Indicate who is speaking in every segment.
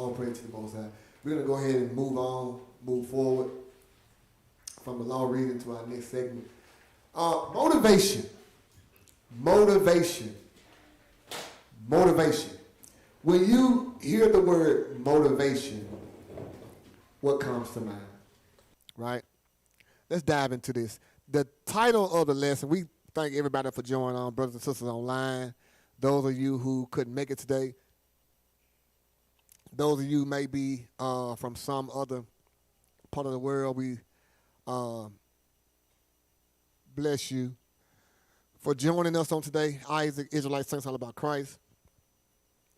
Speaker 1: All praise to the Most High. We're going to go ahead and move forward from the law reading to our next segment. Motivation. When you hear the word motivation, what comes to mind? Right? Let's dive into this. The title of the lesson, we thank everybody for joining on, brothers and sisters online. Those of you who couldn't make it today, those of you may be from some other part of the world, we bless you for joining us on today. Isaac, Israelite Saints All About Christ.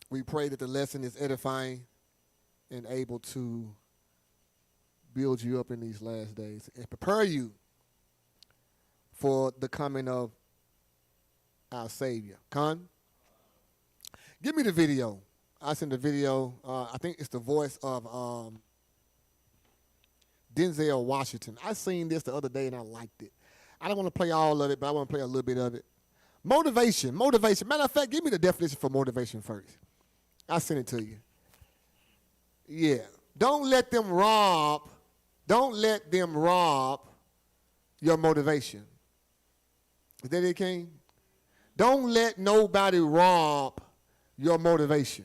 Speaker 1: We pray that the lesson is edifying and able to build you up in these last days and prepare you for the coming of our Savior. Con, give me the video. I sent the video. I think it's the voice of Denzel Washington. I seen this the other day and I liked it. I don't want to play all of it, but I want to play a little bit of it. Motivation. Matter of fact, give me the definition for motivation first. I'll send it to you. Yeah. Don't let them rob your motivation. Is that it, King? Don't let nobody rob your motivation.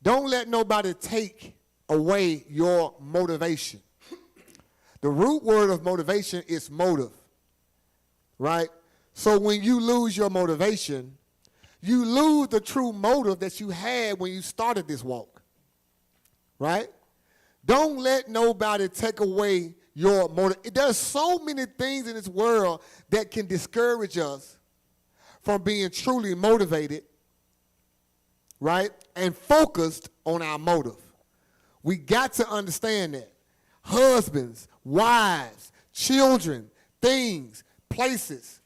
Speaker 1: Don't let nobody take away your motivation. The root word of motivation is motive, right? So when you lose your motivation, you lose the true motive that you had when you started this walk, right? Don't let nobody take away your motive. There's so many things in this world that can discourage us from being truly motivated, right, and focused on our motive. We got to understand that. Husbands, wives, children, things, places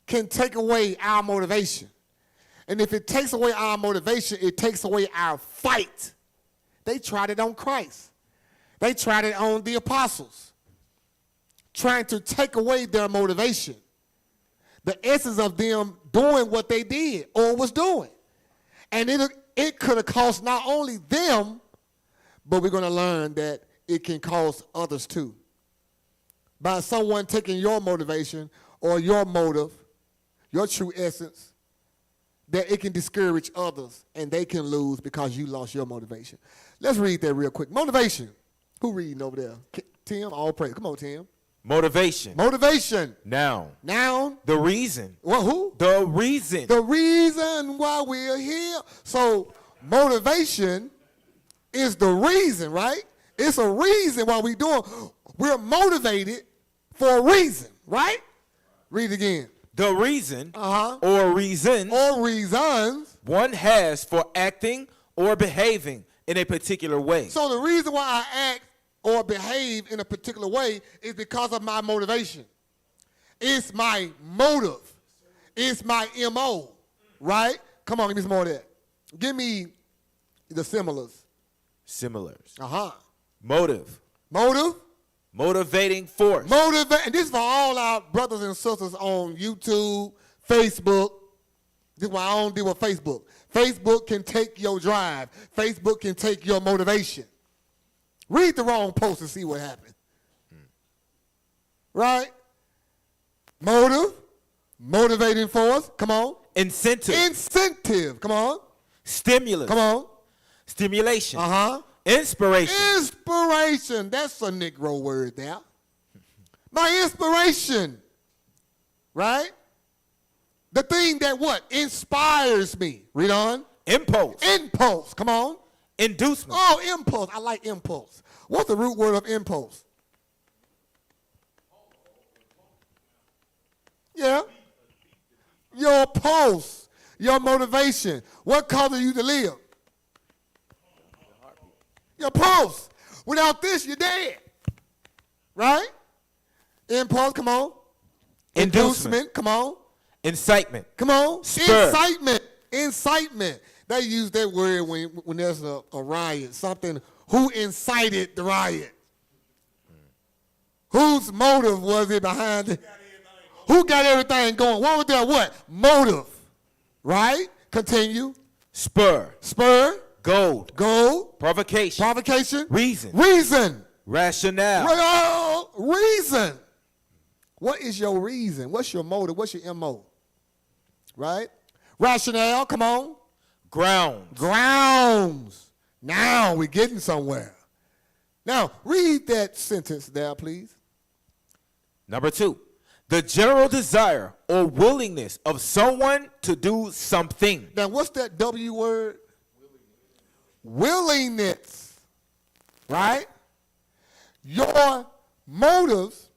Speaker 1: can take away our motivation. And if it takes away our motivation, it takes away our fight. They tried it on Christ. They tried it on the apostles, trying to take away their motivation. The essence of them doing what they did or was doing. And it could have cost not only them, but we're going to learn that it can cost others too. By someone taking your motivation or your motive, your true essence, that it can discourage others and they can lose because you lost your motivation. Let's read that real quick. Motivation. Who reading over there? Tim, all praise. Come on, Tim.
Speaker 2: Motivation. Noun. The reason.
Speaker 1: Well, who?
Speaker 2: The reason.
Speaker 1: The reason why we're here. So motivation is the reason, right? It's a reason why we're doing. We're motivated for a reason, right? Read again.
Speaker 2: The reason or reasons one has for acting or behaving in a particular way.
Speaker 1: So the reason why I act or behave in a particular way is because of my motivation. It's my motive. It's my MO, right? Come on, give me some more of that. Give me the similars.
Speaker 2: Motive. Motivating force.
Speaker 1: And this is for all our brothers and sisters on YouTube, Facebook. This is why I don't deal with Facebook. Facebook can take your drive. Facebook can take your motivation. Read the wrong post and see what happened. Right? Motive. Motivating force. Come on.
Speaker 2: Incentive.
Speaker 1: Come on.
Speaker 2: Stimulus.
Speaker 1: Come on.
Speaker 2: Stimulation.
Speaker 1: Inspiration. That's a Negro word there. My inspiration. Right? The thing that what? Inspires me. Read on.
Speaker 2: Impulse.
Speaker 1: Come on.
Speaker 2: Inducement.
Speaker 1: Oh, impulse. I like impulse. What's the root word of impulse? Yeah. Your pulse. Your motivation. What causes you to live? Your pulse. Without this, you're dead. Right? Impulse, come on. Inducement, come on.
Speaker 2: Incitement.
Speaker 1: Come on.
Speaker 2: Spur.
Speaker 1: Incitement. They use that word when there's a riot. Something. Who incited the riot? Whose motive was it behind it? Who got everything going? What was their what? Motive. Right? Continue.
Speaker 2: Spur. Gold.
Speaker 1: Gold.
Speaker 2: Provocation.
Speaker 1: Provocation.
Speaker 2: Reason.
Speaker 1: Reason.
Speaker 2: Rationale.
Speaker 1: Reason. What is your reason? What's your motive? What's your MO? Right? Rationale, come on. Grounds. Now we're getting somewhere. Now, read that sentence there, please.
Speaker 2: Number 2. The general desire or willingness of someone to do something.
Speaker 1: Now, what's that W word? Willingness. Right? Your motives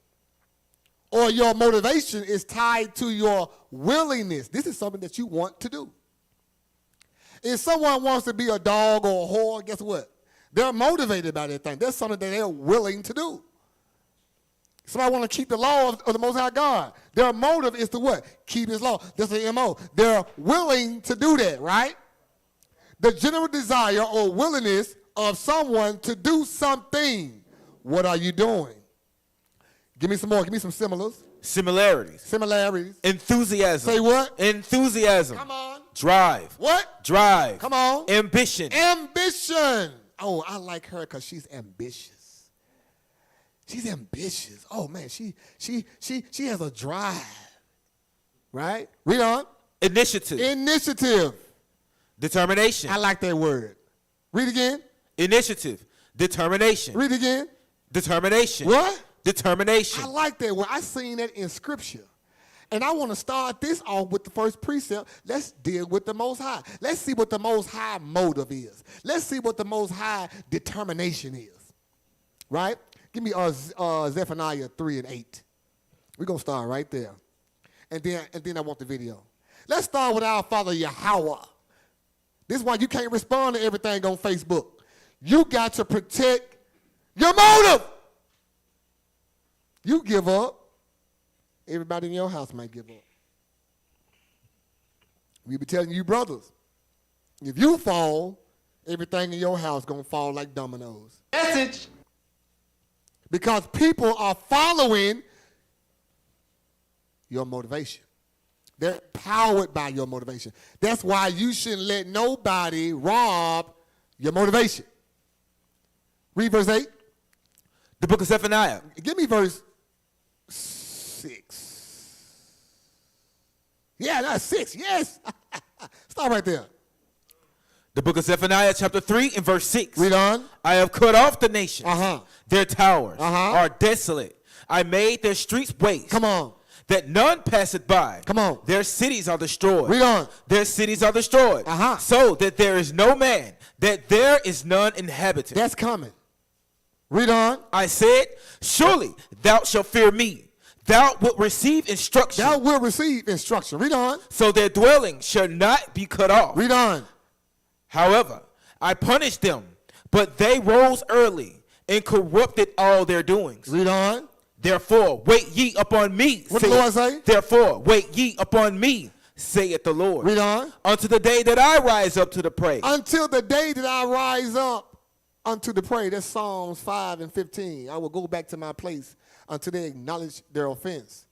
Speaker 1: or your motivation is tied to your willingness. This is something that you want to do. If someone wants to be a dog or a whore, guess what? They're motivated by that thing. That's something that they're willing to do. Somebody want to keep the law of the Most High God. Their motive is to what? Keep His law. That's the MO. They're willing to do that, right? The general desire or willingness of someone to do something. What are you doing? Give me some more. Give me some
Speaker 2: similarities. Enthusiasm.
Speaker 1: Say what?
Speaker 2: Enthusiasm.
Speaker 1: Come on.
Speaker 2: Drive.
Speaker 1: What?
Speaker 2: Drive.
Speaker 1: Come on.
Speaker 2: Ambition.
Speaker 1: Oh, I like her because she's ambitious. She's ambitious. Oh man, she has a drive. Right? Read on.
Speaker 2: Initiative. Determination.
Speaker 1: I like that word. Read again.
Speaker 2: Initiative. Determination.
Speaker 1: Read again.
Speaker 2: Determination.
Speaker 1: What?
Speaker 2: Determination.
Speaker 1: I like that word. I seen that in Scripture. And I want to start this off with the first precept. Let's deal with the Most High. Let's see what the Most High motive is. Let's see what the Most High determination is. Right? Give me Zephaniah 3 and 8. We're going to start right there. And then I want the video. Let's start with our Father Yahweh. This is why you can't respond to everything on Facebook. You got to protect your motive. You give up, everybody in your house might give up. We be telling you brothers, if you fall, everything in your house going to fall like dominoes.
Speaker 2: Message.
Speaker 1: Because people are following your motivation. They're powered by your motivation. That's why you shouldn't let nobody rob your motivation. Read verse 8.
Speaker 2: The book of Zephaniah.
Speaker 1: Give me verse 6. Yeah, that's 6. Yes. Stop right there.
Speaker 2: The book of Zephaniah, chapter 3, and verse 6.
Speaker 1: Read on.
Speaker 2: I have cut off the nations. Their towers are desolate. I made their streets waste.
Speaker 1: Come on.
Speaker 2: That none passeth by.
Speaker 1: Come on.
Speaker 2: Their cities are destroyed.
Speaker 1: Read on.
Speaker 2: Their cities are destroyed. So that there is no man, that there is none inhabited.
Speaker 1: That's coming. Read on.
Speaker 2: I said, surely thou shalt fear me. Thou wilt receive instruction.
Speaker 1: Thou wilt receive instruction. Read on.
Speaker 2: So their dwelling shall not be cut off.
Speaker 1: Read on.
Speaker 2: However, I punished them, but they rose early and corrupted all their doings.
Speaker 1: Read on.
Speaker 2: Therefore, wait ye upon me.
Speaker 1: What did the Lord say?
Speaker 2: Therefore, wait ye upon me, saith the Lord.
Speaker 1: Read on.
Speaker 2: Unto the day that I rise up to the prey.
Speaker 1: Until the day that I rise up unto the prey. That's Psalms 5 and 15. I will go back to my place until they acknowledge their offense.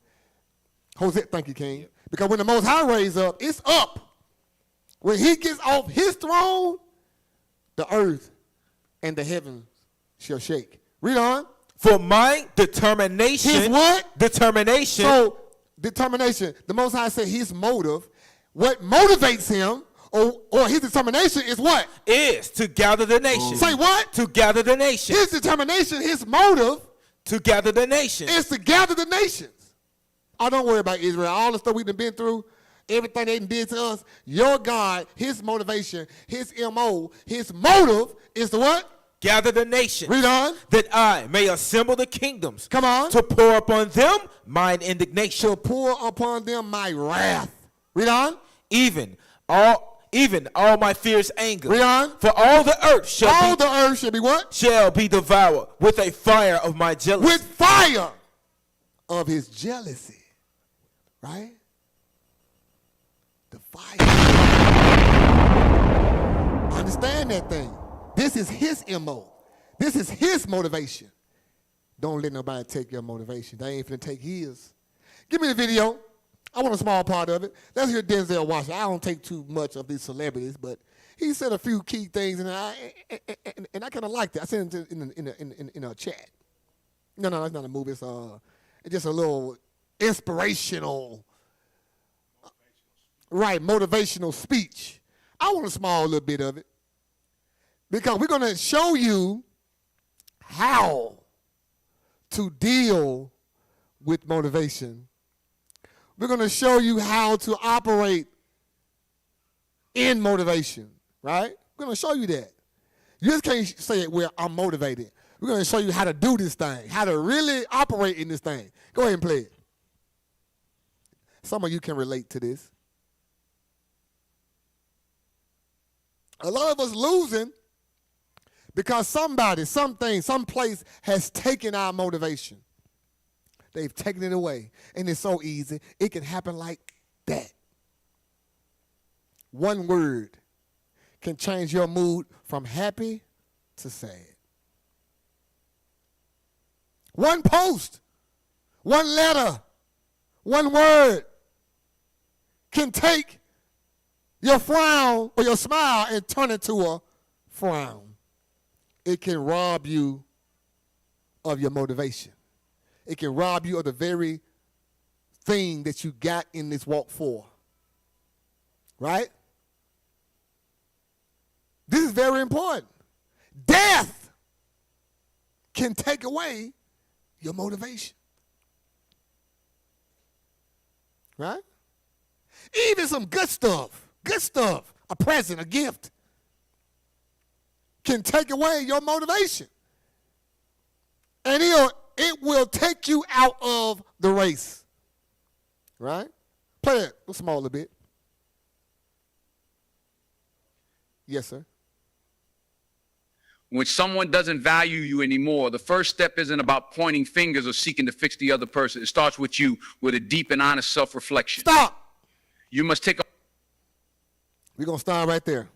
Speaker 1: Hosea, thank you, King. Because when the Most High raise up, it's up. When he gets off his throne, the earth and the heavens shall shake. Read on.
Speaker 2: For my determination.
Speaker 1: His what?
Speaker 2: Determination.
Speaker 1: So, determination. The Most High said his motive, what motivates him, or his determination is what?
Speaker 2: Is to gather the nations.
Speaker 1: Say what?
Speaker 2: To gather the nations.
Speaker 1: His determination, his motive.
Speaker 2: To gather the nations.
Speaker 1: Is to gather the nations. Oh, don't worry about Israel. All the stuff we've been through, everything they did to us, your God, his motivation, his MO, his motive is to what?
Speaker 2: Gather the nations.
Speaker 1: Read on.
Speaker 2: That I may assemble the kingdoms.
Speaker 1: Come on.
Speaker 2: To pour upon them mine indignation.
Speaker 1: To pour upon them my wrath. Read on.
Speaker 2: Even all my fierce anger.
Speaker 1: Read on.
Speaker 2: For all the earth shall
Speaker 1: the earth shall be what?
Speaker 2: Shall be devoured with a fire of my jealousy.
Speaker 1: With fire of his jealousy. Right? The fire. Understand that thing. This is his MO. This is his motivation. Don't let nobody take your motivation. They ain't finna take his. Give me the video. I want a small part of it. Let's hear Denzel Washington. I don't take too much of these celebrities, but he said a few key things, and I kind of liked it. I sent it in a chat. No, it's not a movie. It's just a little inspirational, motivational speech. I want a small little bit of it because we're going to show you how to deal with motivation. We're going to show you how to operate in motivation, right? We're going to show you that. You just can't say it where I'm motivated. We're going to show you how to do this thing, how to really operate in this thing. Go ahead and play it. Some of you can relate to this. A lot of us losing because somebody, something, someplace has taken our motivation. They've taken it away. And it's so easy. It can happen like that. One word can change your mood from happy to sad. One post, one letter, one word can take your frown or your smile and turn it to a frown. It can rob you of your motivation. It can rob you of the very thing that you got in this walk for. Right? This is very important. Death can take away your motivation. Right? Even some good stuff, a present, a gift, can take away your motivation. And it will take you out of the race. Right? Play it a small bit. Yes, sir.
Speaker 3: When someone doesn't value you anymore, the first step isn't about pointing fingers or seeking to fix the other person. It starts with you, with a deep and honest self-reflection.
Speaker 1: Stop.
Speaker 3: You must take a...
Speaker 1: We're going to start right there.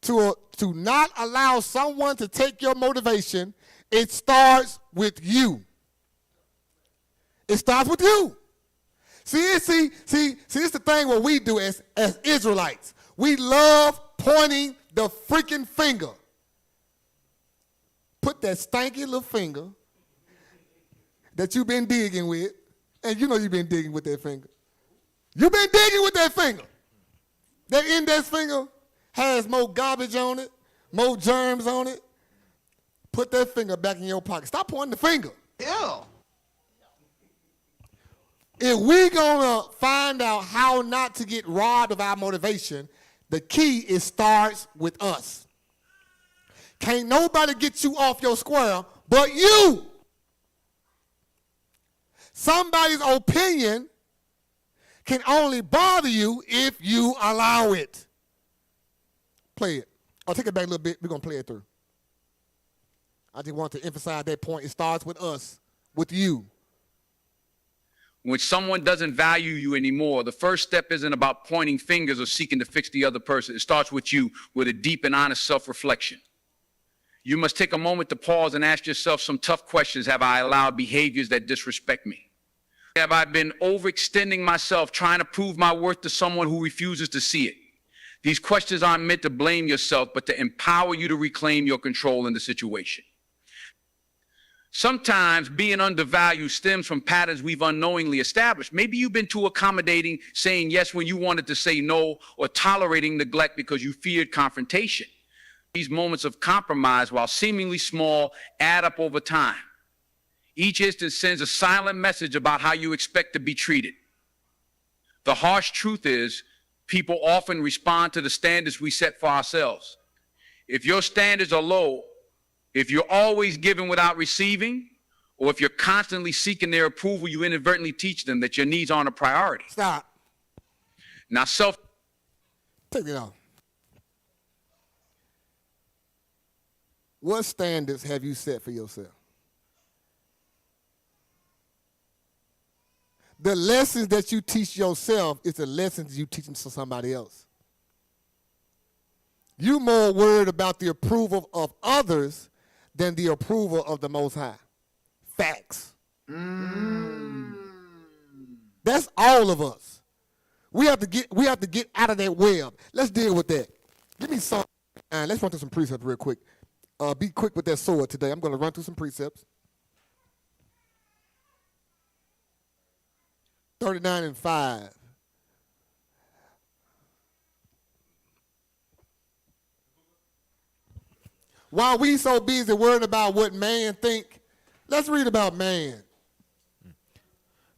Speaker 1: To not allow someone to take your motivation, it starts with you. It starts with you. See, it's the thing what we do as Israelites. We love pointing the freaking finger. Put that stanky little finger that you've been digging with, and you know you've been digging with that finger. You've been digging with that finger. That index finger has more garbage on it, more germs on it. Put that finger back in your pocket. Stop pointing the finger.
Speaker 4: Ew.
Speaker 1: If we're going to find out how not to get robbed of our motivation, the key is starts with us. Can't nobody get you off your square but you. Somebody's opinion can only bother you if you allow it. Play it. I'll take it back a little bit. We're going to play it through. I just want to emphasize that point. It starts with us, with you.
Speaker 3: When someone doesn't value you anymore, the first step isn't about pointing fingers or seeking to fix the other person. It starts with you, with a deep and honest self-reflection. You must take a moment to pause and ask yourself some tough questions. Have I allowed behaviors that disrespect me? Have I been overextending myself, trying to prove my worth to someone who refuses to see it? These questions aren't meant to blame yourself, but to empower you to reclaim your control in the situation. Sometimes being undervalued stems from patterns we've unknowingly established. Maybe you've been too accommodating, saying yes when you wanted to say no, or tolerating neglect because you feared confrontation. These moments of compromise, while seemingly small, add up over time. Each instance sends a silent message about how you expect to be treated. The harsh truth is, people often respond to the standards we set for ourselves. If your standards are low, if you're always giving without receiving, or if you're constantly seeking their approval, you inadvertently teach them that your needs aren't a priority.
Speaker 1: Stop.
Speaker 3: Now,
Speaker 1: Take it off. What standards have you set for yourself? The lessons that you teach yourself is the lessons you teach to somebody else. You're more worried about the approval of others than the approval of the Most High. Facts. That's all of us. We have to get out of that web. Let's deal with that. Give me some. Let's run through some precepts real quick. Be quick with that sword today. I'm going to run through some precepts. 39:5. While we so busy worrying about what man think, let's read about man.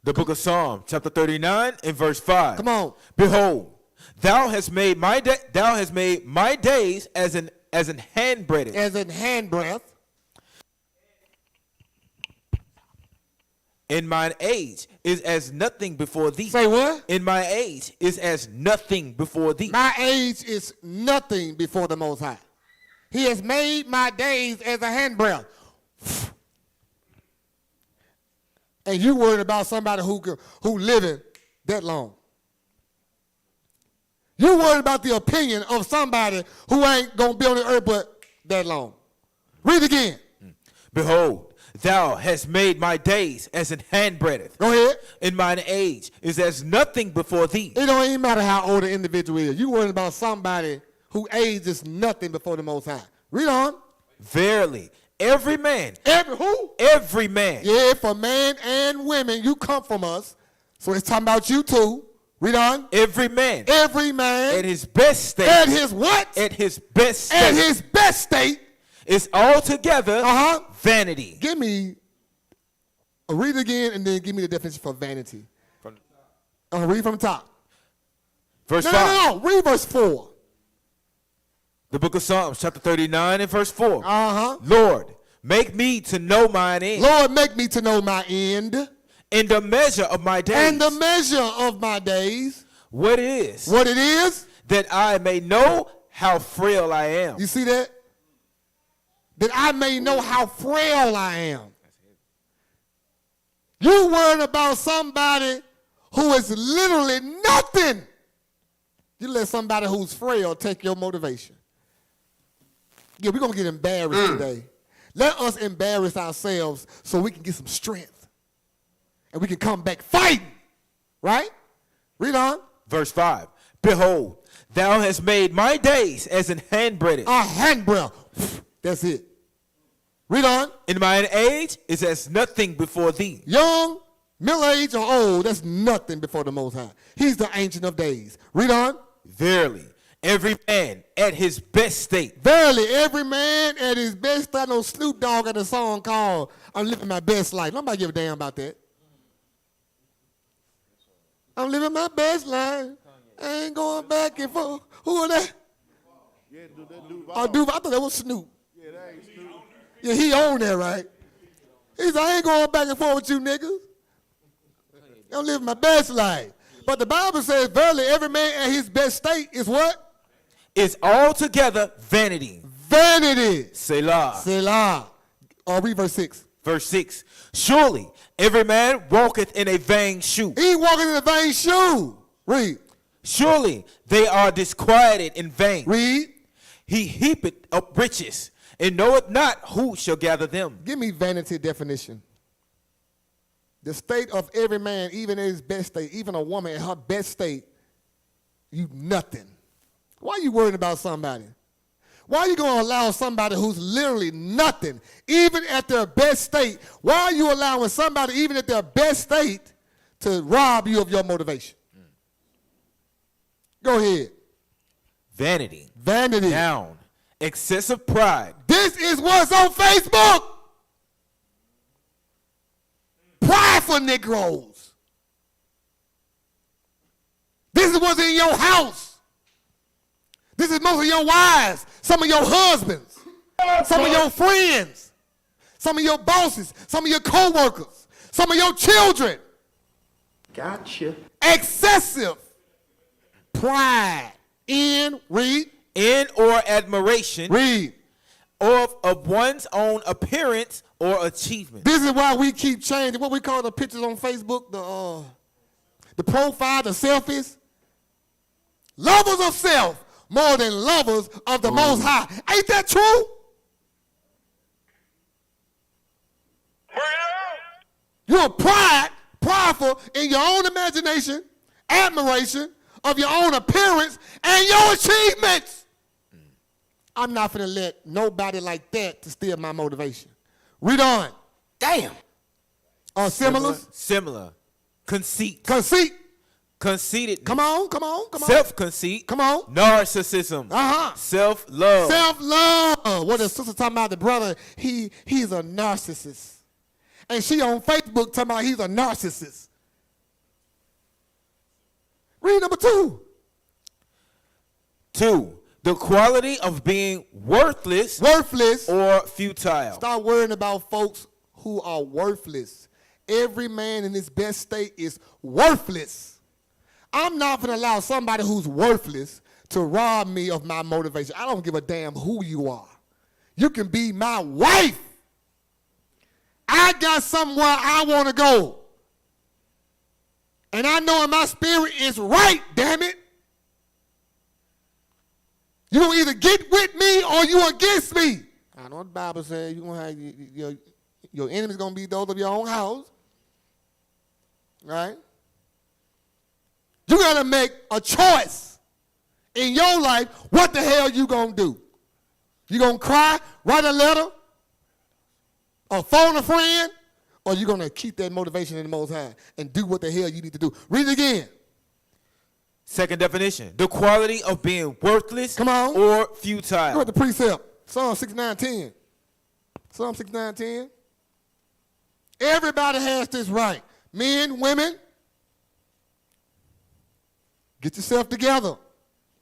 Speaker 2: The book of Psalm, chapter 39 and verse 5.
Speaker 1: Come on.
Speaker 2: Behold, thou hast made my days as an handbreadth.
Speaker 1: As in handbreadth.
Speaker 2: In mine age is as nothing before thee.
Speaker 1: Say what?
Speaker 2: In my age is as nothing before thee.
Speaker 1: My age is nothing before the Most High. He has made my days as a handbreadth. And you worried about somebody who living that long. You worried about the opinion of somebody who ain't going to be on the earth but that long. Read again.
Speaker 2: Behold, thou hast made my days as an handbreadth.
Speaker 1: Go ahead.
Speaker 2: In mine age is as nothing before thee.
Speaker 1: It don't even matter how old the individual is. You worried about somebody who age is nothing before the Most High. Read on.
Speaker 2: Verily, every man.
Speaker 1: Every who?
Speaker 2: Every man.
Speaker 1: Yeah, for man and women, you come from us. So it's talking about you too. Read on.
Speaker 2: Every man.
Speaker 1: Every man.
Speaker 2: At his best state.
Speaker 1: At his what?
Speaker 2: At his best state.
Speaker 1: At his best state.
Speaker 2: Is altogether vanity.
Speaker 1: Give me, read again and then give me the definition for vanity. Read from the top.
Speaker 2: Verse 5.
Speaker 1: No. Read verse 4.
Speaker 2: The book of Psalms, chapter 39 and verse 4. Lord, make me to know mine end.
Speaker 1: Lord, make me to know my end.
Speaker 2: In the measure of my days.
Speaker 1: And the measure of my days.
Speaker 2: What it is.
Speaker 1: What it is.
Speaker 2: That I may know how frail I am.
Speaker 1: You see that? That I may know how frail I am. You worried about somebody who is literally nothing. You let somebody who's frail take your motivation. Yeah, we're going to get embarrassed today. Let us embarrass ourselves so we can get some strength. And we can come back fighting. Right? Read on.
Speaker 2: Verse 5. Behold, thou hast made my days as an handbreadth.
Speaker 1: A handbreadth. That's it. Read on.
Speaker 2: In mine age is as nothing before thee.
Speaker 1: Young, middle-aged, or old, that's nothing before the Most High. He's the Ancient of Days. Read on.
Speaker 2: Verily, every man at his best state.
Speaker 1: Verily, every man at his best state. I know Snoop Dogg had a song called I'm Living My Best Life. Nobody give a damn about that. I'm living my best life. I ain't going back and forth. Who was that?
Speaker 4: Yeah, Duval.
Speaker 1: Oh, Duval. I thought that was Snoop.
Speaker 4: Yeah, that ain't Snoop.
Speaker 1: Yeah, he on there, right? He said, I ain't going back and forth with you niggas. I'm living my best life. But the Bible says, verily, every man at his best state is what?
Speaker 2: Is altogether vanity.
Speaker 1: Vanity.
Speaker 2: Selah.
Speaker 1: Selah. Read verse 6.
Speaker 2: Verse 6. Surely every man walketh in a vain shoe.
Speaker 1: He walking in a vain shoe. Read.
Speaker 2: Surely they are disquieted in vain.
Speaker 1: Read.
Speaker 2: He heapeth up riches, and knoweth not who shall gather them.
Speaker 1: Give me vanity definition. The state of every man, even in his best state, even a woman in her best state, you nothing. Why are you worrying about somebody? Why are you going to allow somebody who's literally nothing, even at their best state, why are you allowing somebody, even at their best state, to rob you of your motivation? Go ahead.
Speaker 2: Vanity.
Speaker 1: Vanity.
Speaker 2: Down. Excessive pride.
Speaker 1: This is what's on Facebook. Prideful Negroes. This is what's in your house. This is most of your wives, some of your husbands, some of your friends, some of your bosses, some of your co-workers, some of your children.
Speaker 4: Gotcha.
Speaker 1: Excessive pride in, read.
Speaker 2: In or admiration.
Speaker 1: Read.
Speaker 2: Of one's own appearance or achievement.
Speaker 1: This is why we keep changing what we call the pictures on Facebook, the profile, the selfies. Lovers of self more than lovers of the Most High. Ain't that true? You're prideful in your own imagination, admiration of your own appearance and your achievements. I'm not going to let nobody like that to steal my motivation. Read on.
Speaker 2: Damn.
Speaker 1: Similar.
Speaker 2: Conceit. Conceited.
Speaker 1: Come on.
Speaker 2: Self-conceit.
Speaker 1: Come on.
Speaker 2: Narcissism. Self-love.
Speaker 1: Self-love. What the sister talking about the brother, he's a narcissist. And she on Facebook talking about he's a narcissist. Read number 2.
Speaker 2: 2, the quality of being worthless or futile.
Speaker 1: Stop worrying about folks who are worthless. Every man in his best state is worthless. I'm not going to allow somebody who's worthless to rob me of my motivation. I don't give a damn who you are. You can be my wife. I got somewhere I want to go. And I know in my spirit it's right, damn it. You gonna either get with me or you against me. I know what the Bible says. You're gonna have your enemies gonna be those of your own house. Right? You gotta make a choice in your life. What the hell you gonna do? You gonna cry, write a letter, or phone a friend, or you gonna keep that motivation in the Most High and do what the hell you need to do? Read it again.
Speaker 2: Second definition, the quality of being worthless or futile.
Speaker 1: Look at the precept, Psalm 69:10. Psalm 69:10. Everybody has this right. Men, women, get yourself together.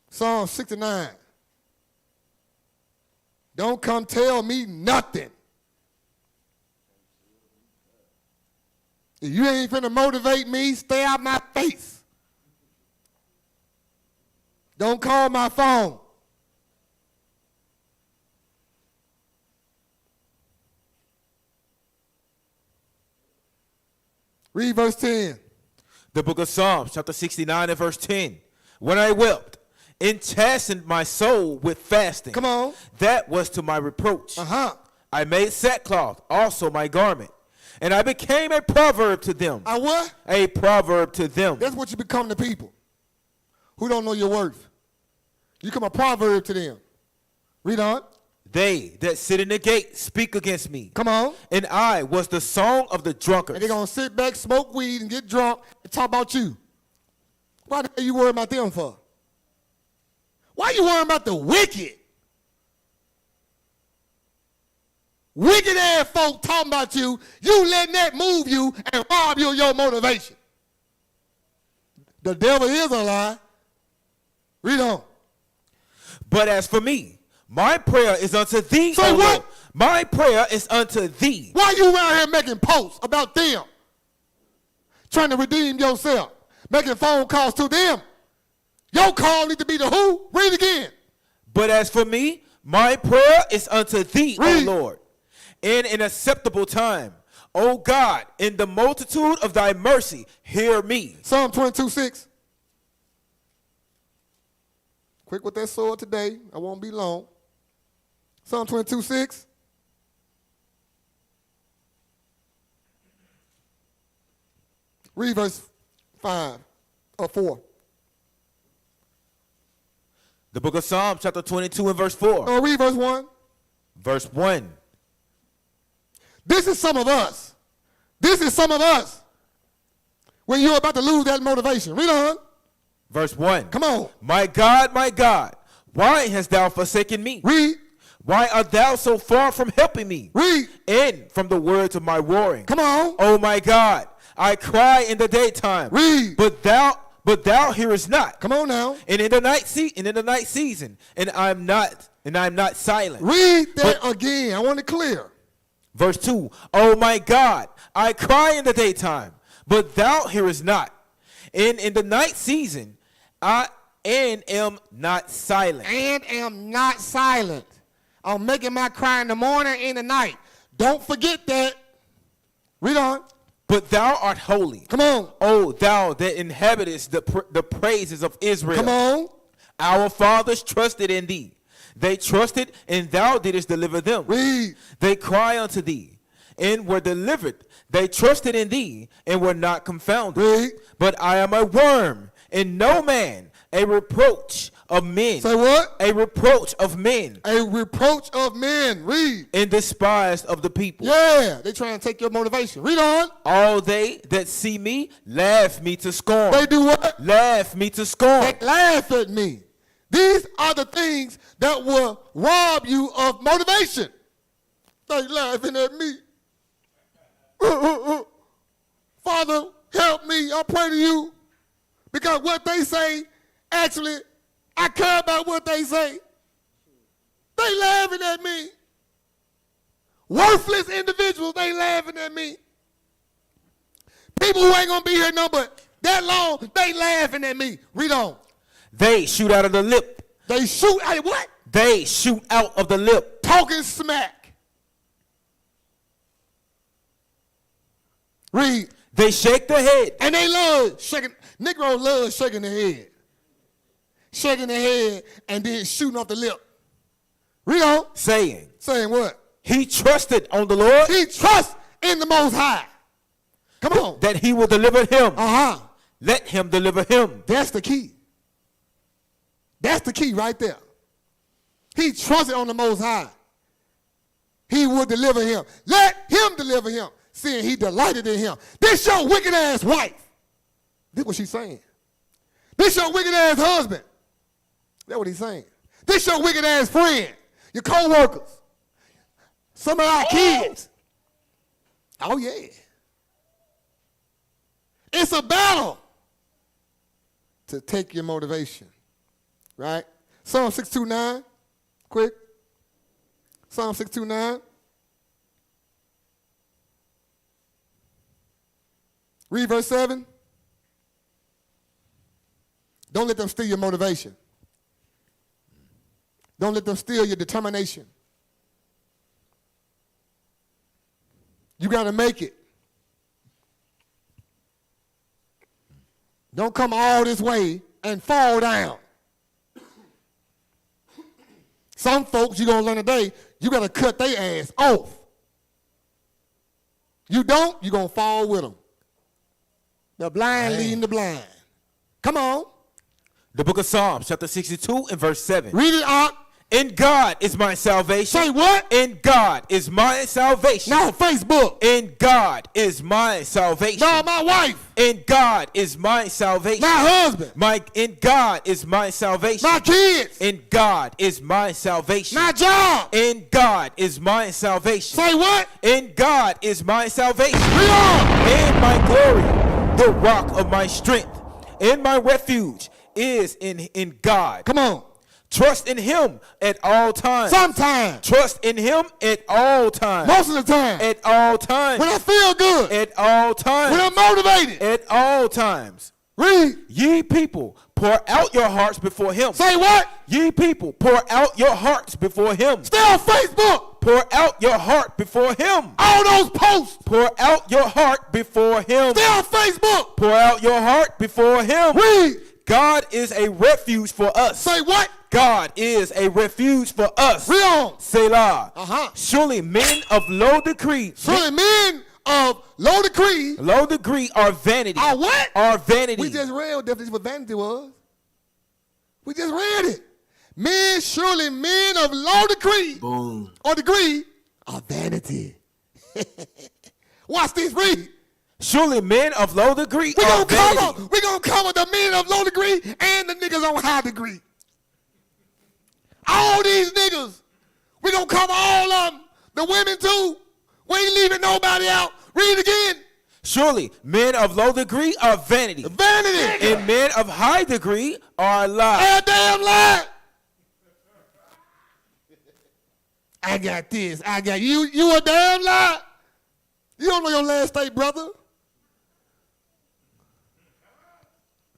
Speaker 1: Psalm 69. Don't come tell me nothing. If you ain't finna motivate me, stay out my face. Don't call my phone. Read verse 10.
Speaker 2: The book of Psalms, chapter 69 and verse 10. When I wept and chastened my soul with fasting.
Speaker 1: Come on.
Speaker 2: That was to my reproach. I made sackcloth also my garment. And I became a proverb to them.
Speaker 1: A what?
Speaker 2: A proverb to them.
Speaker 1: That's what you become to people who don't know your worth. You become a proverb to them. Read on.
Speaker 2: They that sit in the gate speak against me.
Speaker 1: Come on.
Speaker 2: And I was the song of the drunkards.
Speaker 1: And they're going to sit back, smoke weed, and get drunk and talk about you. Why the hell you worrying about them for? Why you worrying about the wicked? Wicked ass folk talking about you, you letting that move you and rob you of your motivation. The devil is a lie. Read on.
Speaker 2: But as for me, my prayer is unto thee,
Speaker 1: so
Speaker 2: O
Speaker 1: what?
Speaker 2: Lord. My prayer is unto thee.
Speaker 1: Why you around here making posts about them? Trying to redeem yourself. Making phone calls to them. Your call need to be to who? Read again.
Speaker 2: But as for me, my prayer is unto thee,
Speaker 1: Read.
Speaker 2: O Lord. In an acceptable time, O God, in the multitude of thy mercy, hear me.
Speaker 1: Psalm 22:6. Quick with that sword today. I won't be long. Psalm 22:6. Read verse 5 or 4.
Speaker 2: The book of Psalms, chapter 22 and verse 4.
Speaker 1: Oh, read verse 1.
Speaker 2: Verse 1.
Speaker 1: This is some of us. This is some of us. When you're about to lose that motivation. Read on.
Speaker 2: Verse 1.
Speaker 1: Come on.
Speaker 2: My God, why hast thou forsaken me?
Speaker 1: Read.
Speaker 2: Why art thou so far from helping me?
Speaker 1: Read.
Speaker 2: And from the words of my warring.
Speaker 1: Come on.
Speaker 2: Oh my God, I cry in the daytime.
Speaker 1: Read.
Speaker 2: But thou hearest not.
Speaker 1: Come on now.
Speaker 2: And in the night season, and I'm not silent.
Speaker 1: Read that again. I want it clear.
Speaker 2: Verse 2. Oh my God, I cry in the daytime, but thou hearest not. And in the night season, I am not silent.
Speaker 1: And am not silent. I'm making my cry in the morning and in the night. Don't forget that. Read on.
Speaker 2: But thou art holy.
Speaker 1: Come on.
Speaker 2: O thou that inhabitest the praises of Israel.
Speaker 1: Come on.
Speaker 2: Our fathers trusted in thee. They trusted, and thou didst deliver them.
Speaker 1: Read.
Speaker 2: They cry unto thee, and were delivered. They trusted in thee, and were not confounded.
Speaker 1: Read.
Speaker 2: But I am a worm, and no man, A reproach of men.
Speaker 1: Say what?
Speaker 2: A reproach of men.
Speaker 1: A reproach of men. Read.
Speaker 2: And despised of the people.
Speaker 1: Yeah, they trying to take your motivation. Read on.
Speaker 2: All they that see me laugh me to scorn.
Speaker 1: They do what?
Speaker 2: Laugh me to scorn.
Speaker 1: They laugh at me. These are the things that will rob you of motivation. They laughing at me. Father, help me. I pray to you. Because what they say, actually, I care about what they say. They laughing at me. Worthless individuals, they laughing at me. People who ain't going to be here no but that long, they laughing at me. Read on.
Speaker 2: They shoot out of the lip.
Speaker 1: They shoot at what?
Speaker 2: They shoot out of the lip.
Speaker 1: Talking smack. Read.
Speaker 2: They shake their head.
Speaker 1: And they love shaking. Negro love shaking their head. Shaking their head and then shooting off the lip. Read on.
Speaker 2: Saying.
Speaker 1: Saying what?
Speaker 2: He trusted on the Lord.
Speaker 1: He trusts in the Most High. Come on.
Speaker 2: That he will deliver him.
Speaker 1: Uh-huh.
Speaker 2: Let him deliver him.
Speaker 1: That's the key. That's the key right there. He trusted on the Most High. He will deliver him. Let him deliver him, seeing he delighted in him. This your wicked ass wife. This what she's saying. This your wicked ass husband. That's what he's saying. This your wicked ass friend. Your co-workers. Some of our kids. Oh yeah. It's a battle to take your motivation. Right? Psalm 629. Quick. Psalm 629. Read verse 7. Don't let them steal your motivation. Don't let them steal your determination. You got to make it. Don't come all this way and fall down. Some folks, you're going to learn today, you got to cut their ass off. You don't, you're going to fall with them. The blind leading the blind. Come on.
Speaker 2: The book of Psalms, chapter 62 and verse 7.
Speaker 1: Read it out.
Speaker 2: In God is my salvation.
Speaker 1: Say what?
Speaker 2: In God is my salvation.
Speaker 1: No, Facebook.
Speaker 2: In God is my salvation.
Speaker 1: No, my wife.
Speaker 2: In God is my salvation.
Speaker 1: My husband.
Speaker 2: In God is my salvation.
Speaker 1: My kids.
Speaker 2: In God is my salvation.
Speaker 1: My job.
Speaker 2: In God is my salvation.
Speaker 1: Say what?
Speaker 2: In God is my salvation.
Speaker 1: Read on.
Speaker 2: In my glory, the rock of my strength. In my refuge is in God.
Speaker 1: Come on.
Speaker 2: Trust in him at all times.
Speaker 1: Sometimes.
Speaker 2: Trust in him at all times.
Speaker 1: Most of the time.
Speaker 2: At all times.
Speaker 1: When I feel good.
Speaker 2: At all times.
Speaker 1: When I'm motivated.
Speaker 2: At all times.
Speaker 1: Read.
Speaker 2: Ye people, pour out your hearts before him.
Speaker 1: Say what?
Speaker 2: Ye people, pour out your hearts before him.
Speaker 1: Stay on Facebook.
Speaker 2: Pour out your heart before him.
Speaker 1: All those posts.
Speaker 2: Pour out your heart before him.
Speaker 1: Stay on Facebook.
Speaker 2: Pour out your heart before him.
Speaker 1: Read.
Speaker 2: God is a refuge for us.
Speaker 1: Say what?
Speaker 2: God is a refuge for us.
Speaker 1: Read on.
Speaker 2: Selah.
Speaker 1: Uh-huh.
Speaker 2: Surely men of low degree.
Speaker 1: Surely men of low degree.
Speaker 2: Low degree are vanity.
Speaker 1: Are what?
Speaker 2: Are vanity.
Speaker 1: We just read what definition what vanity was. We just read it. Men, surely men of low degree.
Speaker 2: Boom.
Speaker 1: Or degree are vanity. Watch this, read.
Speaker 2: Surely men of low degree
Speaker 1: We're
Speaker 2: are vanity.
Speaker 1: gonna cover the men of low degree and the niggas on high degree. All these niggas, we gonna cover all of them. The women too. We ain't leaving nobody out. Read again.
Speaker 2: Surely men of low degree are vanity.
Speaker 1: Vanity.
Speaker 2: And men of high degree are lies.
Speaker 1: A damn lie. I got this. I got you. You a damn lie. You don't know your last state, brother.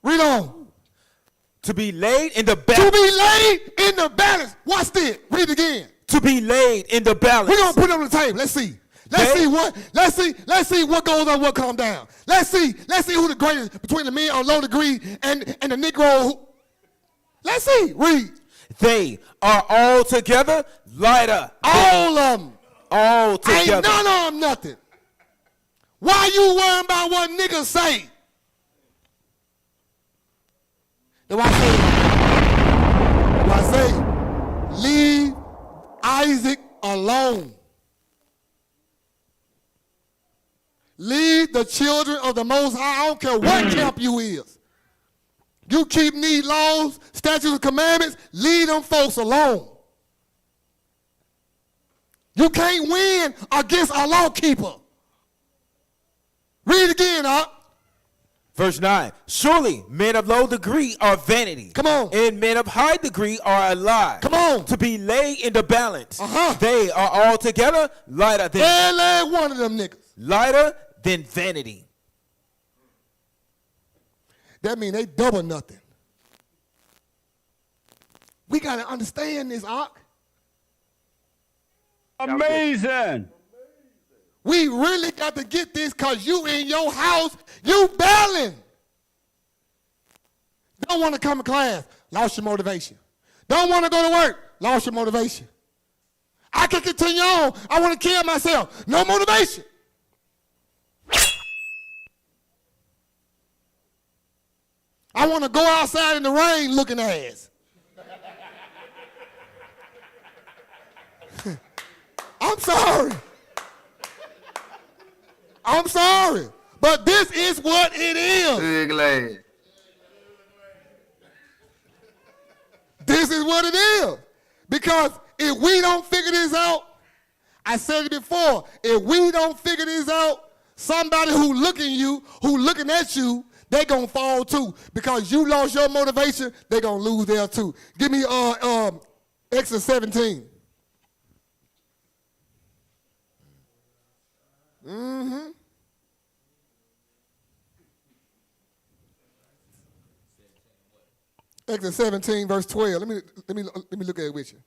Speaker 1: Read on.
Speaker 2: To be laid in the balance.
Speaker 1: To be laid in the balance. Watch this. Read again.
Speaker 2: To be laid in the balance.
Speaker 1: We're gonna put it on the table. Let's see. Let's see what goes on, what comes down. Let's see who the greatest between the men on low degree and the Negro. Let's see. Read.
Speaker 2: They are all together lighter.
Speaker 1: All of them.
Speaker 2: All together.
Speaker 1: Ain't none of them nothing. Why you worrying about what niggas say? That's why I say, leave Isaac alone. Leave the children of the Most High. I don't care what camp you is. You keep these laws, statutes, and commandments, leave them folks alone. You can't win against a law keeper. Read it again,
Speaker 2: Verse 9. Surely men of low degree are vanity.
Speaker 1: Come on.
Speaker 2: And men of high degree are a lie.
Speaker 1: Come on.
Speaker 2: To be laid in the balance.
Speaker 1: Uh-huh.
Speaker 2: They are altogether lighter than
Speaker 1: Every one of them niggas.
Speaker 2: lighter than vanity.
Speaker 1: That means they double nothing. We got to understand this, Ark.
Speaker 5: Amazing.
Speaker 1: We really got to get this because you in your house, you battling. Don't want to come to class, lost your motivation. Don't want to go to work, lost your motivation. I can continue on. I want to kill myself. No motivation. I want to go outside in the rain looking ass. I'm sorry. I'm sorry. But this is what it is. This is what it is. Because if we don't figure this out, I said it before, if we don't figure this out, somebody who looking at you, they're going to fall too. Because you lost your motivation, they're going to lose theirs too. Give me Exodus 17. Mm-hmm. Exodus 17, verse 12. Let me look at it with you.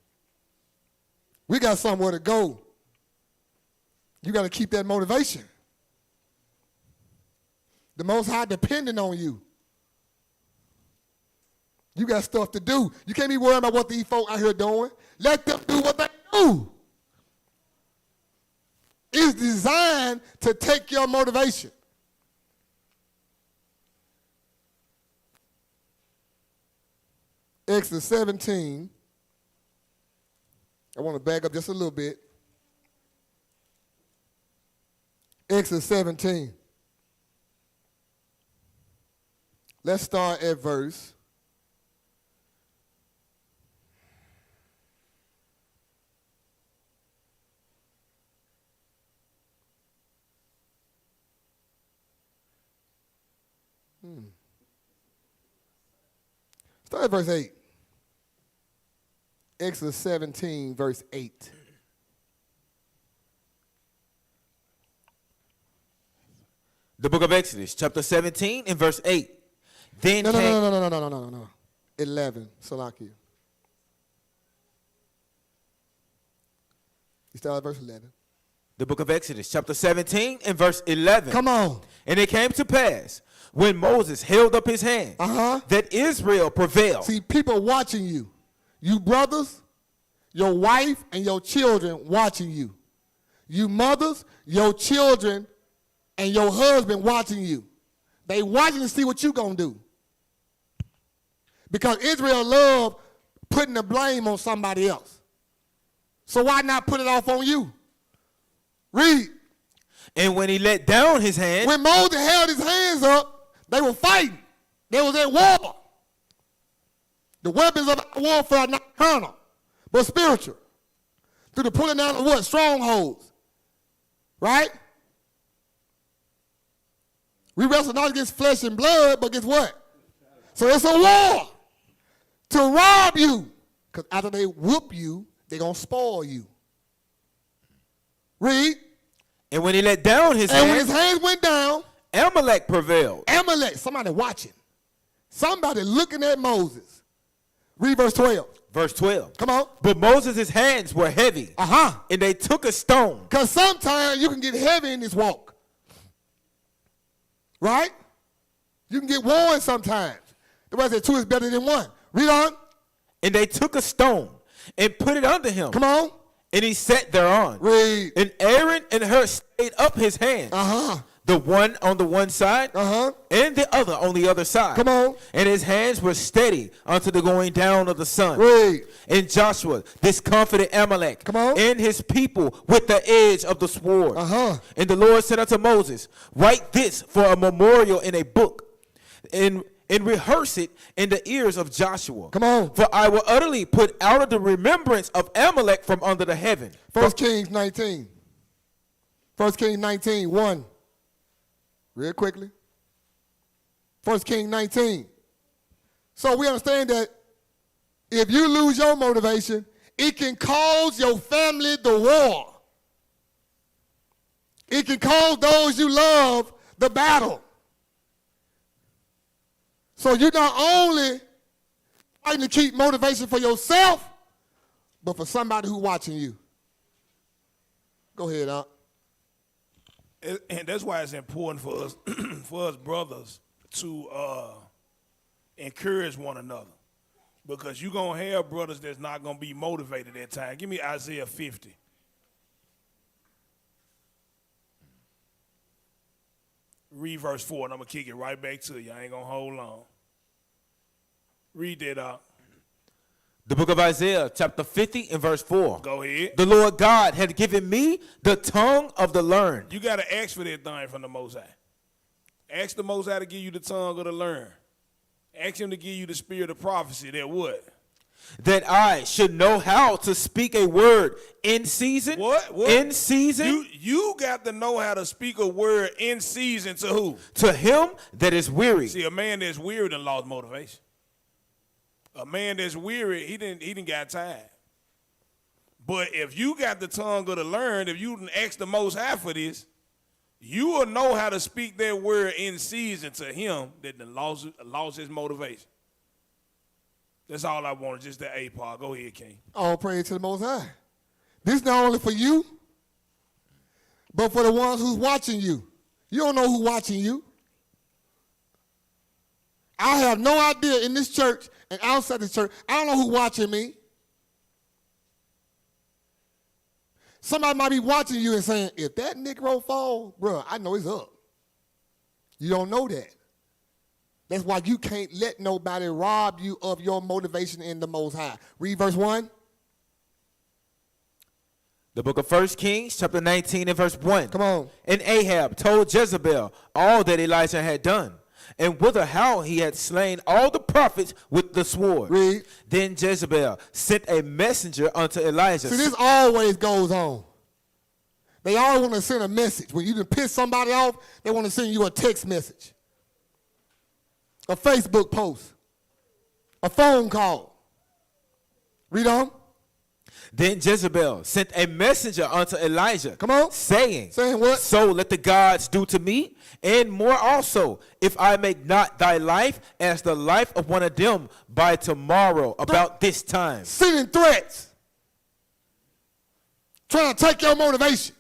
Speaker 1: We got somewhere to go. You got to keep that motivation. The Most High depending on you. You got stuff to do. You can't be worried about what these folk out here doing. Let them do what they do. It's designed to take your motivation. Exodus 17. I want to back up just a little bit. Exodus 17. Let's start at verse. Start at verse 8. Exodus 17, verse 8.
Speaker 2: The book of Exodus, chapter 17 and verse 8. Then
Speaker 1: No. 11. Salakia. You start at verse 11.
Speaker 2: The book of Exodus, chapter 17 and verse 11.
Speaker 1: Come on.
Speaker 2: And it came to pass, when Moses held up his hand, that Israel prevailed.
Speaker 1: See, people watching you. You brothers, your wife, and your children watching you. You mothers, your children, and your husband watching you. They watching to see what you going to do. Because Israel loved putting the blame on somebody else. So why not put it off on you? Read.
Speaker 2: And when he let down his hand.
Speaker 1: When Moses held his hands up, they were fighting. They was at war. The weapons of warfare are not carnal, but spiritual. Through the pulling down of what? Strongholds. Right? We wrestle not against flesh and blood, but against what? So it's a war to rob you. Because after they whoop you, they're going to spoil you. Read.
Speaker 2: And when he let down his hand.
Speaker 1: And when his hands went down.
Speaker 2: Amalek prevailed.
Speaker 1: Amalek, somebody watching. Somebody looking at Moses. Read verse 12.
Speaker 2: Verse 12.
Speaker 1: Come on.
Speaker 2: But Moses' hands were heavy. And they took a stone.
Speaker 1: Because sometimes you can get heavy in this walk. Right? You can get worn sometimes. The Bible said two is better than one. Read on.
Speaker 2: And they took a stone and put it under him.
Speaker 1: Come on.
Speaker 2: And he sat thereon.
Speaker 1: Read.
Speaker 2: And Aaron and Hur stayed up his hands. The one on the one side and the other on the other side.
Speaker 1: Come on.
Speaker 2: And his hands were steady unto the going down of the sun.
Speaker 1: Read.
Speaker 2: And Joshua discomfited Amalek
Speaker 1: Come on.
Speaker 2: and his people with the edge of the sword. And the Lord said unto Moses, write this for a memorial in a book, and rehearse it in the ears of Joshua.
Speaker 1: Come on.
Speaker 2: For I will utterly put out of the remembrance of Amalek from under the heaven.
Speaker 1: 1 Kings 19. 1 Kings 19, 1. Real quickly. 1 Kings 19. So we understand that if you lose your motivation, it can cause your family the war. It can cause those you love the battle. So you're not only fighting to keep motivation for yourself, but for somebody who's watching you. Go ahead, Aunt.
Speaker 5: And that's why it's important for us, for us brothers, to encourage one another, because you're gonna have brothers that's not gonna be motivated at times. Give me Isaiah 50. Read verse 4, and I'm gonna kick it right back to you. I ain't gonna hold long. Read that out.
Speaker 2: The book of Isaiah, chapter 50 and verse 4.
Speaker 5: Go ahead.
Speaker 2: The Lord God had given me the tongue of the learned.
Speaker 5: You got to ask for that thing from the Most High. Ask the Most High to give you the tongue of the learned. Ask him to give you the spirit of prophecy. That what?
Speaker 2: That I should know how to speak a word in season.
Speaker 5: What?
Speaker 2: In season.
Speaker 5: You got to know how to speak a word in season to who?
Speaker 2: To him that is weary.
Speaker 5: See, a man that's weary done lost motivation. A man that's weary, he didn't got time. But if you got the tongue of the learned, if you didn't ask the Most High for this, you will know how to speak that word in season to him that done lost his motivation. That's all I wanted, just the A part. Go ahead, King.
Speaker 1: All praise to the Most High. This is not only for you, but for the ones who's watching you. You don't know who's watching you. I have no idea in this church and outside the church. I don't know who's watching me. Somebody might be watching you and saying, if that Negro fall, bro, I know it's up. You don't know that. That's why you can't let nobody rob you of your motivation in the Most High. Read verse 1.
Speaker 2: The book of 1 Kings, chapter 19 and verse 1.
Speaker 1: Come on.
Speaker 2: And Ahab told Jezebel all that Elijah had done, and whither how he had slain all the prophets with the sword.
Speaker 1: Read.
Speaker 2: Then Jezebel sent a messenger unto Elijah.
Speaker 1: See, this always goes on. They always want to send a message. When you done piss somebody off, they want to send you a text message, a Facebook post, a phone call. Read on.
Speaker 2: Then Jezebel sent a messenger unto Elijah.
Speaker 1: Come on.
Speaker 2: Saying
Speaker 1: what?
Speaker 2: So let the gods do to me, and more also, if I make not thy life as the life of one of them by tomorrow about this time.
Speaker 1: Sending threats. Trying to take your motivation.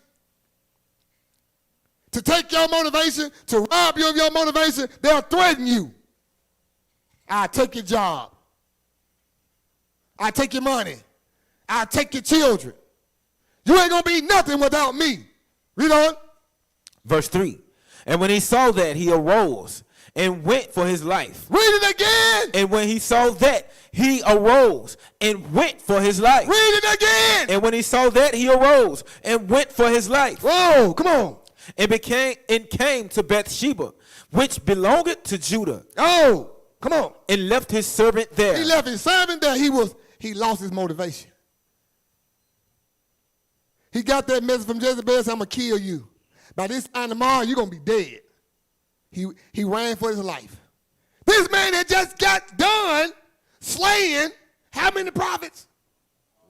Speaker 1: To take your motivation, to rob you of your motivation, they'll threaten you. I'll take your job. I'll take your money. I'll take your children. You ain't going to be nothing without me. Read on.
Speaker 2: Verse 3. And when he saw that, he arose and went for his life.
Speaker 1: Read it again.
Speaker 2: And when he saw that, he arose and went for his life.
Speaker 1: Read it again.
Speaker 2: And when he saw that, he arose and went for his life.
Speaker 1: Whoa, come on.
Speaker 2: And came to Bathsheba, which belonged to Judah.
Speaker 1: Oh, come on.
Speaker 2: And left his servant there.
Speaker 1: He left his servant there. He lost his motivation. He got that message from Jezebel saying, I'm going to kill you. By this time tomorrow, you're going to be dead. He ran for his life. This man had just got done slaying how many prophets?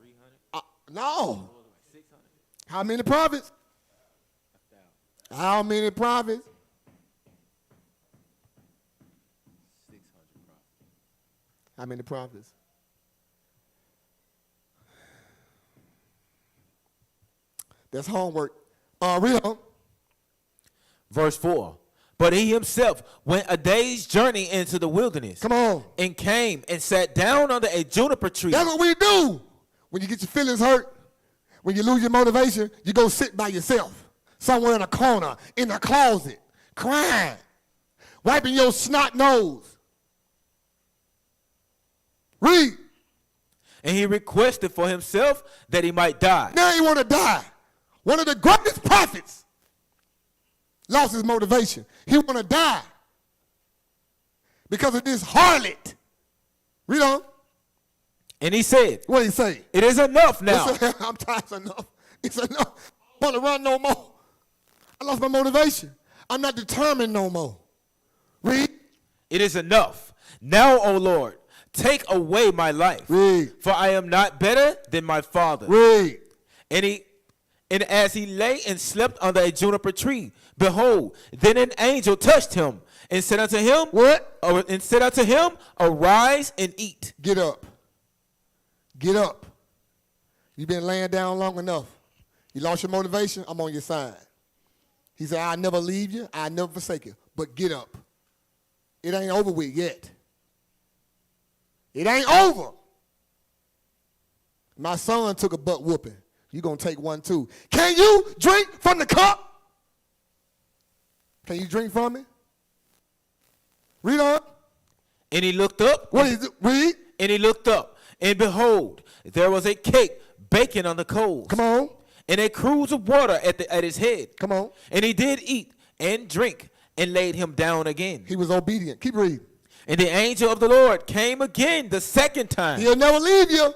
Speaker 1: 300? No. 600. How many prophets? How many prophets?
Speaker 2: 600 prophets.
Speaker 1: How many prophets? That's homework. Read on.
Speaker 2: Verse 4. But he himself went a day's journey into the wilderness.
Speaker 1: Come on.
Speaker 2: And came and sat down under a juniper tree.
Speaker 1: That's what we do. When you get your feelings hurt, when you lose your motivation, you go sit by yourself somewhere in a corner, in a closet, crying. wiping your snot nose. Read.
Speaker 2: And he requested for himself that he might die.
Speaker 1: Now he want to die. One of the greatest prophets lost his motivation. He want to die because of this harlot. Read on.
Speaker 2: And he said,
Speaker 1: What did he say?
Speaker 2: it is enough now.
Speaker 1: I'm tired. It's enough. It's enough. I want to run no more. I lost my motivation. I'm not determined no more. Read.
Speaker 2: It is enough. Now, O Lord, take away my life.
Speaker 1: Read.
Speaker 2: For I am not better than my father.
Speaker 1: Read.
Speaker 2: And as he lay and slept under a juniper tree, behold, then an angel touched him and said unto him,
Speaker 1: What?
Speaker 2: And said unto him, arise and eat.
Speaker 1: Get up. Get up. You've been laying down long enough. You lost your motivation, I'm on your side. He said, I'll never leave you, I'll never forsake you. But get up. It ain't over with yet. It ain't over. My son took a butt whooping. You're going to take one too. Can you drink from the cup? Can you drink from it? Read on.
Speaker 2: And he looked up.
Speaker 1: What is it? Read.
Speaker 2: And he looked up, and behold, there was a cake baking on the coals.
Speaker 1: Come on.
Speaker 2: And a cruse of water at his head.
Speaker 1: Come on.
Speaker 2: And he did eat and drink and laid him down again.
Speaker 1: He was obedient. Keep reading.
Speaker 2: And the angel of the Lord came again the second time.
Speaker 1: He'll never leave you.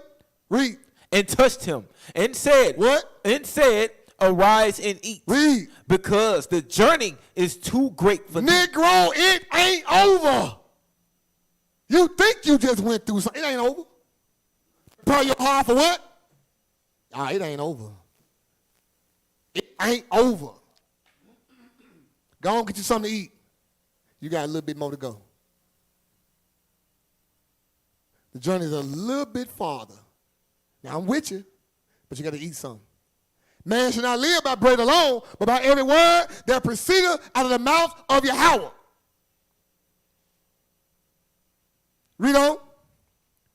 Speaker 1: Read.
Speaker 2: And touched him and said,
Speaker 1: What?
Speaker 2: And said, arise and eat.
Speaker 1: Read.
Speaker 2: Because the journey is too great for thee.
Speaker 1: Negro, it ain't over. You think you just went through something. It ain't over. Prepare your heart for what? It ain't over. It ain't over. Go on, get you something to eat. You got a little bit more to go. The journey is a little bit farther. Now, I'm with you, but you got to eat something. Man should not live by bread alone, but by every word that proceedeth out of the mouth of Yahweh. Read on.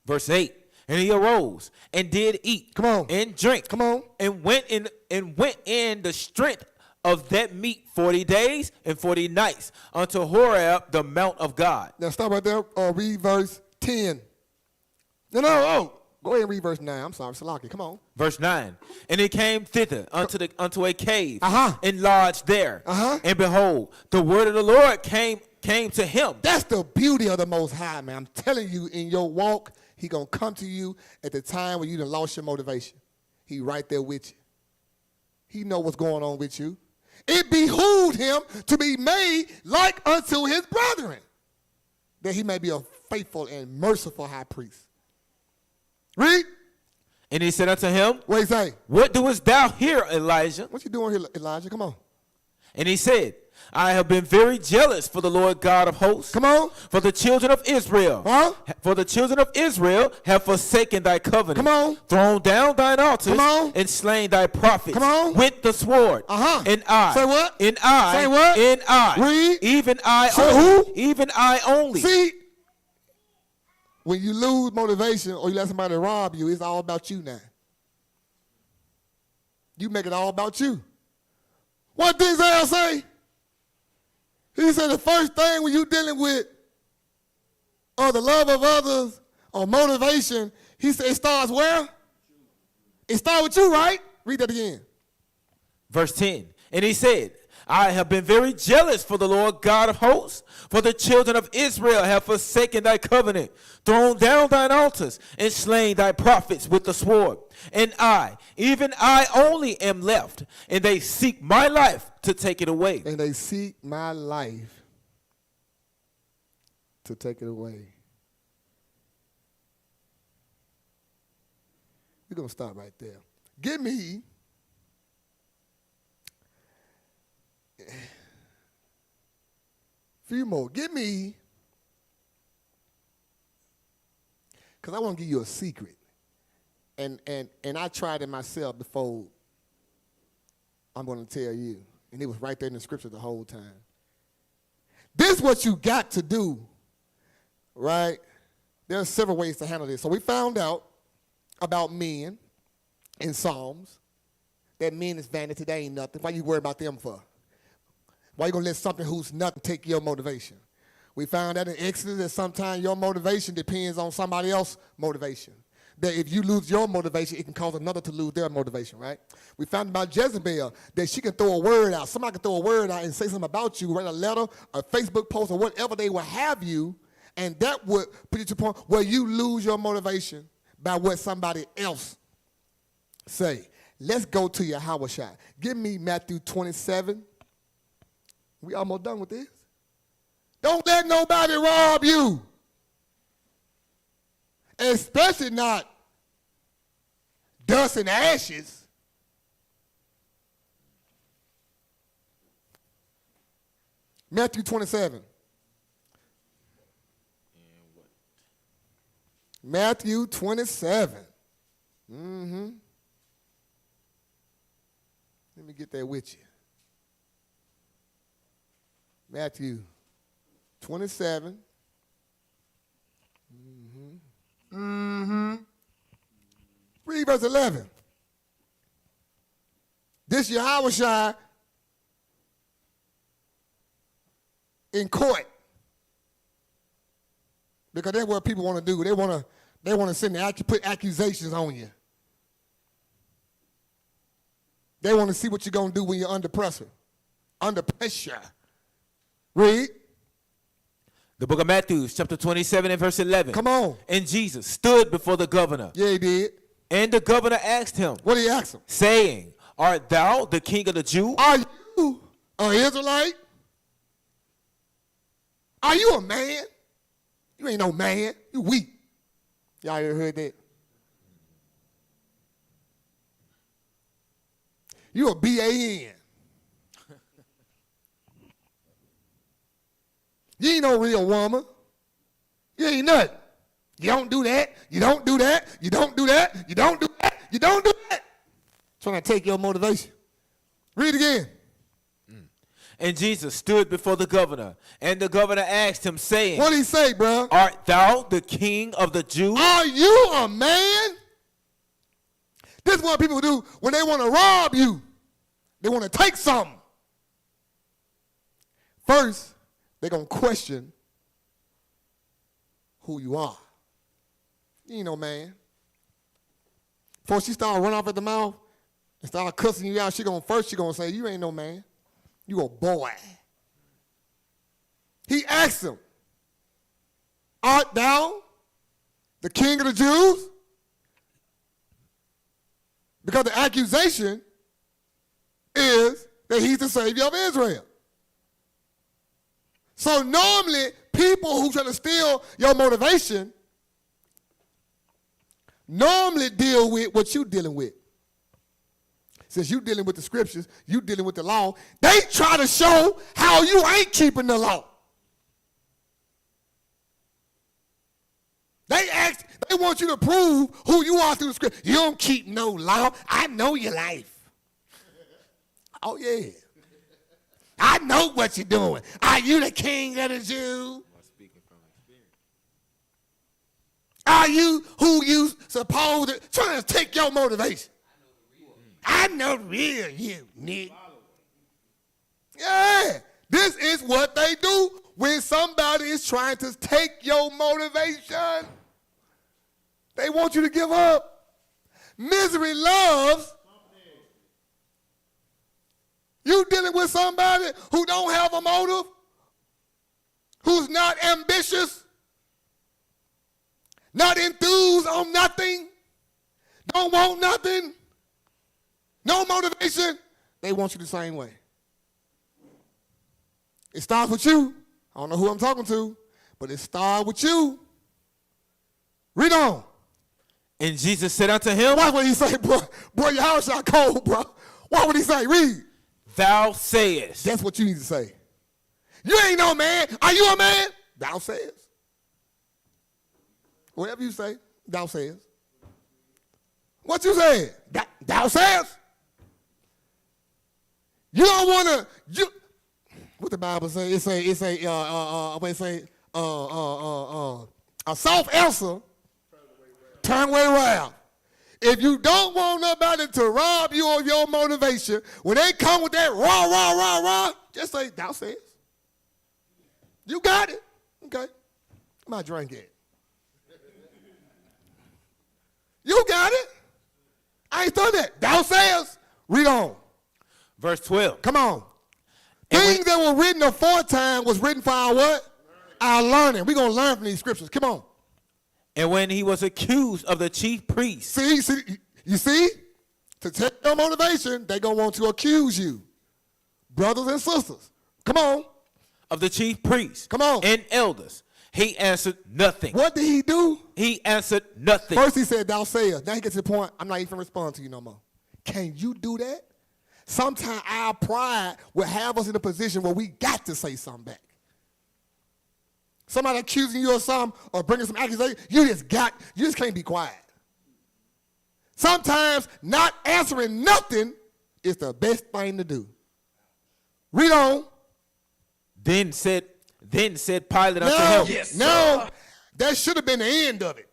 Speaker 2: Verse 8. And he arose and did eat.
Speaker 1: Come on.
Speaker 2: And drink.
Speaker 1: Come on.
Speaker 2: And went in the strength of that meat 40 days and 40 nights unto Horeb, the mount of God.
Speaker 1: Now stop right there. Read verse 10. No. Go ahead and read verse 9. I'm sorry, Salaki. Come on.
Speaker 2: Verse 9. And he came thither unto a cave
Speaker 1: Uh-huh.
Speaker 2: and lodged there.
Speaker 1: Uh-huh.
Speaker 2: And behold, the word of the Lord came to him.
Speaker 1: That's the beauty of the Most High, man. I'm telling you, in your walk, he going to come to you at the time when you done lost your motivation. He right there with you. He know what's going on with you. It behooved him to be made like unto his brethren, that he may be a faithful and merciful high priest. Read.
Speaker 2: And he said unto him,
Speaker 1: What he say?
Speaker 2: what doest thou here, Elijah?
Speaker 1: What you doing here, Elijah? Come on.
Speaker 2: And he said, I have been very jealous for the Lord God of hosts.
Speaker 1: Come on.
Speaker 2: For the children of Israel.
Speaker 1: Huh?
Speaker 2: For the children of Israel have forsaken thy covenant.
Speaker 1: Come on.
Speaker 2: Thrown down thine altars.
Speaker 1: Come on.
Speaker 2: And slain thy prophets.
Speaker 1: Come on.
Speaker 2: With the sword.
Speaker 1: Uh-huh.
Speaker 2: And I.
Speaker 1: Say what?
Speaker 2: And I.
Speaker 1: Say what?
Speaker 2: And I.
Speaker 1: Read.
Speaker 2: Even I
Speaker 1: Say
Speaker 2: only.
Speaker 1: who?
Speaker 2: Even I only.
Speaker 1: See, when you lose motivation or you let somebody rob you, it's all about you now. You make it all about you. What did Denzel say? He said the first thing when you're dealing with the love of others or motivation, he said it starts where? It starts with you, right? Read that again.
Speaker 2: Verse 10. And he said, I have been very jealous for the Lord God of hosts, for the children of Israel have forsaken thy covenant, thrown down thine altars, and slain thy prophets with the sword. And I, even I only am left, and they seek my life to take it away.
Speaker 1: And they seek my life to take it away. We're going to stop right there. Give me few more. Give me, because I want to give you a secret. And I tried it myself before I'm going to tell you. And it was right there in the scripture the whole time. This is what you got to do, right? There are several ways to handle this. So we found out about men in Psalms, that men is vanity, they ain't nothing. Why you worry about them for? Why you going to let something who's nothing take your motivation? We found that in Exodus that sometimes your motivation depends on somebody else's motivation. That if you lose your motivation, it can cause another to lose their motivation, right? We found about Jezebel that she can throw a word out. Somebody can throw a word out and say something about you, write a letter, a Facebook post, or whatever they will have you, and that would put you to a point where you lose your motivation by what somebody else say. Let's go to your Howard shot. Give me Matthew 27. We almost done with this. Don't let nobody rob you. Especially not dust and ashes. Matthew 27. Matthew 27. Let me get that with you. Matthew 27. Read verse 11. This Yahushua in court. Because that's what people want to do. They want to put accusations on you. They want to see what you're going to do when you're under pressure. Under pressure. Read.
Speaker 2: The book of Matthew, chapter 27 and verse 11.
Speaker 1: Come on.
Speaker 2: And Jesus stood before the governor.
Speaker 1: Yeah, he did.
Speaker 2: And the governor asked him.
Speaker 1: What did he ask him?
Speaker 2: Saying, art thou the king of the Jews?
Speaker 1: Are you an Israelite? Are you a man? You ain't no man. You weak. Y'all ever heard that? You a B-A-N. You ain't no real woman. You ain't nothing. You don't do that. You don't do that. You don't do that. You don't do that. You don't do that. Trying to take your motivation. Read again.
Speaker 2: And Jesus stood before the governor. And the governor asked him, saying,
Speaker 1: What did he say, bro?
Speaker 2: art thou the king of the Jews?
Speaker 1: Are you a man? This is what people do when they want to rob you. They want to take something. First, they're going to question who you are. You ain't no man. Before she start running off at the mouth and start cussing you out, she going to say, you ain't no man. You a boy. He asked him, art thou the king of the Jews? Because the accusation is that he's the savior of Israel. So normally, people who try to steal your motivation normally deal with what you're dealing with. Since you're dealing with the scriptures, you're dealing with the law, they try to show how you ain't keeping the law. They want you to prove who you are through the scripture. You don't keep no law. I know your life. Oh, yeah. I know what you're doing. Are you the king of the Jews? Are you who you supposed to trying to take your motivation? I know the real you, Nick. Yeah, this is what they do when somebody is trying to take your motivation. They want you to give up. Misery loves. You dealing with somebody who don't have a motive, who's not ambitious, not enthused on nothing, don't want nothing, no motivation. They want you the same way. It starts with you. I don't know who I'm talking to, but it starts with you. Read on.
Speaker 2: And Jesus said unto him,
Speaker 1: Watch what he say, bro. Boy, your house shot cold, bro. What would he say? Read.
Speaker 2: thou sayest.
Speaker 1: That's what you need to say. You ain't no man. Are you a man? Thou sayest. Whatever you say, thou sayest. What you say? Thou sayest. You don't want to. What the Bible say? It say. A soft answer. Turn way around. If you don't want nobody to rob you of your motivation, when they come with that rah, just say, thou sayest. You got it. Okay. My drink it. You got it. I ain't done that. Thou sayest. Read on.
Speaker 2: Verse 12.
Speaker 1: Come on.
Speaker 2: And
Speaker 1: Things that were written aforetime was written for our what? Our learning. We're going to learn from these scriptures. Come on.
Speaker 2: And when he was accused of the chief priests.
Speaker 1: See, you see? To take your motivation, they're going to want to accuse you. Brothers and sisters. Come on.
Speaker 2: Of the chief priests.
Speaker 1: Come on.
Speaker 2: And elders. He answered nothing.
Speaker 1: What did he do?
Speaker 2: He answered nothing.
Speaker 1: First he said, thou sayest. Now he gets to the point, I'm not even responding to you no more. Can you do that? Sometimes our pride will have us in a position where we got to say something back. Somebody accusing you of something or bringing some accusation, you just can't be quiet. Sometimes not answering nothing is the best thing to do. Read on.
Speaker 2: Then said Pilate unto him.
Speaker 1: No, that should have been the end of it.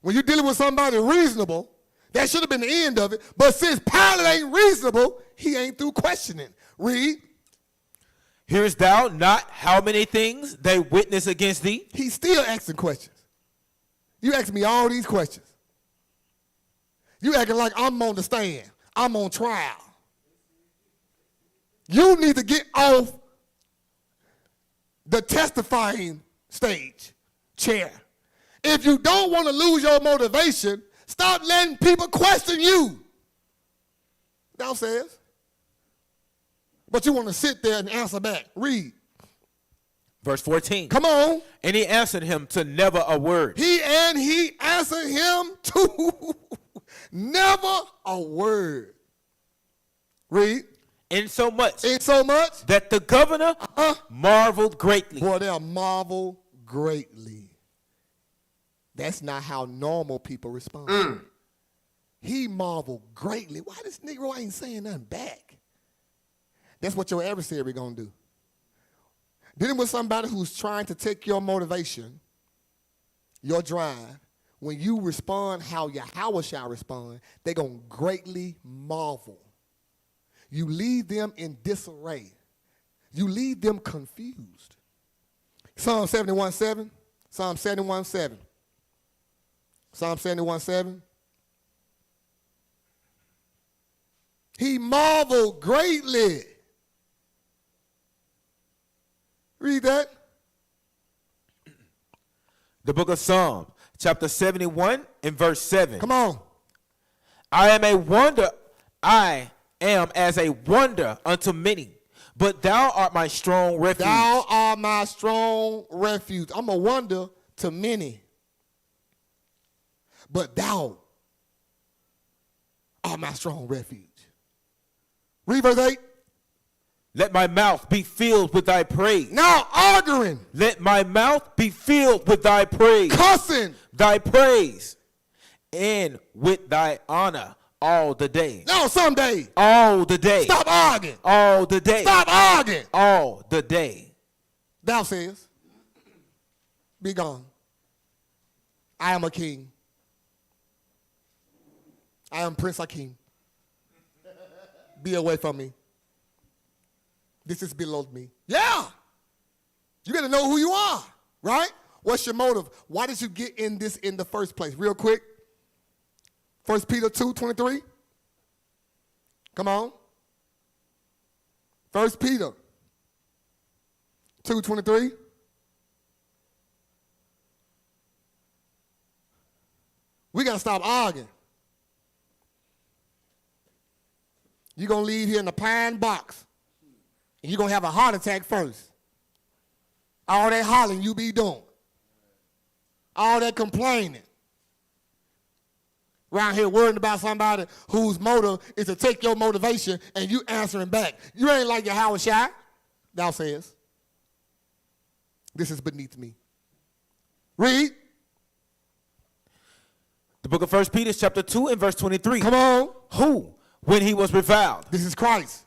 Speaker 1: When you're dealing with somebody reasonable, that should have been the end of it. But since Pilate ain't reasonable, he ain't through questioning. Read.
Speaker 2: Hearest thou not how many things they witness against thee?
Speaker 1: He's still asking questions. You ask me all these questions. You acting like I'm on the stand. I'm on trial. You need to get off the testifying stage, chair. If you don't want to lose your motivation, stop letting people question you. Thou says. But you want to sit there and answer back. Read.
Speaker 2: Verse 14.
Speaker 1: Come on.
Speaker 2: And he answered him to never a word.
Speaker 1: He answered him to never a word. Read.
Speaker 2: Insomuch
Speaker 1: That
Speaker 2: the governor marveled greatly.
Speaker 1: Boy, they'll marvel greatly. That's not how normal people respond. He marveled greatly. Why this Negro ain't saying nothing back? That's what your adversary gonna do. Dealing with somebody who's trying to take your motivation, your drive, when you respond how Yahweh shall respond, they're gonna greatly marvel. You leave them in disarray. You leave them confused. Psalm 71:7. Psalm 71:7. Psalm 71:7. He marveled greatly. Read that.
Speaker 2: The book of Psalms, chapter 71 and verse 7.
Speaker 1: Come on.
Speaker 2: I am as a wonder unto many, but thou art my strong refuge.
Speaker 1: Thou art my strong refuge. I'm a wonder to many, but thou art my strong refuge. Read verse 8.
Speaker 2: Let my mouth be filled with thy praise.
Speaker 1: Now arguing.
Speaker 2: Let my mouth be filled with thy praise.
Speaker 1: Cussing.
Speaker 2: Thy praise. And with thy honor all the day.
Speaker 1: No, someday.
Speaker 2: All the day.
Speaker 1: Stop arguing.
Speaker 2: All the day.
Speaker 1: Stop arguing.
Speaker 2: All the day.
Speaker 1: Thou says, be gone. I am a king. I am Prince Hakeem. Be away from me. This is below me. Yeah. You got to know who you are, right? What's your motive? Why did you get in this in the first place? Real quick. 1 Peter 2:23. Come on. 1 Peter 2:23. We got to stop arguing. You're going to leave here in the pine box. And you're going to have a heart attack first. All that hollering you be doing. All that complaining. Around here worrying about somebody whose motive is to take your motivation and you answering back. You ain't like your Howard Shire, thou says. This is beneath me. Read.
Speaker 2: The book of 1 Peter chapter 2 and verse 23.
Speaker 1: Come on.
Speaker 2: Who, when he was reviled.
Speaker 1: This is Christ.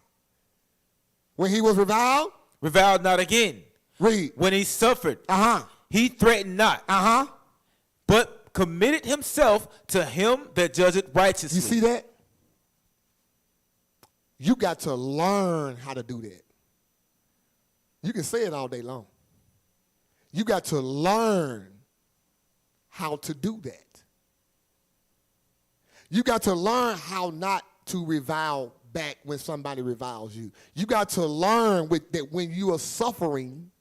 Speaker 1: When he was reviled.
Speaker 2: Reviled not again.
Speaker 1: Read.
Speaker 2: When he suffered.
Speaker 1: Uh-huh.
Speaker 2: He threatened not.
Speaker 1: Uh-huh.
Speaker 2: But committed himself to him that judgeth righteously.
Speaker 1: You see that? You got to learn how to do that. You can say it all day long. You got to learn how to do that. You got to learn how not to revile back when somebody reviles you. You got to learn that when you are suffering,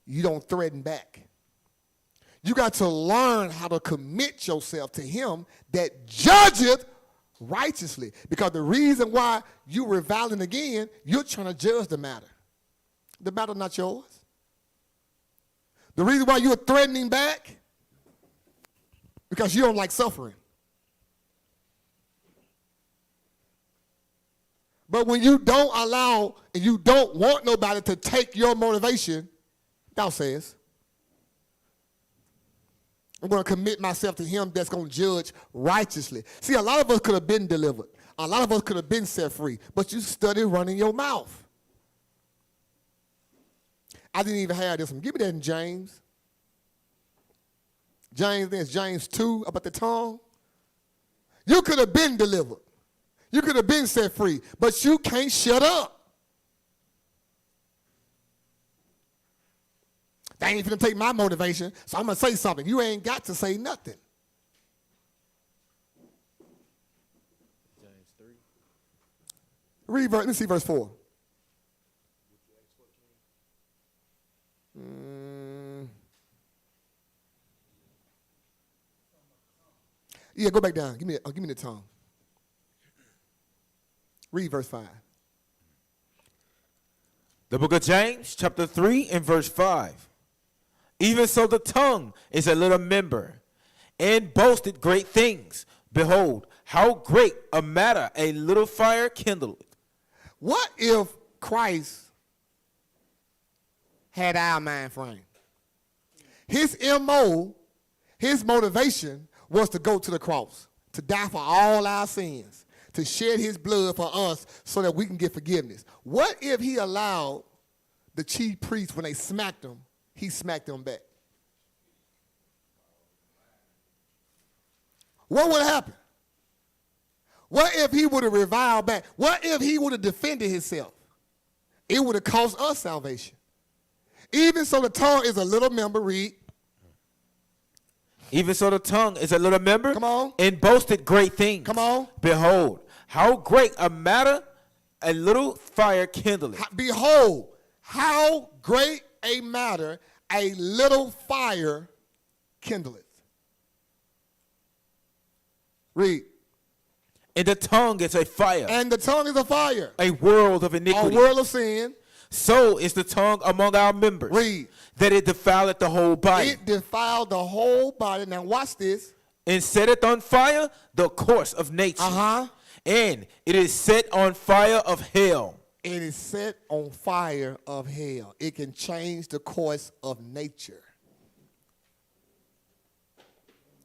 Speaker 1: you don't threaten back. You got to learn how to commit yourself to him that judgeth righteously. Because the reason why you're reviling again, you're trying to judge the matter. The matter not yours. The reason why you're threatening back, because you don't like suffering. But when you don't allow and you don't want nobody to take your motivation, thou says, I'm going to commit myself to him that's going to judge righteously. See, a lot of us could have been delivered. A lot of us could have been set free, but you studied running your mouth. I didn't even have this one. Give me that in James. There's James 2 about the tongue. You could have been delivered. You could have been set free, but you can't shut up. They ain't finna take my motivation, so I'm going to say something. You ain't got to say nothing.
Speaker 2: James 3.
Speaker 1: Let me see verse 4. Yeah, go back down. Give me the tongue. Read verse 5.
Speaker 2: The book of James, chapter 3 and verse 5. Even so the tongue is a little member, and boasted great things. Behold, how great a matter a little fire kindleth.
Speaker 1: What if Christ had our mind frame? His MO, his motivation was to go to the cross, to die for all our sins, to shed his blood for us so that we can get forgiveness. What if he allowed the chief priests, when they smacked him, he smacked them back? What would have happened? What if he would have reviled back? What if he would have defended himself? It would have cost us salvation. Even so the tongue is a little member, read.
Speaker 2: Even so the tongue is a little member.
Speaker 1: Come on.
Speaker 2: And boasted great things.
Speaker 1: Come on.
Speaker 2: Behold, how great a matter a little fire kindleth.
Speaker 1: Behold, how great a matter a little fire kindleth. Read.
Speaker 2: And the tongue is a fire.
Speaker 1: And the tongue is a fire.
Speaker 2: A world of
Speaker 1: A
Speaker 2: iniquity.
Speaker 1: world of sin.
Speaker 2: So is the tongue among our members.
Speaker 1: Read.
Speaker 2: That it defileth the whole body.
Speaker 1: It defiled the whole body. Now watch this.
Speaker 2: And setteth on fire the course of nature.
Speaker 1: Uh-huh.
Speaker 2: And it is set on fire of hell.
Speaker 1: It is set on fire of hell. It can change the course of nature.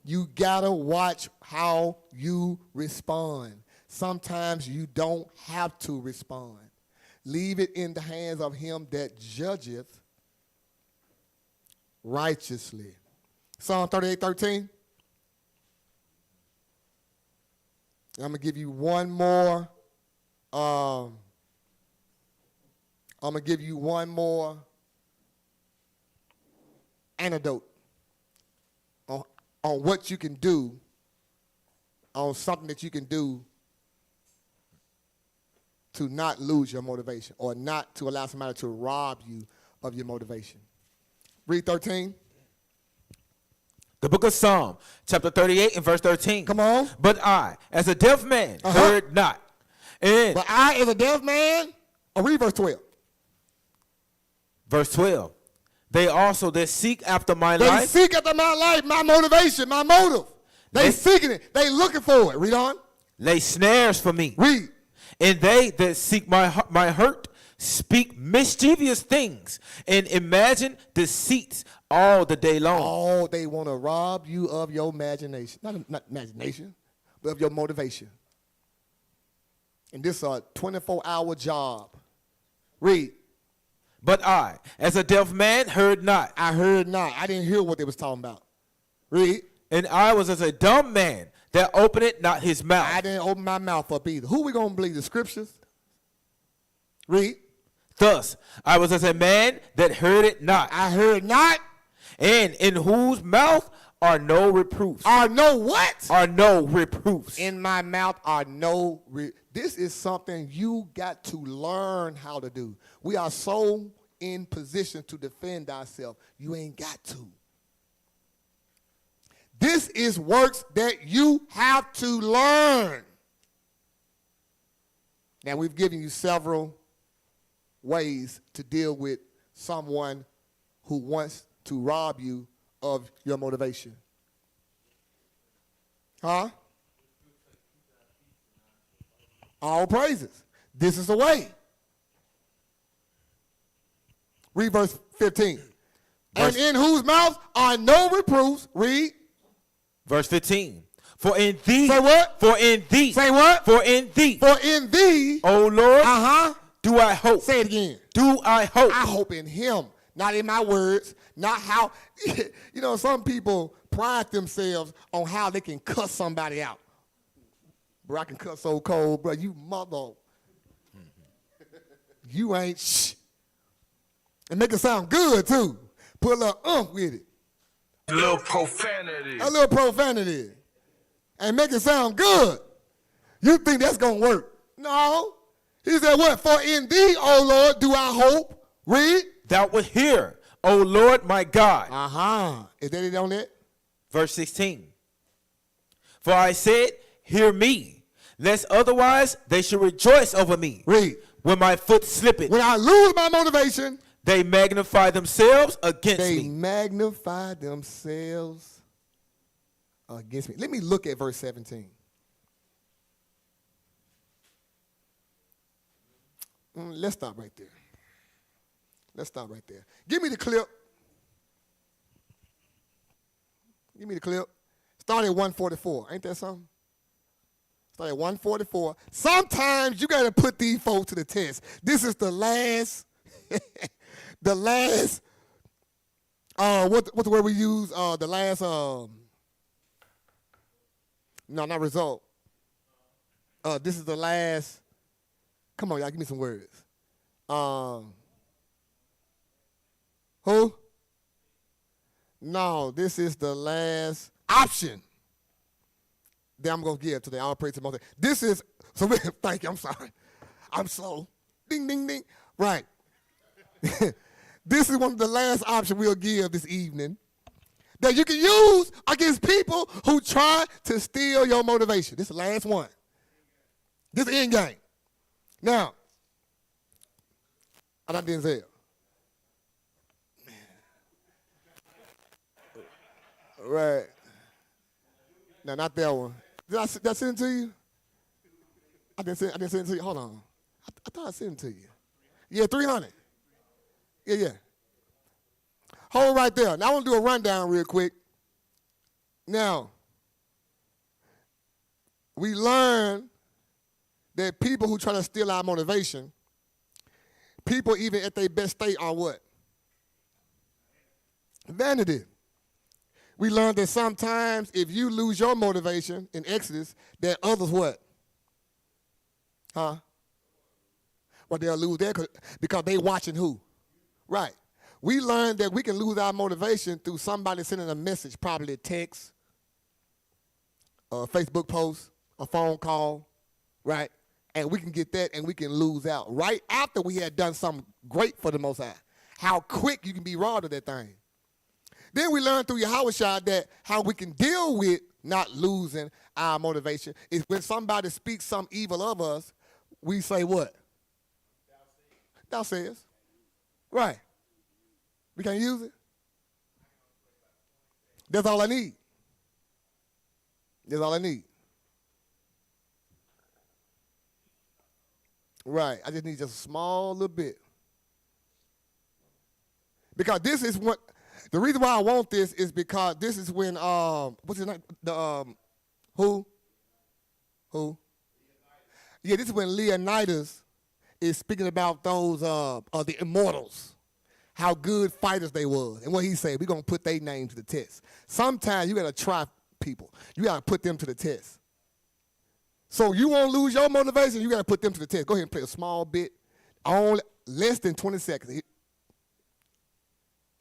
Speaker 1: You gotta watch how you respond. Sometimes you don't have to respond. Leave it in the hands of him that judgeth righteously. Psalm 38:13. I'm gonna give you one more. Antidote on what you can do, on something that you can do to not lose your motivation or not to allow somebody to rob you of your motivation. Read 13.
Speaker 2: The book of Psalm, chapter 38 and verse 13.
Speaker 1: Come on.
Speaker 2: But I, as a deaf man, heard not. And
Speaker 1: But I, as a deaf man, read verse 12.
Speaker 2: verse 12. They also that seek after my
Speaker 1: They
Speaker 2: life.
Speaker 1: seek after my life, my motivation, my motive. They seeking it. They looking for it. Read on.
Speaker 2: Lay snares for me.
Speaker 1: Read.
Speaker 2: And they that seek my hurt speak mischievous things and imagine deceits all the day long.
Speaker 1: Oh, they want to rob you of your imagination. Not imagination, but of your motivation. And this is a 24-hour job. Read.
Speaker 2: But I, as a deaf man, heard not.
Speaker 1: I heard not. I didn't hear what they was talking about. Read.
Speaker 2: And I was as a dumb man that opened not his mouth.
Speaker 1: I didn't open my mouth up either. Who we going to believe, the scriptures? Read.
Speaker 2: Thus I was as a man that heard it not,
Speaker 1: I heard not.
Speaker 2: and in whose mouth are no reproofs.
Speaker 1: Are no what?
Speaker 2: Are no reproofs.
Speaker 1: In my mouth are no. This is something you got to learn how to do. We are so in position to defend ourselves. You ain't got to. This is works that you have to learn. Now, we've given you several ways to deal with someone who wants to rob you of your motivation. Huh? All praises. This is the way. Read verse 15. And in whose mouth are no reproofs. Read.
Speaker 2: Verse 15. For in thee.
Speaker 1: Say what?
Speaker 2: For in thee.
Speaker 1: Say what?
Speaker 2: For in thee.
Speaker 1: For in thee.
Speaker 2: O Lord.
Speaker 1: Uh-huh.
Speaker 2: Do I hope.
Speaker 1: Say it again.
Speaker 2: Do I hope.
Speaker 1: I hope in him, not in my words, not how. You know, some people pride themselves on how they can cuss somebody out. Bro, I can cuss so cold, bro. You mother. You ain't shh. And make it sound good, too. Put a little with it.
Speaker 6: A little profanity.
Speaker 1: A little profanity. And make it sound good. You think that's going to work. No. He said what? For in thee, O Lord, do I hope. Read.
Speaker 2: Thou wilt hear, O Lord my God.
Speaker 1: Uh-huh. Is that it on that?
Speaker 2: Verse 16. For I said, hear me, lest otherwise they should rejoice over me.
Speaker 1: Read.
Speaker 2: When my foot slippeth.
Speaker 1: When I lose my motivation.
Speaker 2: They magnify themselves against me.
Speaker 1: They magnify themselves against me. Let me look at verse 17. Let's stop right there. Let's stop right there. Give me the clip. Give me the clip. Start at 144. Ain't that something? Start at 144. Sometimes you got to put these folks to the test. This is the last, the last, what's the word we use? The last, no, not result. This is the last, come on, y'all, give me some words. Who? No, this is the last option that I'm going to give today. I'll pray to Moses. This is, so thank you, I'm sorry. I'm slow. Ding, ding, ding. Right. This is one of the last options we'll give this evening that you can use against people who try to steal your motivation. This is the last one. This is the end game. Now, I'm not Denzel. Right. No, not that one. Did I send it to you? I didn't send it to you. Hold on. I thought I sent it to you. Yeah, 300. Yeah. Hold right there. Now I want to do a rundown real quick. Now, we learn that people who try to steal our motivation, people even at their best state are what? Vanity. We learned that sometimes if you lose your motivation in Exodus, that others what? Huh? Well, they'll lose their because they watching who? Right. We learned that we can lose our motivation through somebody sending a message, probably a text, a Facebook post, a phone call, right? And we can get that and we can lose out right after we had done something great for the Most High. How quick you can be robbed of that thing. Then we learned through Yahushua that how we can deal with not losing our motivation is when somebody speaks some evil of us, we say what? Thou sayest. Right. We can't use it. That's all I need. That's all I need. Right. I just need just a small little bit. Because this is what, the reason why I want this is because this is when, what's his name? Who? Yeah, this is when Leonidas is speaking about those, the immortals, how good fighters they was. And what he said, we're going to put their name to the test. Sometimes you got to try people. You got to put them to the test. So you won't lose your motivation, you got to put them to the test. Go ahead and play a small bit. Only less than 20 seconds.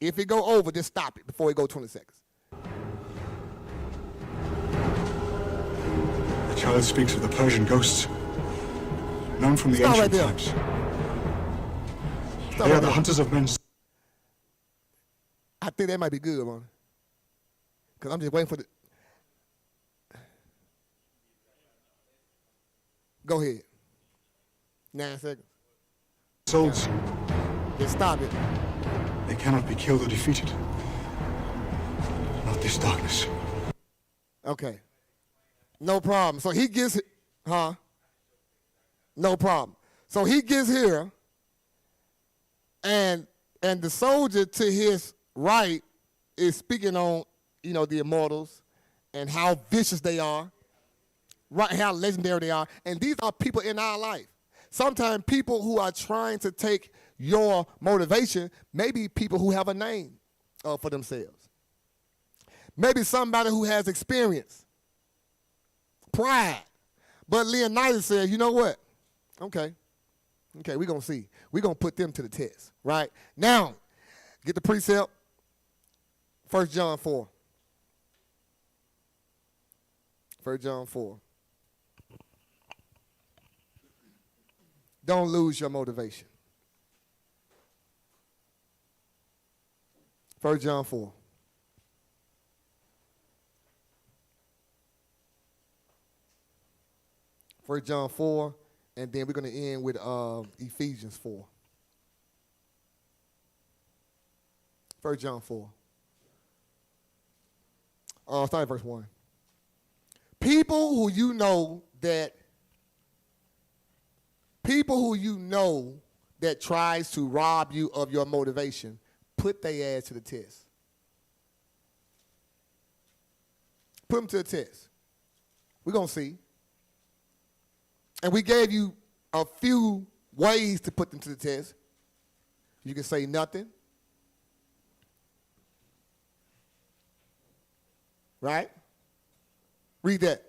Speaker 1: If it go over, just stop it before it go 20 seconds.
Speaker 7: The child speaks of the Persian ghosts, known from the
Speaker 1: Stop
Speaker 7: ancient
Speaker 1: right there.
Speaker 7: times.
Speaker 1: Stop
Speaker 7: They
Speaker 1: right
Speaker 7: are the
Speaker 1: there.
Speaker 7: hunters of men.
Speaker 1: I think that might be good, man. Because I'm just waiting for the... Go ahead. 9 seconds.
Speaker 7: Souls.
Speaker 1: Just stop it.
Speaker 7: They cannot be killed or defeated. Not this darkness.
Speaker 1: Okay. No problem. So he gets... Huh? No problem. So he gets here, and the soldier to his right is speaking on, the immortals and how vicious they are, right? How legendary they are. And these are people in our life. Sometimes people who are trying to take your motivation may be people who have a name for themselves. Maybe somebody who has experience, pride. But Leonidas said, you know what? Okay, we're going to see. We're going to put them to the test, right? Now, get the precept, 1 John 4. 1 John 4. Don't lose your motivation. 1 John 4. First John 4, and then we're going to end with Ephesians 4. 1 John 4. Start at verse 1. People who you know that tries to rob you of your motivation, put their ass to the test. Put them to the test. We're going to see. And we gave you a few ways to put them to the test. You can say nothing. Right? Read that.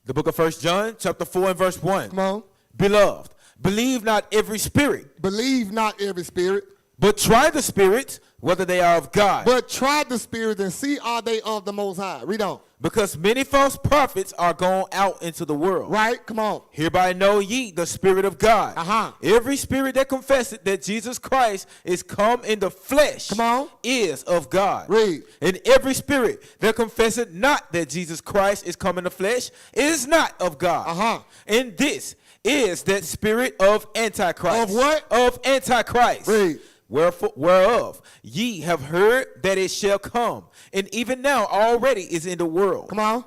Speaker 2: The book of 1 John, chapter 4 and verse 1.
Speaker 1: Come on.
Speaker 2: Beloved, believe not every spirit,
Speaker 1: Believe not every spirit,
Speaker 2: but try the spirits, whether they are of God.
Speaker 1: but try the spirits and see are they of the Most High. Read on.
Speaker 2: Because many false prophets are gone out into the world.
Speaker 1: Right? Come on.
Speaker 2: Hereby know ye the Spirit of God.
Speaker 1: Uh-huh.
Speaker 2: Every spirit that confesseth that Jesus Christ is come in the flesh
Speaker 1: Come on.
Speaker 2: is of God.
Speaker 1: Read.
Speaker 2: And every spirit that confesseth not that Jesus Christ is come in the flesh is not of God.
Speaker 1: Uh-huh.
Speaker 2: And this is that spirit of Antichrist.
Speaker 1: Of what?
Speaker 2: Of Antichrist.
Speaker 1: Read.
Speaker 2: Whereof ye have heard that it shall come, and even now already is in the world.
Speaker 1: Come on.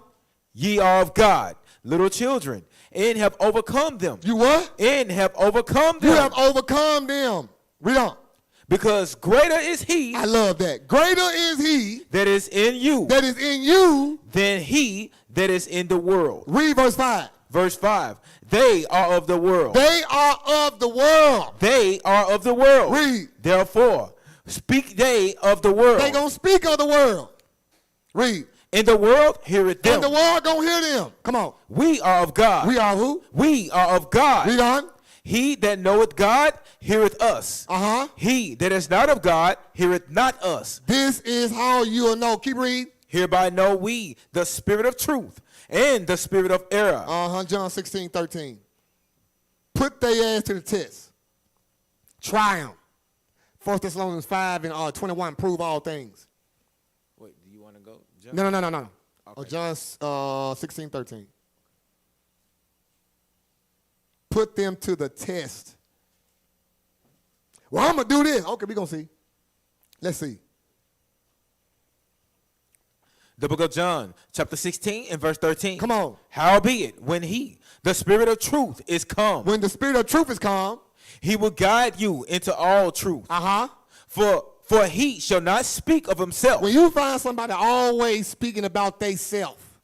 Speaker 2: Ye are of God, little children, and have overcome them.
Speaker 1: You what?
Speaker 2: And have overcome them.
Speaker 1: You have overcome them. Read on.
Speaker 2: Because greater is he
Speaker 1: I love that. Greater is he
Speaker 2: that is in you
Speaker 1: that is in you.
Speaker 2: than he that is in the world.
Speaker 1: Read verse 5.
Speaker 2: Verse 5. They are of the world.
Speaker 1: They are of the world.
Speaker 2: They are of the world.
Speaker 1: Read.
Speaker 2: Therefore, speak they of the world.
Speaker 1: They going to speak of the world. Read.
Speaker 2: In the world, heareth them.
Speaker 1: And the world going to hear them. Come on.
Speaker 2: We are of God.
Speaker 1: We are who?
Speaker 2: We are of God.
Speaker 1: Read on.
Speaker 2: He that knoweth God heareth us.
Speaker 1: Uh-huh.
Speaker 2: He that is not of God heareth not us.
Speaker 1: This is how you will know. Keep reading.
Speaker 2: Hereby know we the spirit of truth and the spirit of error.
Speaker 1: John 16:13. Put their ass to the test. Try them. 1 Thessalonians 5 and 21. Prove all things.
Speaker 2: Wait, do you want to go?
Speaker 1: No.
Speaker 2: Okay.
Speaker 1: John 16:13. Put them to the test. Well, I'm going to do this. Okay, we're going to see. Let's see.
Speaker 2: The book of John, chapter 16 and verse 13.
Speaker 1: Come on.
Speaker 2: Howbeit, when he, the spirit of truth, is come,
Speaker 1: When the spirit of truth is come.
Speaker 2: he will guide you into all truth.
Speaker 1: Uh-huh.
Speaker 2: For he shall not speak of himself.
Speaker 1: When you find somebody always speaking about they self,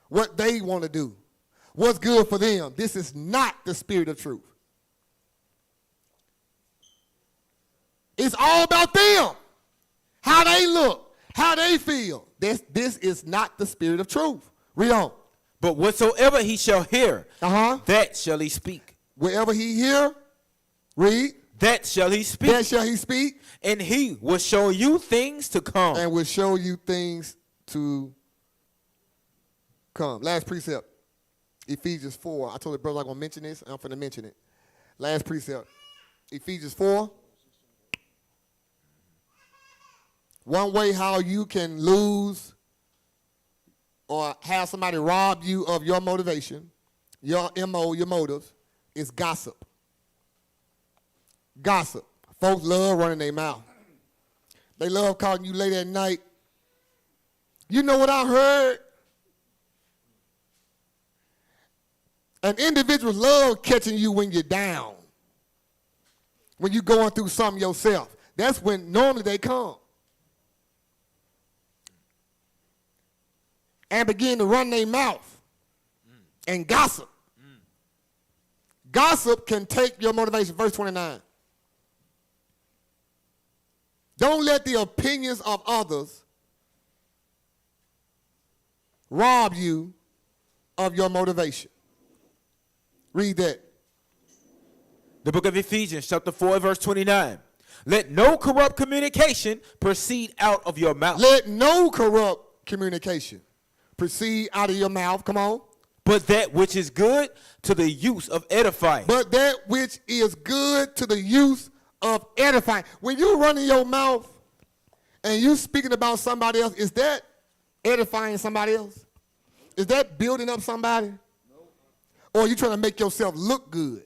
Speaker 1: what they want to do, what's good for them, this is not the spirit of truth. It's all about them, how they look, how they feel. This is not the spirit of truth. Read on.
Speaker 2: But whatsoever he shall hear,
Speaker 1: Uh-huh.
Speaker 2: that shall he speak.
Speaker 1: Wherever he hear, read.
Speaker 2: that shall he speak.
Speaker 1: That shall he speak.
Speaker 2: And he will show you things to come.
Speaker 1: And will show you things to come. Last precept. Ephesians 4. I told the brother I'm going to mention this. I'm going to mention it. Last precept. Ephesians 4. One way how you can lose or have somebody rob you of your motivation, your MO, your motive, is gossip. Gossip. Folks love running their mouth. They love calling you late at night. You know what I heard? And individuals love catching you when you're down. When you're going through something yourself. That's when normally they come. And begin to run their mouth and gossip. Gossip can take your motivation. Verse 29. Don't let the opinions of others rob you of your motivation. Read that.
Speaker 2: The book of Ephesians, chapter 4, verse 29. Let no corrupt communication proceed out of your mouth.
Speaker 1: Let no corrupt communication proceed out of your mouth. Come on.
Speaker 2: But that which is good to the use of edifying.
Speaker 1: But that which is good to the use of edifying. When you're running your mouth and you speaking about somebody else, is that edifying somebody else? Is that building up somebody? No. Or are you trying to make yourself look good?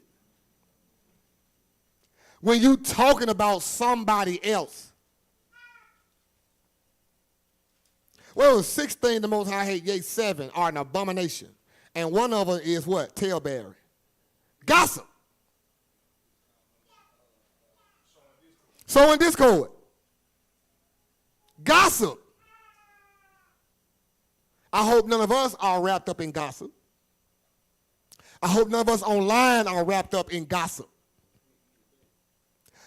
Speaker 1: When you talking about somebody else. Well, 6 things the Most High hate, yea, 7 are an abomination. And one of them is what? Talebearing. Gossip. Sowing discord. Gossip. I hope none of us are wrapped up in gossip. I hope none of us online are wrapped up in gossip.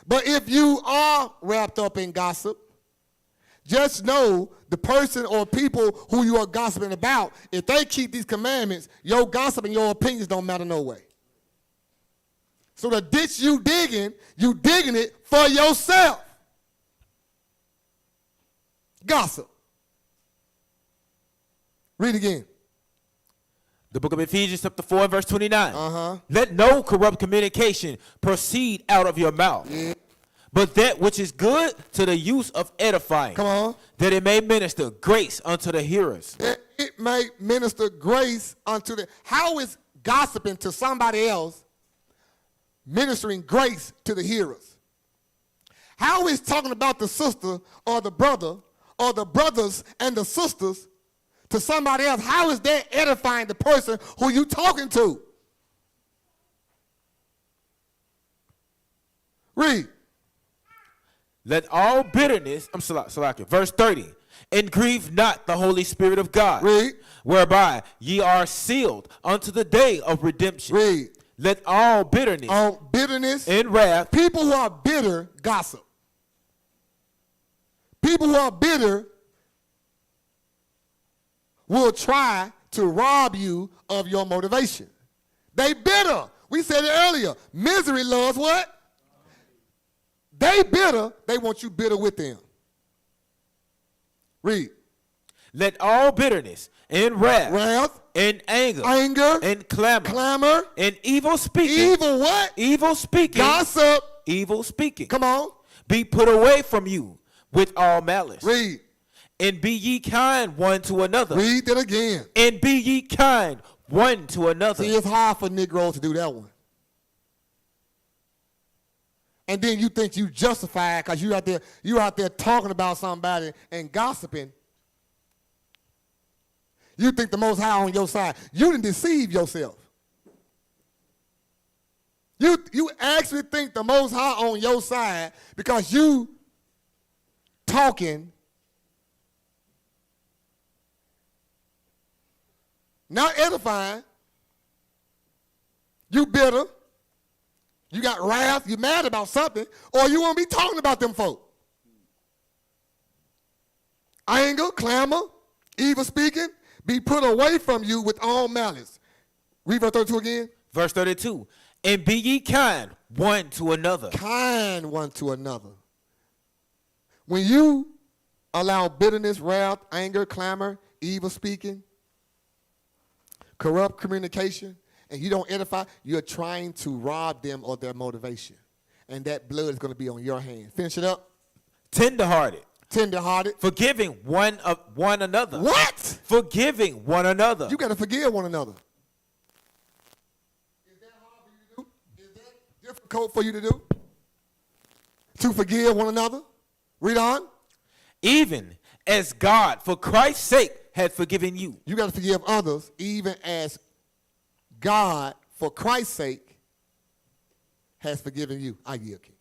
Speaker 1: But if you are wrapped up in gossip, just know the person or people who you are gossiping about, if they keep these commandments, your gossip and your opinions don't matter no way. So the ditch you digging it for yourself. Gossip. Read again.
Speaker 2: The book of Ephesians, chapter 4, verse 29.
Speaker 1: Uh-huh.
Speaker 2: Let no corrupt communication proceed out of your mouth.
Speaker 1: Yeah.
Speaker 2: But that which is good to the use of edifying.
Speaker 1: Come on.
Speaker 2: That it may minister grace unto the hearers.
Speaker 1: That it may minister grace unto the... How is gossiping to somebody else ministering grace to the hearers? How is talking about the sister or the brother or the brothers and the sisters to somebody else, how is that edifying the person who you talking to? Read.
Speaker 2: Let all bitterness, verse 30, and grieve not the Holy Spirit of God,
Speaker 1: Read.
Speaker 2: whereby ye are sealed unto the day of redemption.
Speaker 1: Read.
Speaker 2: Let all bitterness, and wrath,
Speaker 1: people who are bitter gossip. People who are bitter will try to rob you of your motivation. They bitter. We said it earlier. Misery loves what? They bitter. They want you bitter with them. Read.
Speaker 2: Let all bitterness and wrath, and anger, and clamor, and evil speaking.
Speaker 1: Evil what?
Speaker 2: Evil speaking.
Speaker 1: Gossip.
Speaker 2: Evil speaking.
Speaker 1: Come on.
Speaker 2: Be put away from you with all malice.
Speaker 1: Read.
Speaker 2: And be ye kind one to another.
Speaker 1: Read that again.
Speaker 2: And be ye kind one to another.
Speaker 1: See, it's hard for Negroes to do that one. And then you think you justified because you out there talking about somebody and gossiping. You think the Most High on your side. You didn't deceive yourself. You actually think the Most High on your side because you talking, not edifying. You bitter. You got wrath. You mad about something. Or you won't be talking about them folk. Anger, clamor, evil speaking, be put away from you with all malice. Read verse 32 again.
Speaker 2: Verse 32. And be ye kind one to another.
Speaker 1: Kind one to another. When you allow bitterness, wrath, anger, clamor, evil speaking, corrupt communication, and you don't edify, you're trying to rob them of their motivation. And that blood is going to be on your hand. Finish it up.
Speaker 2: Tenderhearted.
Speaker 1: Tenderhearted.
Speaker 2: Forgiving one another.
Speaker 1: What?
Speaker 2: Forgiving one another.
Speaker 1: You got to forgive one another. Is that hard for you to do? Is that difficult for you to do? To forgive one another? Read on.
Speaker 2: Even as God, for Christ's sake, had forgiven you.
Speaker 1: You got to forgive others, even as God, for Christ's sake, has forgiven you. I yield, King.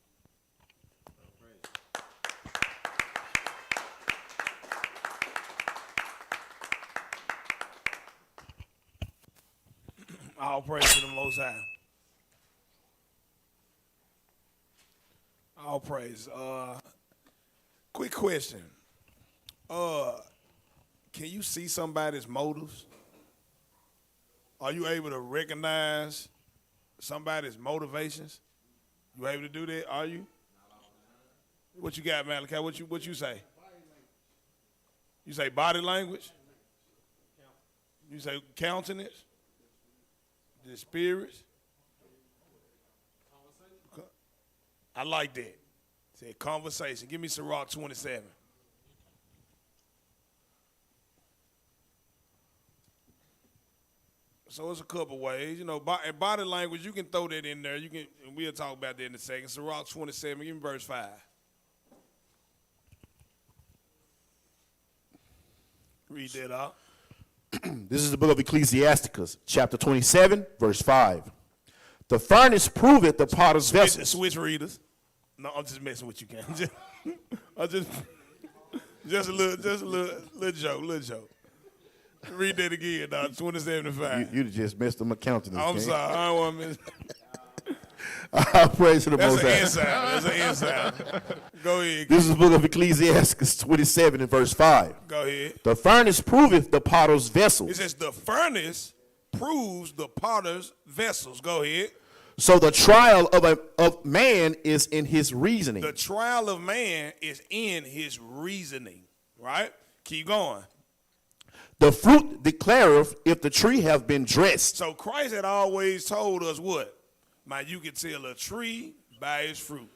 Speaker 5: All praise to the Most High. All praise. Quick question. Can you see somebody's motives? Are you able to recognize somebody's motivations? You able to do that? Are you? What you got, Malachi? What you say? You say body language? You say countenance? The spirits? I like that. Say conversation. Give me Sirach 27. So it's a couple ways, body language. You can throw that in there. We'll talk about that in a second. Sirach 27. Give me verse 5. Read that out.
Speaker 8: This is the book of Ecclesiasticus, chapter 27, verse 5. The furnace proveth the potter's vessel.
Speaker 5: Switch readers. No, I'm just messing with you, Ken. Just a little joke. Read that again, dog. 27 and 5.
Speaker 8: You just messed up my countenance.
Speaker 5: I'm sorry. I don't want to miss.
Speaker 8: I'll praise to the Most High.
Speaker 5: That's an inside. Go ahead.
Speaker 8: This is the book of Ecclesiasticus 27 and verse 5.
Speaker 5: Go ahead.
Speaker 8: The furnace proveth the potter's vessel.
Speaker 5: It says the furnace proves the potter's vessels. Go ahead.
Speaker 8: So the trial of man is in his reasoning.
Speaker 5: The trial of man is in his reasoning. Right? Keep going.
Speaker 8: The fruit declareth if the tree have been dressed.
Speaker 5: So Christ had always told us what? Man, you can tell a tree by its fruit,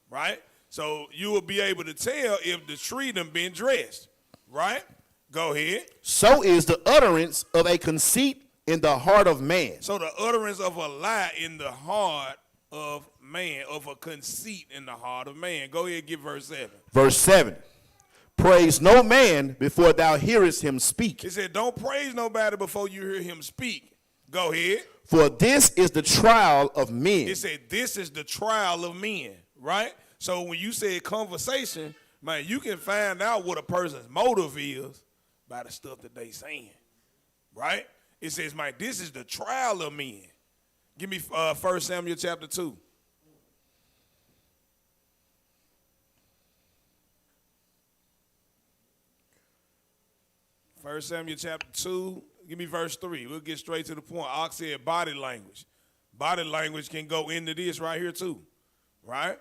Speaker 5: right? So you will be able to tell if the tree done been dressed, right? Go ahead.
Speaker 8: So is the utterance of a conceit in the heart of man.
Speaker 5: So the utterance of a lie in the heart of man, of a conceit in the heart of man. Go ahead, give verse 7.
Speaker 8: Verse 7. Praise no man before thou hearest him speak.
Speaker 5: It said, don't praise nobody before you hear him speak. Go ahead.
Speaker 8: For this is the trial of men.
Speaker 5: It said, this is the trial of men, right? So when you say conversation, man, you can find out what a person's motive is by the stuff that they saying, right? It says, man, this is the trial of men. Give me 1 Samuel chapter 2. First Samuel chapter 2, give me verse 3. We'll get straight to the point. Ox said body language. Body language can go into this right here too, right?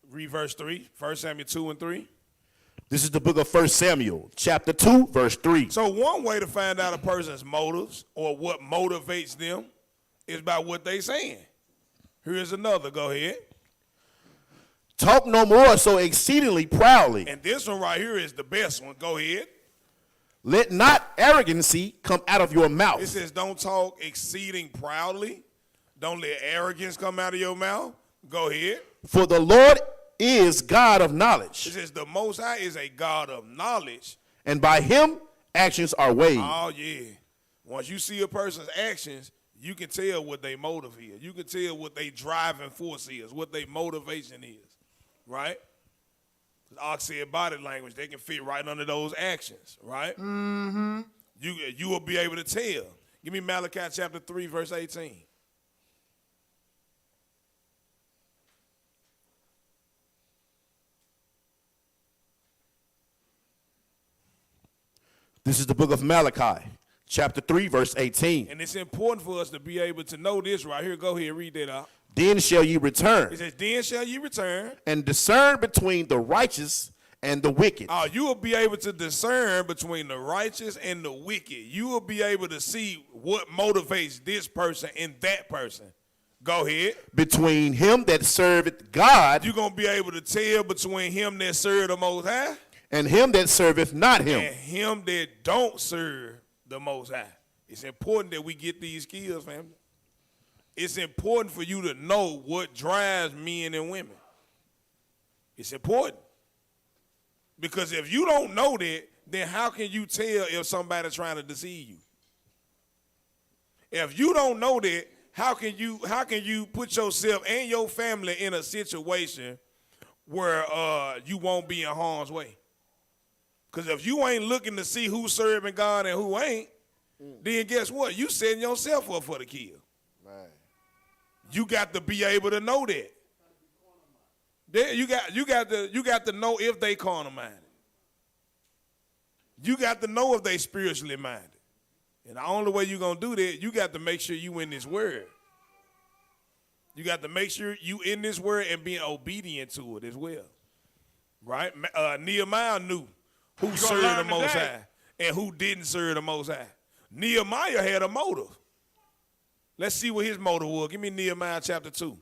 Speaker 5: Read verse 3, 1 Samuel 2 and 3.
Speaker 8: This is the book of 1 Samuel, chapter 2, verse 3.
Speaker 5: So one way to find out a person's motives or what motivates them is by what they saying. Here's another. Go ahead.
Speaker 8: Talk no more so exceedingly proudly.
Speaker 5: And this one right here is the best one. Go ahead.
Speaker 8: Let not arrogancy come out of your mouth.
Speaker 5: It says don't talk exceeding proudly. Don't let arrogance come out of your mouth. Go ahead.
Speaker 8: For the Lord is God of knowledge.
Speaker 5: It says the Most High is a God of knowledge.
Speaker 8: And by him actions are weighed.
Speaker 5: Oh, yeah. Once you see a person's actions, you can tell what their motive is. You can tell what their driving force is, what their motivation is. Right? Ox said body language, they can fit right under those actions, right? Mm-hmm. You will be able to tell. Give me Malachi chapter 3, verse 18.
Speaker 8: This is the book of Malachi, chapter 3, verse 18.
Speaker 5: And it's important for us to be able to know this right here. Go ahead, read that out.
Speaker 8: Then shall ye
Speaker 5: It
Speaker 8: return
Speaker 5: says, then shall you return.
Speaker 8: and discern between the righteous and the wicked.
Speaker 5: You will be able to discern between the righteous and the wicked. You will be able to see what motivates this person and that person. Go ahead.
Speaker 8: Between him that serveth God
Speaker 5: You're going to be able to tell between him that serve the Most High
Speaker 8: and him that serveth not him.
Speaker 5: and him that don't serve the Most High. It's important that we get these skills, family. It's important for you to know what drives men and women. It's important. Because if you don't know that, then how can you tell if somebody's trying to deceive you? If you don't know that, how can you put yourself and your family in a situation where you won't be in harm's way? Because if you ain't looking to see who's serving God and who ain't, then guess what? You setting yourself up for the kill.
Speaker 4: Right.
Speaker 5: You got to be able to know that. You got to know if they carnal minded. You got to know if they spiritually minded. And the only way you're going to do that, you got to make sure you in this word. You got to make sure you in this word and being obedient to it as well. Right? Nehemiah knew who served the Most High and who didn't serve the Most High. Nehemiah had a motive. Let's see what his motive was. Give me Nehemiah chapter 2.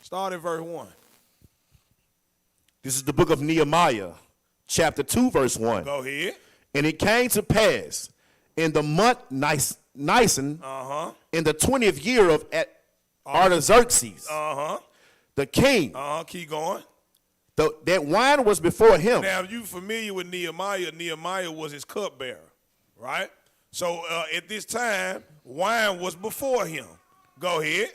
Speaker 5: Start at verse 1.
Speaker 8: This is the book of Nehemiah, chapter 2, verse 1.
Speaker 5: Go ahead.
Speaker 8: And it came to pass in the month Nisan, in the 20th year of Artaxerxes, the king,
Speaker 5: Keep going.
Speaker 8: that wine was before him.
Speaker 5: Now, if you familiar with Nehemiah, Nehemiah was his cupbearer, right? So at this time, wine was before him. Go ahead.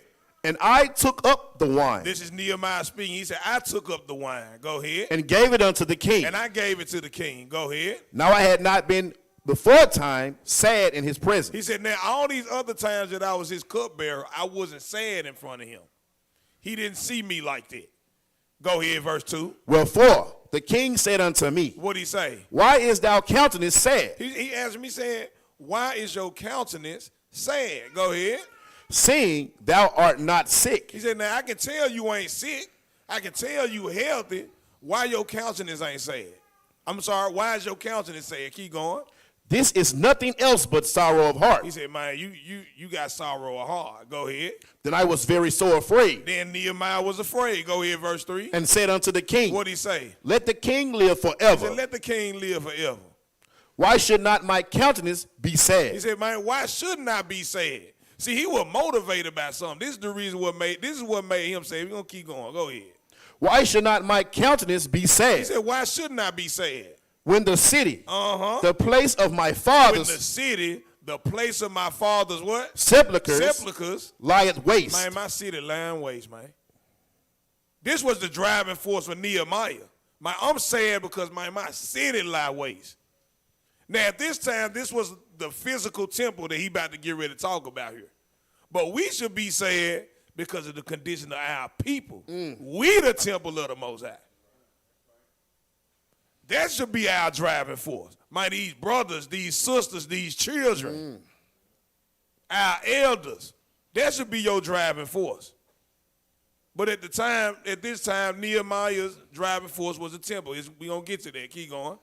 Speaker 8: And I took up the wine.
Speaker 5: This is Nehemiah speaking. He said, I took up the wine. Go ahead.
Speaker 8: And gave it unto the king.
Speaker 5: And I gave it to the king. Go ahead.
Speaker 8: Now I had not been before time sad in his presence.
Speaker 5: He said, now all these other times that I was his cupbearer, I wasn't sad in front of him. He didn't see me like that. Go ahead, verse 2.
Speaker 8: Wherefore the king said unto me,
Speaker 5: What'd he say?
Speaker 8: why is thou countenance sad?
Speaker 5: He asked me, saying, why is your countenance sad? Go ahead.
Speaker 8: Seeing thou art not sick.
Speaker 5: He said, now I can tell you ain't sick. I can tell you healthy. Why your countenance ain't sad? I'm sorry, why is your countenance sad? Keep going.
Speaker 8: This is nothing else but sorrow of heart.
Speaker 5: He said, man, you got sorrow of heart. Go ahead.
Speaker 8: Then I was very sore afraid,
Speaker 5: Then Nehemiah was afraid. Go ahead, verse 3.
Speaker 8: and said unto the king,
Speaker 5: What'd he say?
Speaker 8: let the king live
Speaker 5: He
Speaker 8: forever.
Speaker 5: said, let the king live forever.
Speaker 8: Why should not my countenance be
Speaker 5: He
Speaker 8: sad?
Speaker 5: said, man, why shouldn't I be sad? See, he was motivated by something. This is the reason this is what made him say, we're going to keep going. Go ahead.
Speaker 8: Why should not my countenance be
Speaker 5: He
Speaker 8: sad?
Speaker 5: said, why shouldn't I be sad?
Speaker 8: When the city, the place of my
Speaker 5: When the
Speaker 8: fathers'
Speaker 5: city, the place of my father's what?
Speaker 8: sepulchres lieth waste.
Speaker 5: Man, my city lying waste, man. This was the driving force for Nehemiah. I'm sad because my city lie waste. Now, at this time, this was the physical temple that he about to get ready to talk about here. But we should be sad because of the condition of our people. We the temple of the Most High. That should be our driving force. These brothers, these sisters, these children, our elders, that should be your driving force. But at this time, Nehemiah's driving force was the temple. We're going to get to that. Keep going.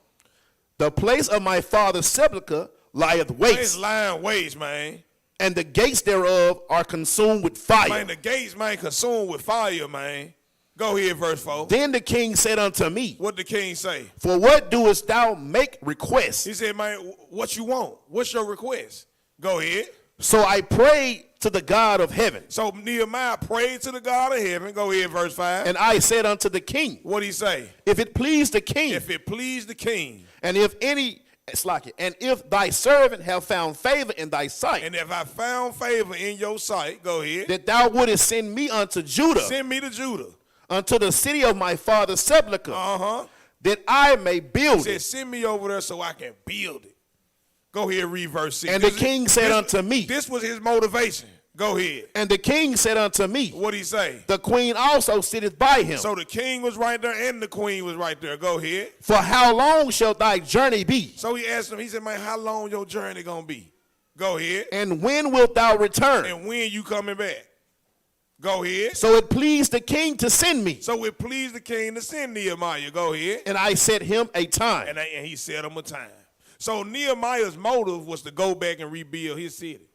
Speaker 8: The place of my father's sepulchre lieth
Speaker 5: It's
Speaker 8: waste,
Speaker 5: lying waste, man.
Speaker 8: and the gates thereof are consumed with fire.
Speaker 5: Man, the gates, man, consumed with fire, man. Go ahead, verse 4.
Speaker 8: Then the king said unto me,
Speaker 5: What the king say?
Speaker 8: for what doest thou make request?
Speaker 5: He said, man, what you want? What's your request? Go ahead.
Speaker 8: So I prayed to the God of heaven.
Speaker 5: So Nehemiah prayed to the God of heaven. Go ahead, verse 5.
Speaker 8: And I said unto the king,
Speaker 5: What'd he say?
Speaker 8: if it please the king,
Speaker 5: If it please the king,
Speaker 8: and if thy servant have found favor in thy sight,
Speaker 5: and if I found favor in your sight, go ahead.
Speaker 8: that thou wouldest send me unto Judah,
Speaker 5: Send me to Judah.
Speaker 8: unto the city of my father's sepulchre,
Speaker 5: Uh-huh.
Speaker 8: that I may
Speaker 5: He
Speaker 8: build
Speaker 5: said,
Speaker 8: it.
Speaker 5: send me over there so I can build it. Go ahead, read verse 6.
Speaker 8: And the king said unto me,
Speaker 5: this was his motivation. Go ahead.
Speaker 8: And the king said unto me,
Speaker 5: What'd he say?
Speaker 8: the queen also sitteth by him.
Speaker 5: So the king was right there and the queen was right there. Go ahead.
Speaker 8: For how long shall thy journey be?
Speaker 5: So he asked him, he said, man, how long your journey gonna be? Go ahead.
Speaker 8: And when wilt thou return?
Speaker 5: And when you coming back? Go ahead.
Speaker 8: So it pleased the king to send me.
Speaker 5: So it pleased the king to send Nehemiah. Go ahead.
Speaker 8: And I set him a time.
Speaker 5: And he set him a time. So Nehemiah's motive was to go back and rebuild his city.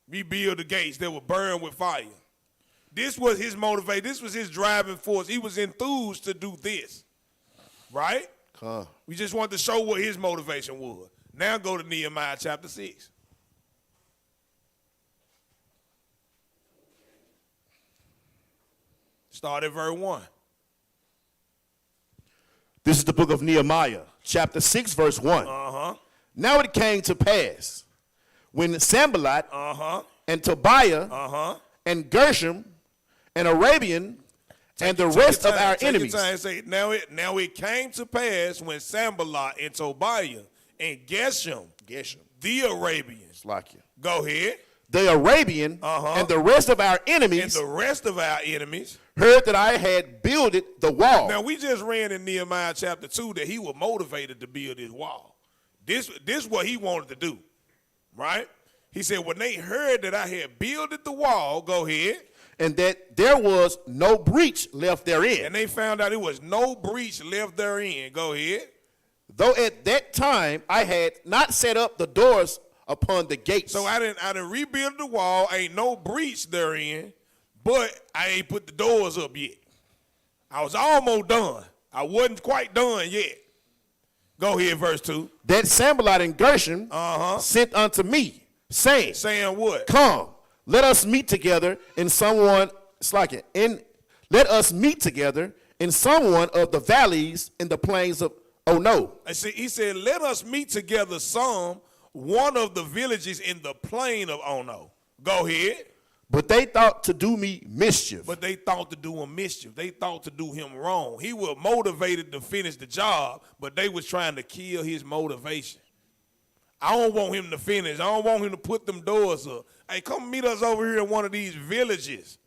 Speaker 5: Rebuild the gates that were burned with fire. This was his motivation. This was his driving force. He was enthused to do this. Right? We just wanted to show what his motivation was. Now go to Nehemiah chapter 6. Start at verse 1.
Speaker 8: This is the book of Nehemiah, chapter 6, verse 1. Now it came to pass, when Sanballat and Tobiah and Gershom and Arabian and the rest of our enemies.
Speaker 5: Say, now it came to pass when Sanballat and Tobiah and Geshem, the Arabians.
Speaker 8: Like you.
Speaker 5: Go ahead.
Speaker 8: The Arabian and the rest of our
Speaker 5: And
Speaker 8: enemies
Speaker 5: the rest of our enemies
Speaker 8: heard that I had builded the wall.
Speaker 5: Now, we just read in Nehemiah chapter 2 that he was motivated to build his wall. This is what he wanted to do, right? He said, when they heard that I had builded the wall, go ahead.
Speaker 8: And that there was no breach left therein.
Speaker 5: And they found out there was no breach left therein. Go ahead.
Speaker 8: Though at that time I had not set up the doors upon the gates.
Speaker 5: So I didn't rebuild the wall, ain't no breach therein, but I ain't put the doors up yet. I was almost done. I wasn't quite done yet. Go ahead, verse 2.
Speaker 8: That Sanballat and Gershom sent unto me, saying
Speaker 5: what?
Speaker 8: Come, let us meet together in someone, let us meet together in someone of the valleys in the plains of Ono.
Speaker 5: He said, let us meet together one of the villages in the plain of Ono. Go ahead.
Speaker 8: But they thought to do me mischief.
Speaker 5: They thought to do him mischief. They thought to do him wrong. He was motivated to finish the job, but they was trying to kill his motivation. I don't want him to finish. I don't want him to put them doors up. Hey, come meet us over here in one of these villages.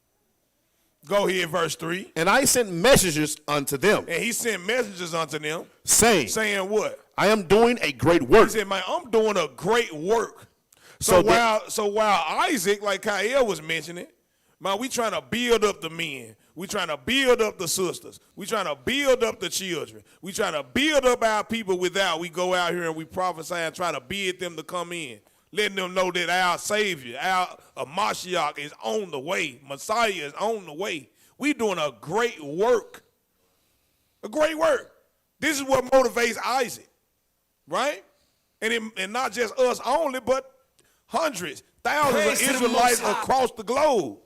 Speaker 5: Go ahead, verse 3.
Speaker 8: And I sent messengers unto them.
Speaker 5: And he sent messengers unto them.
Speaker 8: Saying
Speaker 5: what?
Speaker 8: I am doing a great work.
Speaker 5: He said, man, I'm doing a great work. So while Isaac, like Kyle was mentioning, man, we trying to build up the men. We trying to build up the sisters. We trying to build up the children. We trying to build up our people without. We go out here and we prophesy and try to bid them to come in, letting them know that our Savior, our Mashiach is on the way. Messiah is on the way. We doing a great work. A great work. This is what motivates Isaac, right? And not just us only, but hundreds, thousands of Israelites across the globe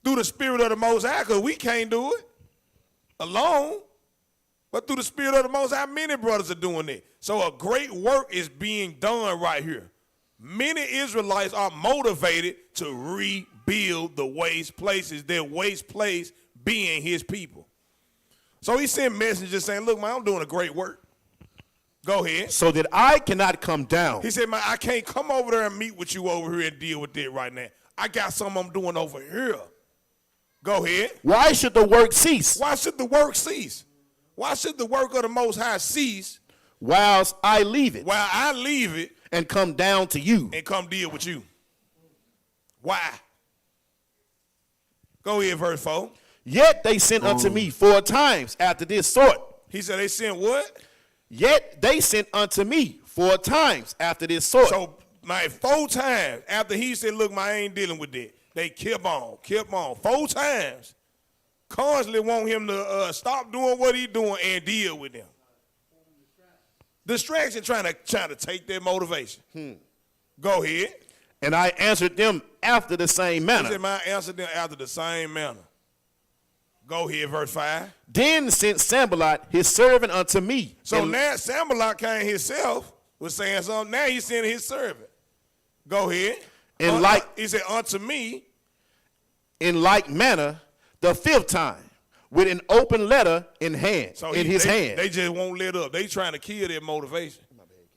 Speaker 5: through the Spirit of the Most High, because we can't do it alone, but through the Spirit of the Most High, many brothers are doing it. So a great work is being done right here. Many Israelites are motivated to rebuild the waste places, their waste place being his people. So he sent messengers saying, look, man, I'm doing a great work. Go ahead.
Speaker 8: So that I cannot come down.
Speaker 5: He said, man, I can't come over there and meet with you over here and deal with it right now. I got something I'm doing over here. Go ahead.
Speaker 8: Why should the work cease?
Speaker 5: Why should the work cease? Why should the work of the Most High cease?
Speaker 8: Whilst I leave it.
Speaker 5: While I leave it.
Speaker 8: And come down to you.
Speaker 5: And come deal with you. Why? Go ahead, verse 4.
Speaker 8: Yet they sent unto me 4 times after this sort.
Speaker 5: He said they sent what?
Speaker 8: Yet they sent unto me 4 times after this sort.
Speaker 5: So, man, 4 times after he said, look, man, I ain't dealing with that. They kept on. 4 times. Constantly want him to stop doing what he's doing and deal with them. Distraction trying to take their motivation. Go ahead.
Speaker 8: And I answered them after the same manner.
Speaker 5: He said, man, I answered them after the same manner. Go ahead, verse 5.
Speaker 8: Then sent Sanballat his servant unto me.
Speaker 5: So now Sanballat came himself, was saying something. Now he's sending his servant. Go ahead.
Speaker 8: And
Speaker 5: he said, unto me.
Speaker 8: In like manner, the 5th time, with an open letter in hand,
Speaker 5: so
Speaker 8: his hand.
Speaker 5: They just won't let up. They trying to kill their motivation.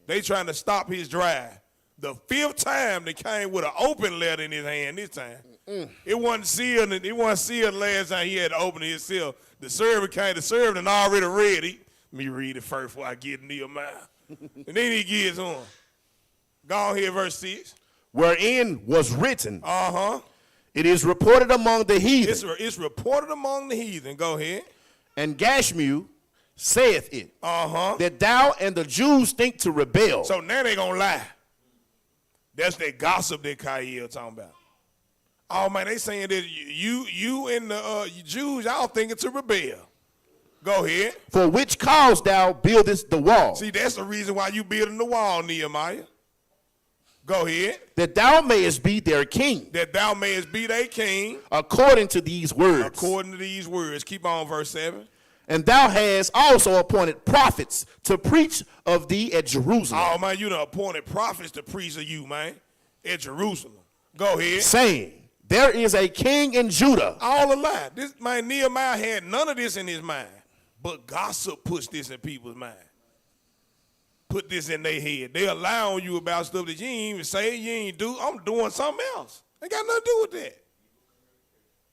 Speaker 5: They trying to stop his drive. The 5th time they came with an open letter in his hand this time. It wasn't sealed. It wasn't sealed last time he had to open it himself. The servant came to serve and already read it. Let me read it first before I get Nehemiah. And then he gives on. Go on here, verse 6.
Speaker 8: Wherein was written,
Speaker 5: Uh-huh.
Speaker 8: it is reported among the heathen,
Speaker 5: It's reported among the heathen. Go ahead.
Speaker 8: and Gashmu saith it,
Speaker 5: Uh-huh.
Speaker 8: that thou and the Jews think to rebel.
Speaker 5: So now they gonna lie. That's that gossip that Kyle talking about. Oh man, they saying that you and the Jews, y'all thinking to rebel. Go ahead.
Speaker 8: For which cause thou buildest the wall,
Speaker 5: See, that's the reason why you building the wall, Nehemiah. Go ahead.
Speaker 8: that thou mayest be their king,
Speaker 5: That thou mayest be their king
Speaker 8: according to these words.
Speaker 5: according to these words. Keep on, verse 7.
Speaker 8: And thou hast also appointed prophets to preach of thee at Jerusalem,
Speaker 5: Oh man, you done appointed prophets to preach of you, man, at Jerusalem. Go ahead.
Speaker 8: saying, there is a king in Judah.
Speaker 5: All a lie. This man Nehemiah had none of this in his mind, but gossip puts this in people's mind. Put this in their head. They allowing you about stuff that you ain't even say, you ain't do. I'm doing something else. Ain't got nothing to do with that.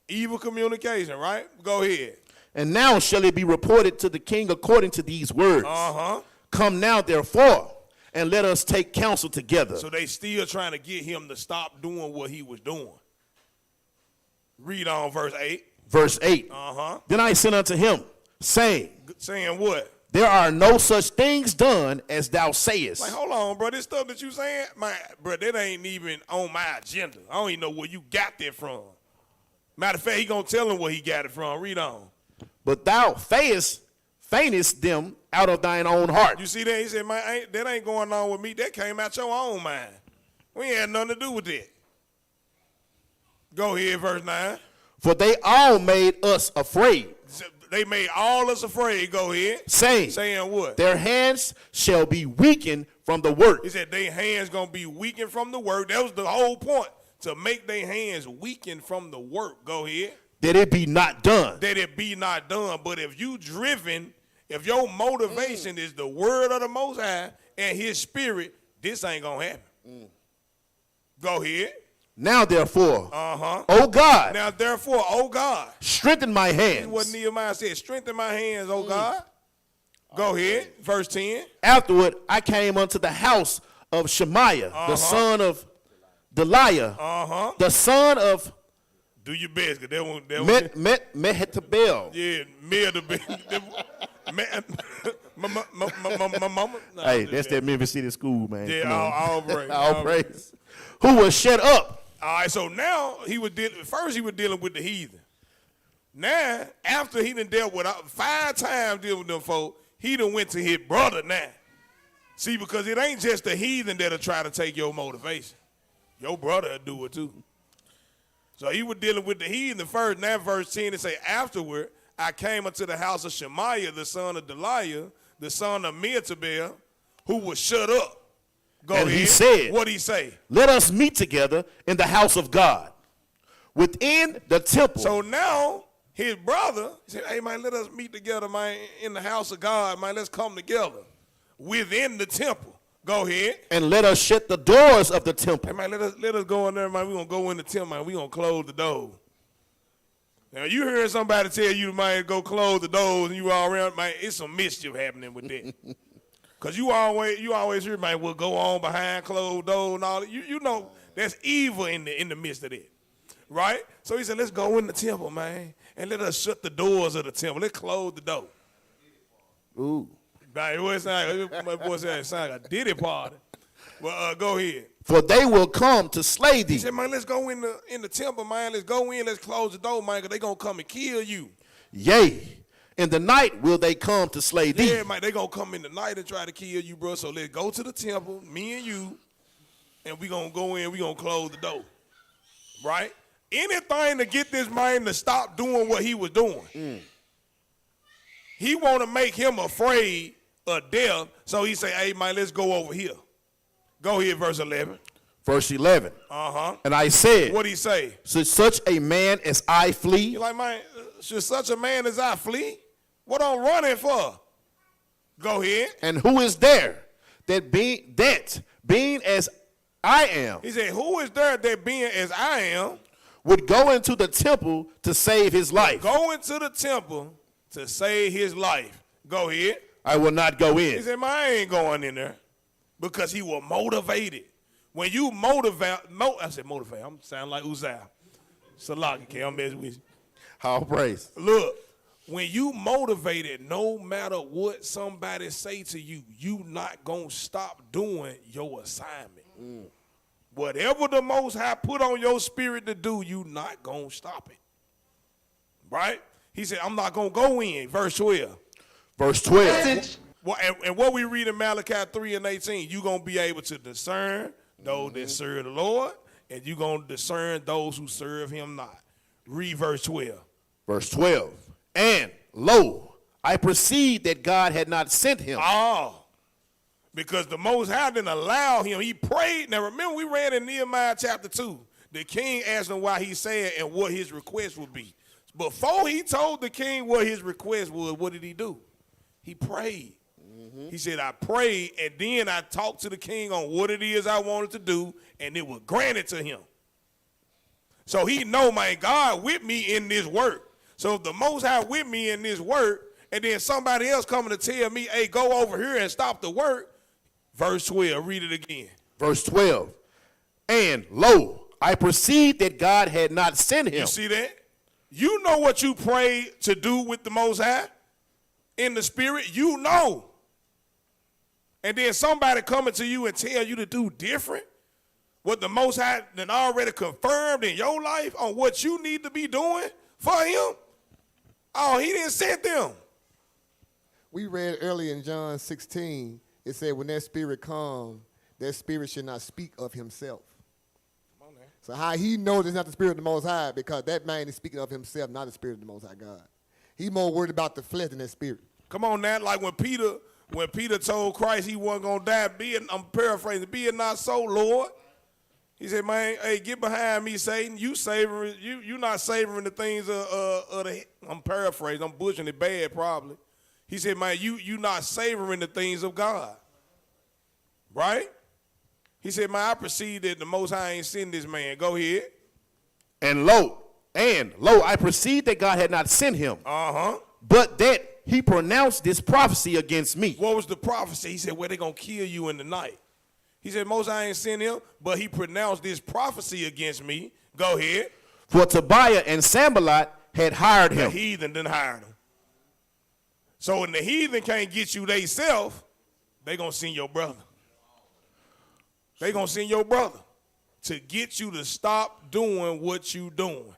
Speaker 5: Evil communication, right? Go ahead.
Speaker 8: And now shall it be reported to the king according to these words.
Speaker 5: Uh-huh.
Speaker 8: Come now, therefore, and let us take counsel together.
Speaker 5: So they still trying to get him to stop doing what he was doing. Read on verse 8.
Speaker 8: Verse 8.
Speaker 5: Uh-huh.
Speaker 8: Then I sent unto him, saying,
Speaker 5: Saying what?
Speaker 8: there are no such things done as thou sayest.
Speaker 5: Like, hold on, bro. This stuff that you saying, bro, that ain't even on my agenda. I don't even know where you got that from. Matter of fact, he gonna tell him where he got it from. Read on.
Speaker 8: But thou feignest them out of thine own heart.
Speaker 5: You see that? He said, man, that ain't going on with me. That came out your own mind. We ain't had nothing to do with that. Go ahead, verse 9.
Speaker 8: For they all made us afraid,
Speaker 5: They made all us afraid. Go ahead.
Speaker 8: saying,
Speaker 5: Saying what?
Speaker 8: their hands shall be weakened from the work.
Speaker 5: He said their hands going to be weakened from the work. That was the whole point, to make their hands weakened from the work. Go ahead.
Speaker 8: That it be not done.
Speaker 5: That it be not done. But if you driven, if your motivation is the word of the Most High and his spirit, this ain't going to happen. Go ahead.
Speaker 8: Now therefore,
Speaker 5: Uh-huh.
Speaker 8: O God,
Speaker 5: Now, therefore, oh God,
Speaker 8: strengthen my
Speaker 5: this is
Speaker 8: hands.
Speaker 5: what Nehemiah said, strengthen my hands, oh God. Go ahead, verse 10.
Speaker 8: Afterward, I came unto the house of Shemaiah, the son of Deliah, the son of
Speaker 5: Do your best, because that one.
Speaker 8: Mehetabel.
Speaker 5: Yeah, Mia the my mama. Nah,
Speaker 8: Hey,
Speaker 5: I'm just
Speaker 8: that's
Speaker 5: kidding.
Speaker 8: that Memphis City school, man.
Speaker 5: Yeah,
Speaker 8: Come on.
Speaker 5: all praise.
Speaker 8: All praise. Who was shut up.
Speaker 5: All right, so now first he was dealing with the heathen. Now, after he done dealt with 5 times dealing with them folk, he done went to his brother now. See, because it ain't just the heathen that'll try to take your motivation. Your brother will do it too. So he was dealing with the heathen first. Now verse 10, it say, afterward, I came unto the house of Shemaiah, the son of Deliah, the son of Mehetabel, who was shut up. Go
Speaker 8: And
Speaker 5: ahead.
Speaker 8: he said,
Speaker 5: what'd he say?
Speaker 8: Let us meet together in the house of God, within the temple.
Speaker 5: So now his brother said, hey, man, let us meet together, man, in the house of God, man. Let's come together within the temple. Go ahead.
Speaker 8: and let us shut the doors of the temple.
Speaker 5: Hey, man, let us go in there, man. We're going to go in the temple, man. We're going to close the door. Now, you heard somebody tell you, man, go close the doors and you all around, man, it's some mischief happening with that. Because you always hear, man, we'll go on behind closed doors and all that. You know, that's evil in the midst of that. Right? So he said, let's go in the temple, man, and let us shut the doors of the temple. Let's close the door.
Speaker 8: Ooh.
Speaker 5: My boy sound like a Diddy party. Well, go ahead.
Speaker 8: For they will come to slay
Speaker 5: He
Speaker 8: thee.
Speaker 5: said, man, let's go in the temple, man. Let's go in. Let's close the door, man, because they're going to come and kill you.
Speaker 8: Yea, in the night will they come to slay thee.
Speaker 5: Yeah, man, they're going to come in the night and try to kill you, bro. So let's go to the temple, me and you, and we're going to go in. We're going to close the door. Right? Anything to get this man to stop doing what he was doing. He want to make him afraid of death, so he say, hey, man, let's go over here. Go here, verse 11.
Speaker 8: Verse 11.
Speaker 5: Uh-huh.
Speaker 8: And I said,
Speaker 5: What'd he say?
Speaker 8: should such a man as I flee?
Speaker 5: You like, man, should such a man as I flee? What I'm running for? Go ahead.
Speaker 8: And who is there that being as I am,
Speaker 5: He said, who is there that being as I am,
Speaker 8: would go into the temple to save his life?
Speaker 5: go into the temple to save his life? Go ahead.
Speaker 8: I will not go
Speaker 5: He
Speaker 8: in.
Speaker 5: said, man, I ain't going in there. Because he was motivated. When you motivate, I said motivate. I'm sound like Uzziah. Salaki, can't mess with you.
Speaker 8: All praise.
Speaker 5: Look, when you motivated, no matter what somebody say to you, you not gonna stop doing your assignment. Whatever the Most High put on your spirit to do, you not gonna stop it. Right? He said, I'm not gonna go in. Verse 12.
Speaker 8: Verse 12.
Speaker 5: Well, and what we read in Malachi 3:18, you're going to be able to discern those that serve the Lord, and you're going to discern those who serve him not. Read verse 12.
Speaker 8: Verse 12. And lo, I perceived that God had not sent him.
Speaker 5: Oh, because the Most High didn't allow him. He prayed. Now, remember, we read in Nehemiah chapter 2. The king asked him why he said and what his request would be. Before he told the king what his request was, what did he do? He prayed. He said, I prayed, and then I talked to the king on what it is I wanted to do, and it was granted to him. So he know, man, God with me in this work. So if the Most High with me in this work, and then somebody else coming to tell me, hey, go over here and stop the work, verse 12, read it again.
Speaker 8: Verse 12. And lo, I perceived that God had not sent him.
Speaker 5: You see that? You know what you prayed to do with the Most High in the spirit. You know. And then somebody coming to you and tell you to do different, what the Most High then already confirmed in your life on what you need to be doing for him. Oh, he didn't send them.
Speaker 1: We read earlier in John 16, it said when that spirit comes, that spirit should not speak of himself.
Speaker 5: Come on, man.
Speaker 1: So how he knows it's not the spirit of the Most High? Because that man is speaking of himself, not the spirit of the Most High God. He more worried about the flesh than that spirit.
Speaker 5: Come on now, like when Peter told Christ he wasn't going to die, I'm paraphrasing, be it not so, Lord. He said, man, hey, get behind me, Satan. You not savoring the things of the, I'm paraphrasing, I'm butchering it bad probably. He said, man, you not savoring the things of God. Right? He said, man, I perceive that the Most High ain't send this man. Go ahead.
Speaker 8: And lo, I perceived that God had not sent him.
Speaker 5: Uh-huh.
Speaker 8: But that he pronounced this prophecy against me.
Speaker 5: What was the prophecy? He said, well, they're going to kill you in the night. He said, Most High ain't sent him, but he pronounced this prophecy against me. Go ahead.
Speaker 8: For Tobiah and Sanballat had hired
Speaker 5: The
Speaker 8: him.
Speaker 5: heathen done hired him. So when the heathen can't get you they self, they going to send your brother. They going to send your brother to get you to stop doing what you doing.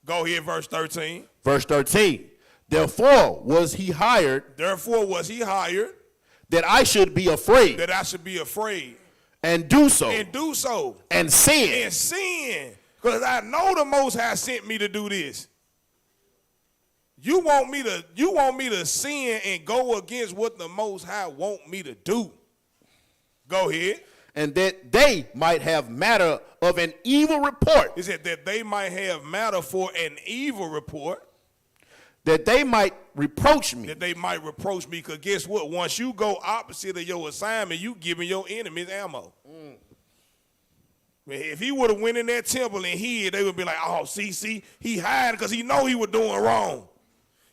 Speaker 5: Go ahead, verse 13.
Speaker 8: Verse 13. Therefore was he hired that I should be afraid and do so and sin.
Speaker 5: Because I know the Most High sent me to do this. You want me to sin and go against what the Most High want me to do. Go ahead.
Speaker 8: And that they might have matter of an evil report.
Speaker 5: He said that they might have matter for an evil report.
Speaker 8: That they might reproach me.
Speaker 5: That they might reproach me, because guess what? Once you go opposite of your assignment, you giving your enemies ammo. If he would have went in that temple and hid, they would be like, oh, see, he hid because he know he was doing wrong.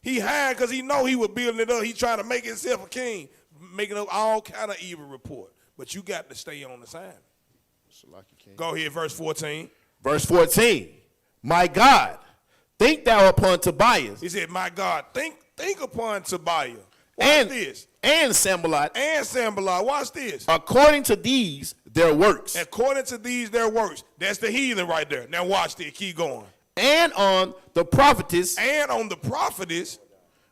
Speaker 5: He hid because he know he was building it up. He trying to make himself a king, making up all kind of evil report. But you got to stay on the assignment. Go ahead, verse 14.
Speaker 8: Verse 14. My God, think thou upon Tobias.
Speaker 5: He said, my God, think upon Tobiah.
Speaker 8: Watch
Speaker 5: this.
Speaker 8: And Sanballat.
Speaker 5: Watch this.
Speaker 8: According to these, their works.
Speaker 5: According to these, their works. That's the heathen right there. Now watch this. Keep going.
Speaker 8: And on the prophetess.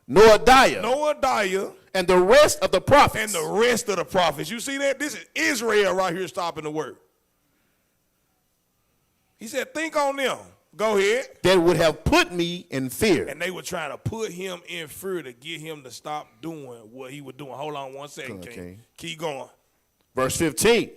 Speaker 5: Noadiah.
Speaker 8: And the rest of the prophets.
Speaker 5: You see that? This is Israel right here stopping the work. He said, think on them. Go ahead.
Speaker 8: That would have put me in fear.
Speaker 5: And they were trying to put him in fear to get him to stop doing what he was doing. Hold on one second, King. Keep going.
Speaker 8: Verse 15.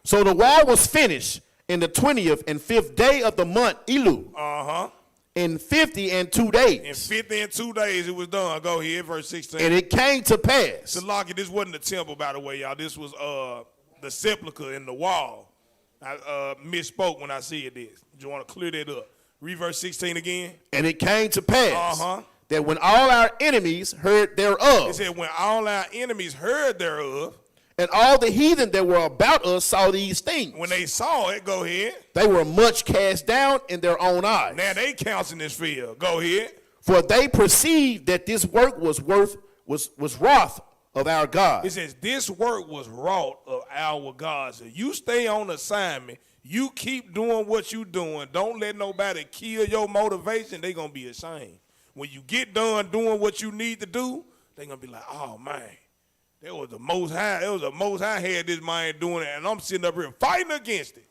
Speaker 8: So the wall was finished in the 20th and 5th day of the month Elul.
Speaker 5: Uh-huh.
Speaker 8: In 50 and 2 days.
Speaker 5: In 50 and 2 days it was done. Go ahead, verse 16.
Speaker 8: And it came to pass.
Speaker 5: Salaki, this wasn't the temple, by the way, y'all. This was the sepulcher in the wall. I misspoke when I said this. You want to clear that up. Read verse 16 again.
Speaker 8: And it came to pass that when all our enemies heard thereof,
Speaker 5: It said, when all our enemies heard thereof,
Speaker 8: and all the heathen that were about us saw these things,
Speaker 5: when they saw it, go ahead.
Speaker 8: they were much cast down in their own eyes.
Speaker 5: Now they counts in this field. Go ahead.
Speaker 8: For they perceived that this work was wrath of our God.
Speaker 5: It says, this work was wrought of our God. So you stay on assignment. You keep doing what you doing. Don't let nobody kill your motivation. They're going to be ashamed. When you get done doing what you need to do, they're going to be like, oh, man, that was the most high. That was the most high had this man doing it, and I'm sitting up here fighting against it.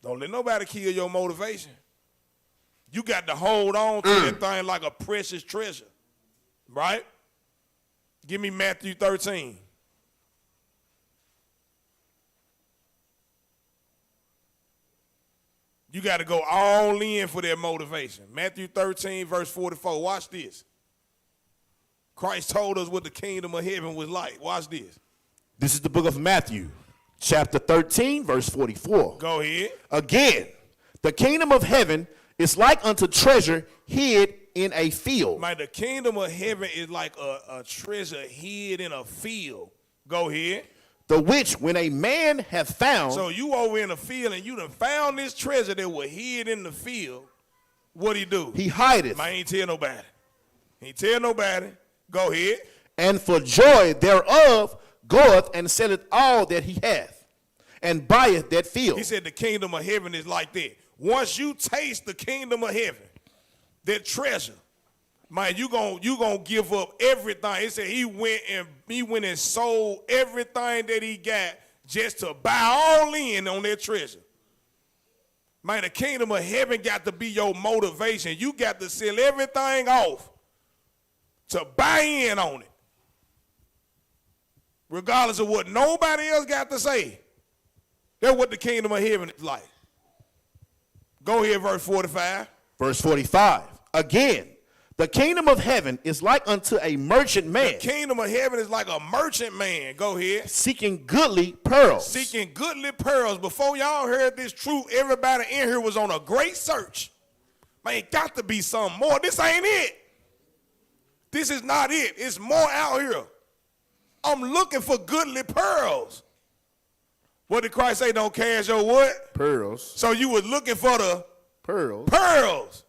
Speaker 5: Don't let nobody kill your motivation. You got to hold on to that thing like a precious treasure, right? Give me Matthew 13. You got to go all in for that motivation. Matthew 13, verse 44. Watch this. Christ told us what the kingdom of heaven was like. Watch this.
Speaker 8: This is the book of Matthew, chapter 13, verse 44.
Speaker 5: Go ahead.
Speaker 8: Again, the kingdom of heaven is like unto treasure hid in a field.
Speaker 5: Man, the kingdom of heaven is like a treasure hid in a field. Go ahead.
Speaker 8: The which when a man hath found.
Speaker 5: So you over in the field and you done found this treasure that was hid in the field. What he do?
Speaker 8: He hideth.
Speaker 5: Man, he ain't tell nobody. He ain't tell nobody. Go ahead.
Speaker 8: And for joy thereof goeth and selleth all that he hath, and buyeth that field.
Speaker 5: He said the kingdom of heaven is like that. Once you taste the kingdom of heaven, that treasure, man, you gonna give up everything. He said he went and sold everything that he got just to buy all in on that treasure. Man, the kingdom of heaven got to be your motivation. You got to sell everything off to buy in on it, regardless of what nobody else got to say. That's what the kingdom of heaven is like. Go ahead, verse 45.
Speaker 8: Verse 45. Again, the kingdom of heaven is like unto a merchant man.
Speaker 5: The kingdom of heaven is like a merchant man. Go ahead.
Speaker 8: Seeking goodly pearls.
Speaker 5: Seeking goodly pearls. Before y'all heard this truth, everybody in here was on a great search. Man, got to be something more. This ain't it. This is not it. It's more out here. I'm looking for goodly pearls. What did Christ say? Don't cast your what?
Speaker 8: Pearls.
Speaker 5: So you was looking for the
Speaker 8: pearls.
Speaker 5: Pearls.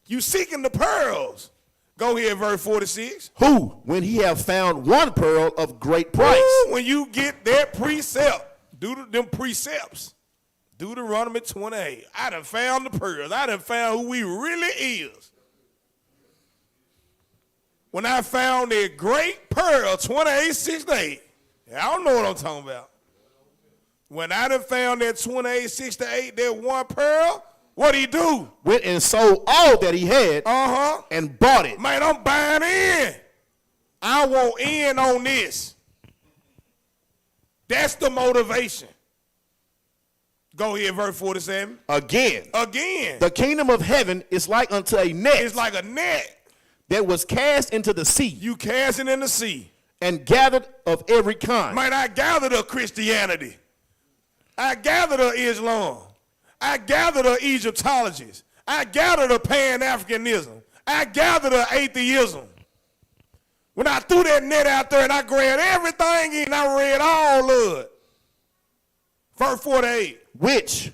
Speaker 5: You seeking the pearls. Go here, verse 46.
Speaker 8: Who, when he have found one pearl of great price.
Speaker 5: Ooh, when you get that precept, do them precepts. Deuteronomy 28. I done found the pearls. I done found who we really is. When I found that great pearl, 28:6-8. I don't know what I'm talking about. When I done found that 28:6-8, that one pearl, what'd he do?
Speaker 8: Went and sold all that he had and bought it.
Speaker 5: Man, I'm buying in. I want in on this. That's the motivation. Go ahead, verse 47.
Speaker 8: Again.
Speaker 5: The
Speaker 8: kingdom of heaven is like unto a net.
Speaker 5: It's like a net
Speaker 8: that was cast into the sea.
Speaker 5: You cast it in the sea.
Speaker 8: And gathered of every kind.
Speaker 5: Man, I gathered of Christianity. I gathered of Islam. I gathered of Egyptologists. I gathered of Pan-Africanism. I gathered of atheism. When I threw that net out there and I grabbed everything in, I read all of it. Verse 48.
Speaker 8: Which,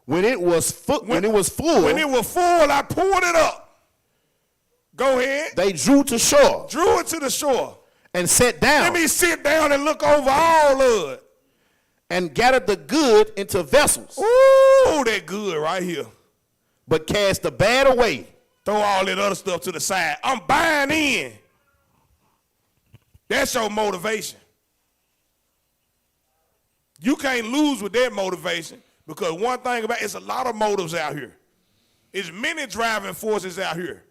Speaker 8: when it was full,
Speaker 5: I pulled it up. Go ahead.
Speaker 8: They drew to shore.
Speaker 5: Drew it to the shore.
Speaker 8: And sat down.
Speaker 5: Let me sit down and look over all of it.
Speaker 8: And gathered the good into vessels.
Speaker 5: Ooh, that good right here.
Speaker 8: But cast the bad away.
Speaker 5: Throw all that other stuff to the side. I'm buying in. That's your motivation. You can't lose with that motivation because one thing about it's a lot of motives out here. It's many driving forces out here.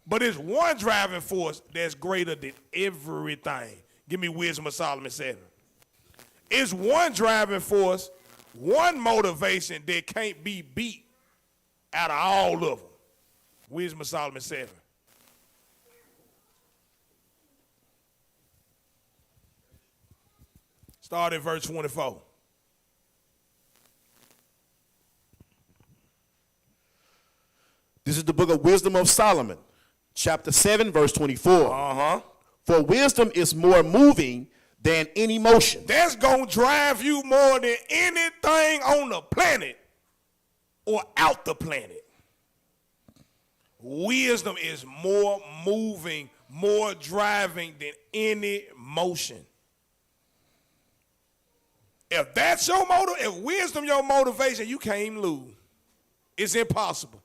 Speaker 5: But it's one driving force that's greater than everything. Give me Wisdom of Solomon 7. It's one driving force, one motivation that can't be beat out of all of them. Wisdom of Solomon 7. Start at verse 24.
Speaker 8: This is the book of Wisdom of Solomon, chapter 7, verse 24.
Speaker 5: Uh-huh.
Speaker 8: For wisdom is more moving than any motion.
Speaker 5: That's going to drive you more than anything on the planet or out the planet. Wisdom is more moving, more driving than any motion. If that's your motive, if wisdom your motivation, you can't even lose. It's impossible.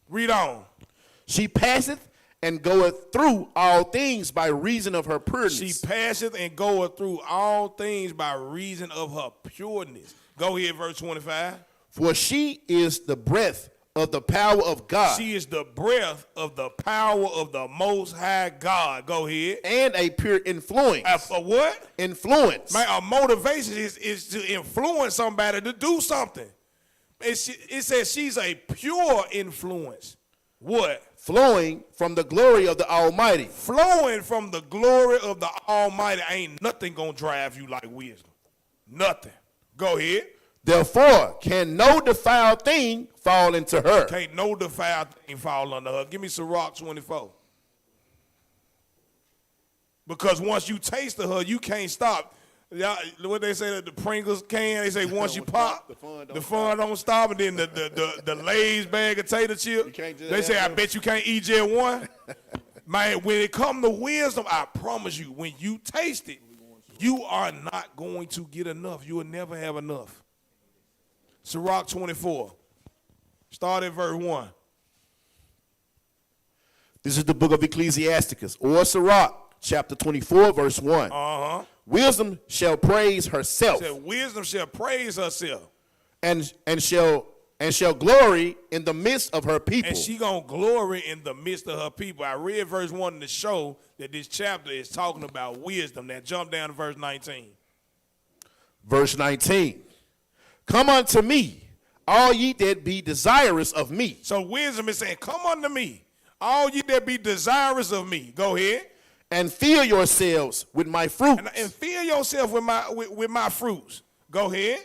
Speaker 5: Read on.
Speaker 8: She passeth and goeth through all things by reason of her pureness.
Speaker 5: She passeth and goeth through all things by reason of her pureness. Go ahead, verse 25.
Speaker 8: For she is the breath of the power of God.
Speaker 5: She is the breath of the power of the Most High God. Go ahead.
Speaker 8: And a pure influence.
Speaker 5: A what?
Speaker 8: Influence.
Speaker 5: Man, a motivation is to influence somebody to do something. It says she's a pure influence. What?
Speaker 8: Flowing from the glory of the Almighty.
Speaker 5: Flowing from the glory of the Almighty. Ain't nothing gonna drive you like wisdom. Nothing. Go ahead.
Speaker 8: Therefore, can no defiled thing fall into her.
Speaker 5: Can't no defiled thing fall under her. Give me Sirach 24. Because once you taste of her, you can't stop. Y'all, what they say that the Pringles can, they say once you pop, the fun don't stop, and then the Lay's bag of tater chip, they say, I bet you can't eat just one. Man, when it comes to wisdom, I promise you, when you taste it, you are not going to get enough. You will never have enough. Sirach 24. Start at verse 1.
Speaker 8: This is the book of Ecclesiasticus, or Sirach, chapter 24, verse 1.
Speaker 5: Uh-huh.
Speaker 8: Wisdom shall praise herself.
Speaker 5: Said, wisdom shall praise herself.
Speaker 8: And shall glory in the midst of her people.
Speaker 5: And she gonna glory in the midst of her people. I read verse 1 to show that this chapter is talking about wisdom. Now jump down to verse 19.
Speaker 8: Verse 19. Come unto me, all ye that be desirous of me.
Speaker 5: So wisdom is saying, come unto me, all ye that be desirous of me. Go ahead.
Speaker 8: And fill yourselves with my fruits.
Speaker 5: And fill yourself with my fruits. Go ahead.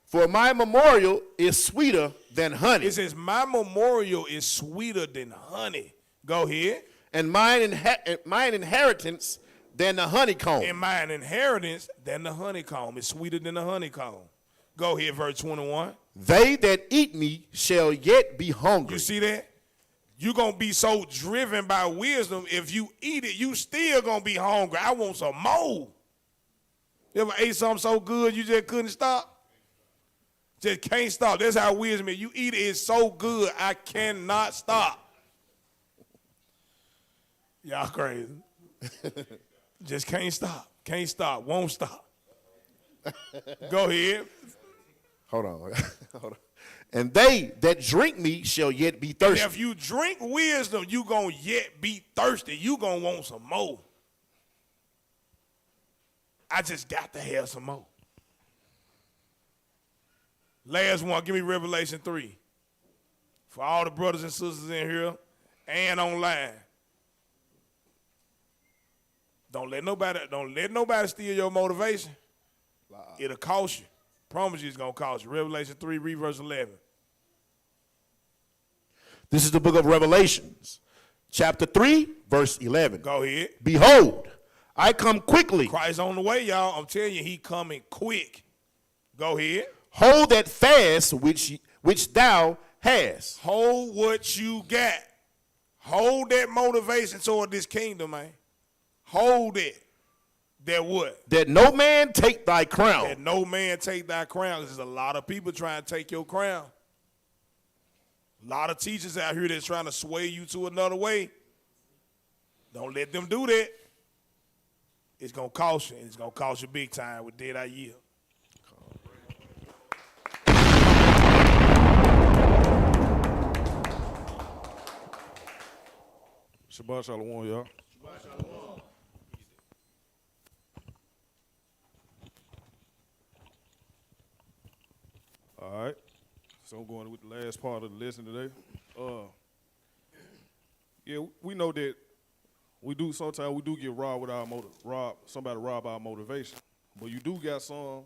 Speaker 8: For my memorial is sweeter than honey.
Speaker 5: It says, my memorial is sweeter than honey. Go ahead.
Speaker 8: And mine inheritance than the honeycomb.
Speaker 5: And mine inheritance than the honeycomb. It's sweeter than the honeycomb. Go ahead, verse 21.
Speaker 8: They that eat me shall yet be hungry.
Speaker 5: You see that? You're going to be so driven by wisdom, if you eat it, you still going to be hungry. I want some more. You ever ate something so good you just couldn't stop? Just can't stop. That's how wisdom is. You eat it, it's so good, I cannot stop. Y'all crazy. Just can't stop. Can't stop. Won't stop. Go ahead.
Speaker 8: Hold on. Hold on. And they that drink me shall yet be thirsty.
Speaker 5: And if you drink wisdom, you going to yet be thirsty. You going to want some more. I just got to have some more. Last one, give me Revelation 3. For all the brothers and sisters in here and online. Don't let nobody steal your motivation. It'll cost you. Promise you it's going to cost you. Revelation 3, read verse 11.
Speaker 8: This is the book of Revelations, chapter 3, verse 11.
Speaker 5: Go ahead.
Speaker 8: Behold, I come quickly.
Speaker 5: Christ on the way, y'all. I'm telling you, he coming quick. Go ahead.
Speaker 8: Hold that fast which thou hast.
Speaker 5: Hold what you got. Hold that motivation toward this kingdom, man. Hold it. That what?
Speaker 8: That no man take thy crown.
Speaker 5: That no man take thy crown. There's a lot of people trying to take your crown. A lot of teachers out here that's trying to sway you to another way. Don't let them do that. It's going to cost you. It's going to cost you big time with Dead I Yield.
Speaker 9: Shabbat Shalom, y'all.
Speaker 5: Shabbat Shalom.
Speaker 9: All right. So I'm going with the last part of the lesson today. Yeah, we know that sometimes we do get robbed with our somebody rob our motivation. But you do got some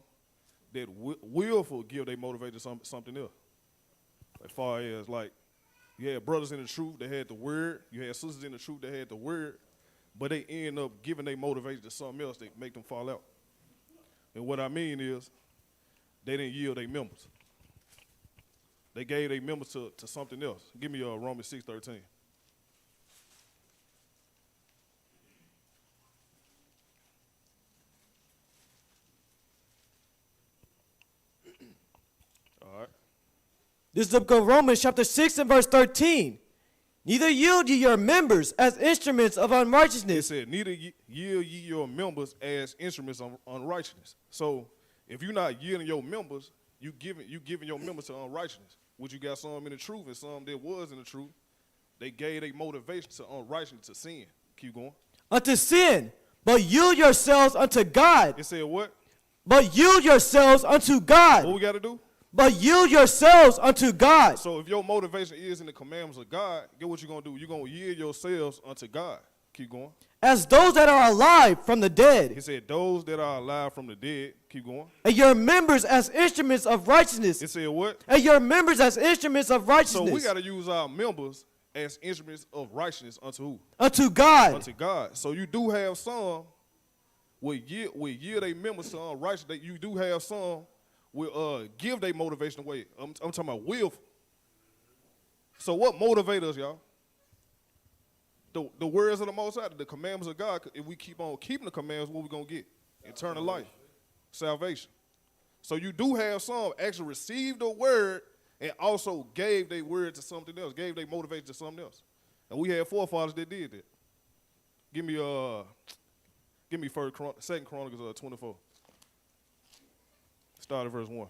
Speaker 9: that willful give their motivation to something else. As far as like, you had brothers in the truth that had the word, you had sisters in the truth that had the word, but they end up giving their motivation to something else that make them fall out. And what I mean is, they didn't yield their members. They gave their members to something else. Give me Romans 6:13. All right.
Speaker 10: This is the book of Romans chapter 6 and verse 13. Neither yield ye your members as instruments of
Speaker 9: It
Speaker 10: unrighteousness.
Speaker 9: said, neither yield ye your members as instruments of unrighteousness. So if you're not yielding your members, you giving your members to unrighteousness. Which you got some in the truth and some that was in the truth. They gave their motivation to unrighteousness, to sin. Keep going.
Speaker 10: Unto sin, but yield yourselves unto God.
Speaker 9: It said what?
Speaker 10: But yield yourselves unto
Speaker 9: What
Speaker 10: God.
Speaker 9: we got to do?
Speaker 10: But yield yourselves unto God.
Speaker 9: So if your motivation is in the commandments of God, get what you're going to do. You're going to yield yourselves unto God. Keep going.
Speaker 10: As those that are alive from the
Speaker 9: He
Speaker 10: dead,
Speaker 9: said, those that are alive from the dead. Keep going.
Speaker 10: and your members as instruments of righteousness.
Speaker 9: It said what?
Speaker 10: And your members as instruments of
Speaker 9: So
Speaker 10: righteousness.
Speaker 9: we got to use our members as instruments of righteousness unto who?
Speaker 10: Unto God.
Speaker 9: Unto God. So you do have some will yield their members to unrighteousness. You do have some will give their motivation away. I'm talking about willful. So what motivates us, y'all? The words of the Most High, the commandments of God. If we keep on keeping the commandments, what we gonna get? Eternal life, salvation. So you do have some actually received the word and also gave their word to something else, gave their motivation to something else. And we had forefathers that did that. Give me 2 Chronicles 24. Start at verse 1.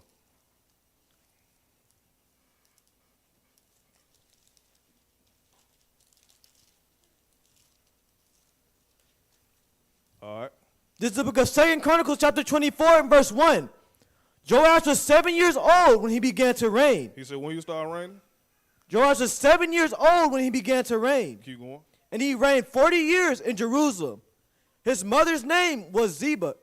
Speaker 9: All right.
Speaker 10: This is the book of 2 Chronicles chapter 24 and verse 1. Joash was 7 years old when he began to reign.
Speaker 9: He said, when you start reigning,
Speaker 10: Joash was 7 years old when he began to reign.
Speaker 9: keep going.
Speaker 10: And he reigned 40 years in Jerusalem. His mother's name was Zibiah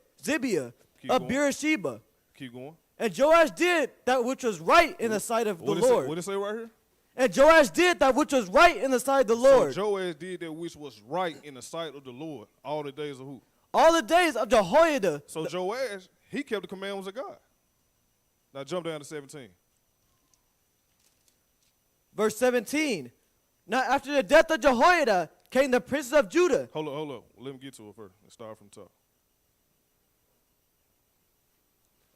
Speaker 9: Keep
Speaker 10: of
Speaker 9: going.
Speaker 10: Beersheba.
Speaker 9: Keep going.
Speaker 10: And Joash did that which was right in the sight of the Lord.
Speaker 9: What it say right here?
Speaker 10: And Joash did that which was right in the sight of the Lord.
Speaker 9: So Joash did that which was right in the sight of the Lord all the days of who?
Speaker 10: All the days of Jehoiada.
Speaker 9: So Joash, he kept the commandments of God. Now jump down to 17.
Speaker 10: Verse 17. Now after the death of Jehoiada came the princes of Judah.
Speaker 9: Hold up. Let me get to it first. Let's start from the top.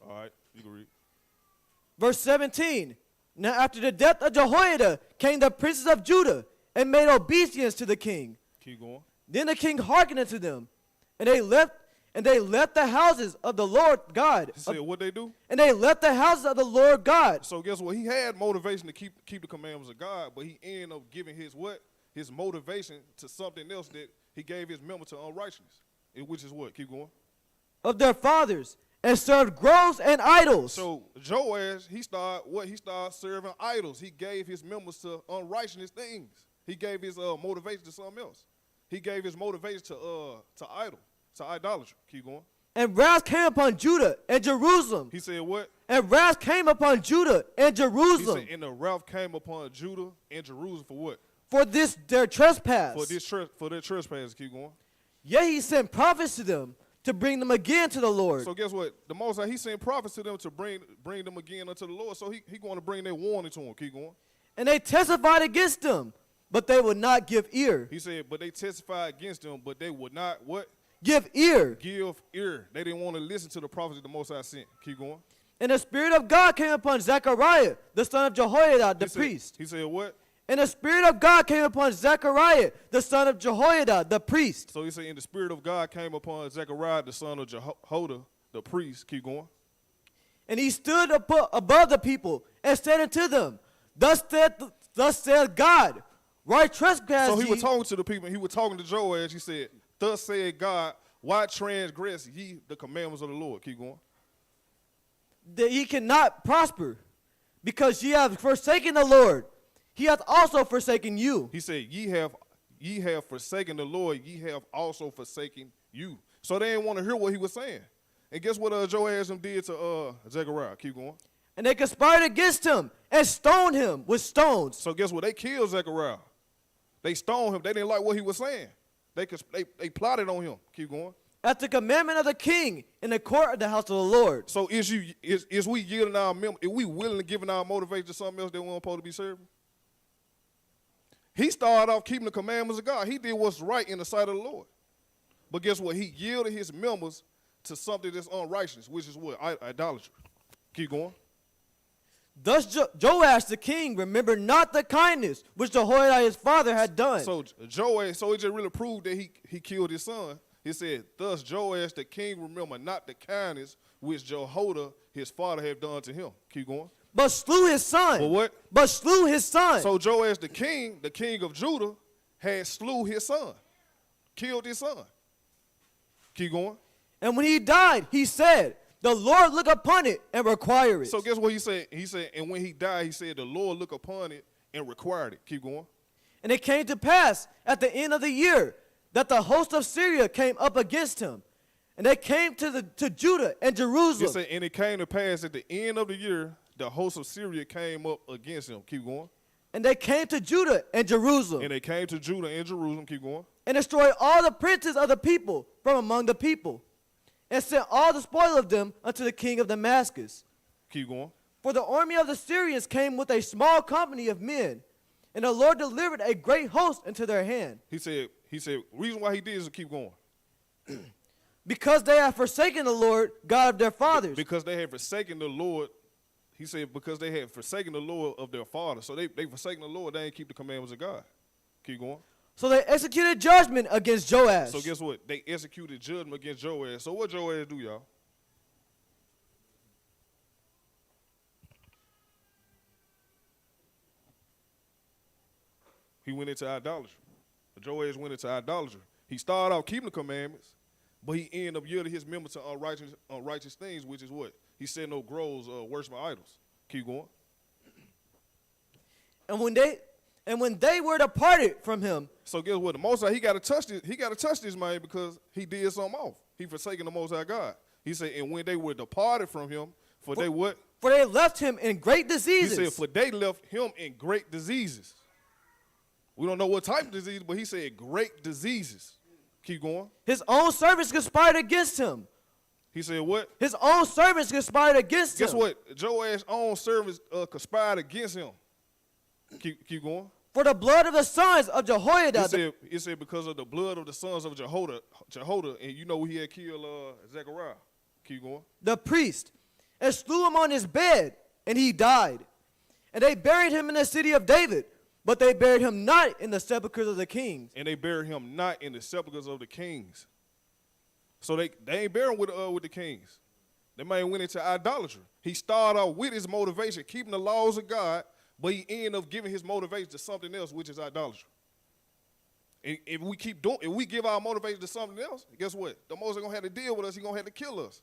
Speaker 9: All right, you can read.
Speaker 10: Verse 17. Now after the death of Jehoiada came the princes of Judah and made obeisance to the king.
Speaker 9: Keep going.
Speaker 10: Then the king hearkened unto them, and they left the houses of the Lord God.
Speaker 9: He said, what they do?
Speaker 10: And they left the houses of the Lord God.
Speaker 9: So guess what? He had motivation to keep the commandments of God, but he ended up giving his what? His motivation to something else that he gave his members to unrighteousness. Which is what? Keep going.
Speaker 10: Of their fathers, and served groves and idols.
Speaker 9: So Joash, he started serving idols. He gave his members to unrighteousness things. He gave his motivation to something else. He gave his motivation to idolatry. Keep going.
Speaker 10: And wrath came upon Judah and Jerusalem.
Speaker 9: He said what?
Speaker 10: And wrath came upon Judah and
Speaker 9: He
Speaker 10: Jerusalem.
Speaker 9: said, and the wrath came upon Judah and Jerusalem for what?
Speaker 10: For this their trespass.
Speaker 9: For their trespass. Keep going.
Speaker 10: Yea, he sent prophets to them to bring them again to the Lord.
Speaker 9: So guess what? The Most High, he sent prophets to them to bring them again unto the Lord. So he going to bring their warning to them. Keep going.
Speaker 10: And they testified against them, but they would not give ear.
Speaker 9: He said, but they testified against them, but they would not what?
Speaker 10: Give ear.
Speaker 9: Give ear. They didn't want to listen to the prophets that the Most High sent. Keep going.
Speaker 10: And the Spirit of God came upon Zechariah, the son of Jehoiada, the priest.
Speaker 9: He said what?
Speaker 10: And the Spirit of God came upon Zechariah, the son of Jehoiada, the priest.
Speaker 9: So he said, and the Spirit of God came upon Zechariah, the son of Jehoiada, the priest. Keep going.
Speaker 10: And he stood above the people and said unto them, Thus said God, why trespass
Speaker 9: So he
Speaker 10: ye?
Speaker 9: was talking to the people. He was talking to Joash. He said, thus said God, why transgress ye the commandments of the Lord? Keep going.
Speaker 10: That ye cannot prosper, because ye have forsaken the Lord. He hath also forsaken you.
Speaker 9: He said, ye have ye have forsaken the Lord, ye have also forsaken you. So they didn't want to hear what he was saying. And guess what Joashim did to Zechariah? Keep going.
Speaker 10: And they conspired against him and stoned him with stones.
Speaker 9: So guess what? They killed Zechariah. They stoned him. They didn't like what he was saying. They plotted on him. Keep going.
Speaker 10: At the commandment of the king in the court of the house of the Lord.
Speaker 9: So is we yielding our is we willing to giving our motivation to something else that we weren't supposed to be serving? He started off keeping the commandments of God. He did what's right in the sight of the Lord. But guess what? He yielded his members to something that's unrighteous, which is what? Idolatry. Keep going.
Speaker 10: Thus Joash the king remembered not the kindness which Jehoiada his father had done.
Speaker 9: So it just really proved that he killed his son. He said, thus Joash the king remembered not the kindness which Jehoiada his father had done to him. Keep going.
Speaker 10: But slew his son.
Speaker 9: But what?
Speaker 10: But slew his son.
Speaker 9: So Joash the king of Judah, had slew his son, killed his son. Keep going.
Speaker 10: And when he died, he said, the Lord look upon it and require it.
Speaker 9: So guess what he said? He said, and when he died, he said, the Lord look upon it and required it. Keep going.
Speaker 10: And it came to pass at the end of the year that the host of Syria came up against him. And they came to Judah and Jerusalem.
Speaker 9: It said, and it came to pass at the end of the year, the host of Syria came up against him. Keep going.
Speaker 10: And they came to Judah and Jerusalem.
Speaker 9: And they came to Judah and Jerusalem. Keep going.
Speaker 10: And destroyed all the princes of the people from among the people. And sent all the spoil of them unto the king of Damascus.
Speaker 9: Keep going.
Speaker 10: For the army of the Syrians came with a small company of men. And the Lord delivered a great host into their hand.
Speaker 9: He said, reason why he did is to keep going.
Speaker 10: Because they have forsaken the Lord, God of their fathers.
Speaker 9: Because they had forsaken the Lord. He said, because they had forsaken the Lord of their fathers. So they forsaken the Lord, they didn't keep the commandments of God. Keep going.
Speaker 10: So they executed judgment against Joash.
Speaker 9: So guess what? They executed judgment against Joash. So what Joash do, y'all? He went into idolatry. Joash went into idolatry. He started out keeping the commandments, but he ended up yielding his members to unrighteous things, which is what? He said no grows, worship my idols. Keep going.
Speaker 10: And when they were departed from him.
Speaker 9: So guess what? The Most High, he got to touch this man because he did something off. He forsaken the Most High God. He said, and when they were departed from him, for they what?
Speaker 10: For they left him in great diseases.
Speaker 9: He said, for they left him in great diseases. We don't know what type of disease, but he said great diseases. Keep going.
Speaker 10: His own servants conspired against him.
Speaker 9: He said what?
Speaker 10: His own servants conspired against him.
Speaker 9: Guess what? Joash's own servants conspired against him. Keep going.
Speaker 10: For the blood of the sons of Jehoiada.
Speaker 9: It said because of the blood of the sons of Jehoiada, and you know he had killed Zechariah. Keep going.
Speaker 10: The priest, and slew him on his bed, and he died. And they buried him in the city of David, but they buried him not in the sepulchres of the kings.
Speaker 9: And they buried him not in the sepulchres of the kings. So they ain't buried him with the kings. That man went into idolatry. He started out with his motivation, keeping the laws of God, but he ended up giving his motivation to something else, which is idolatry. And if we give our motivation to something else, guess what? The Most High gonna have to deal with us. He gonna have to kill us.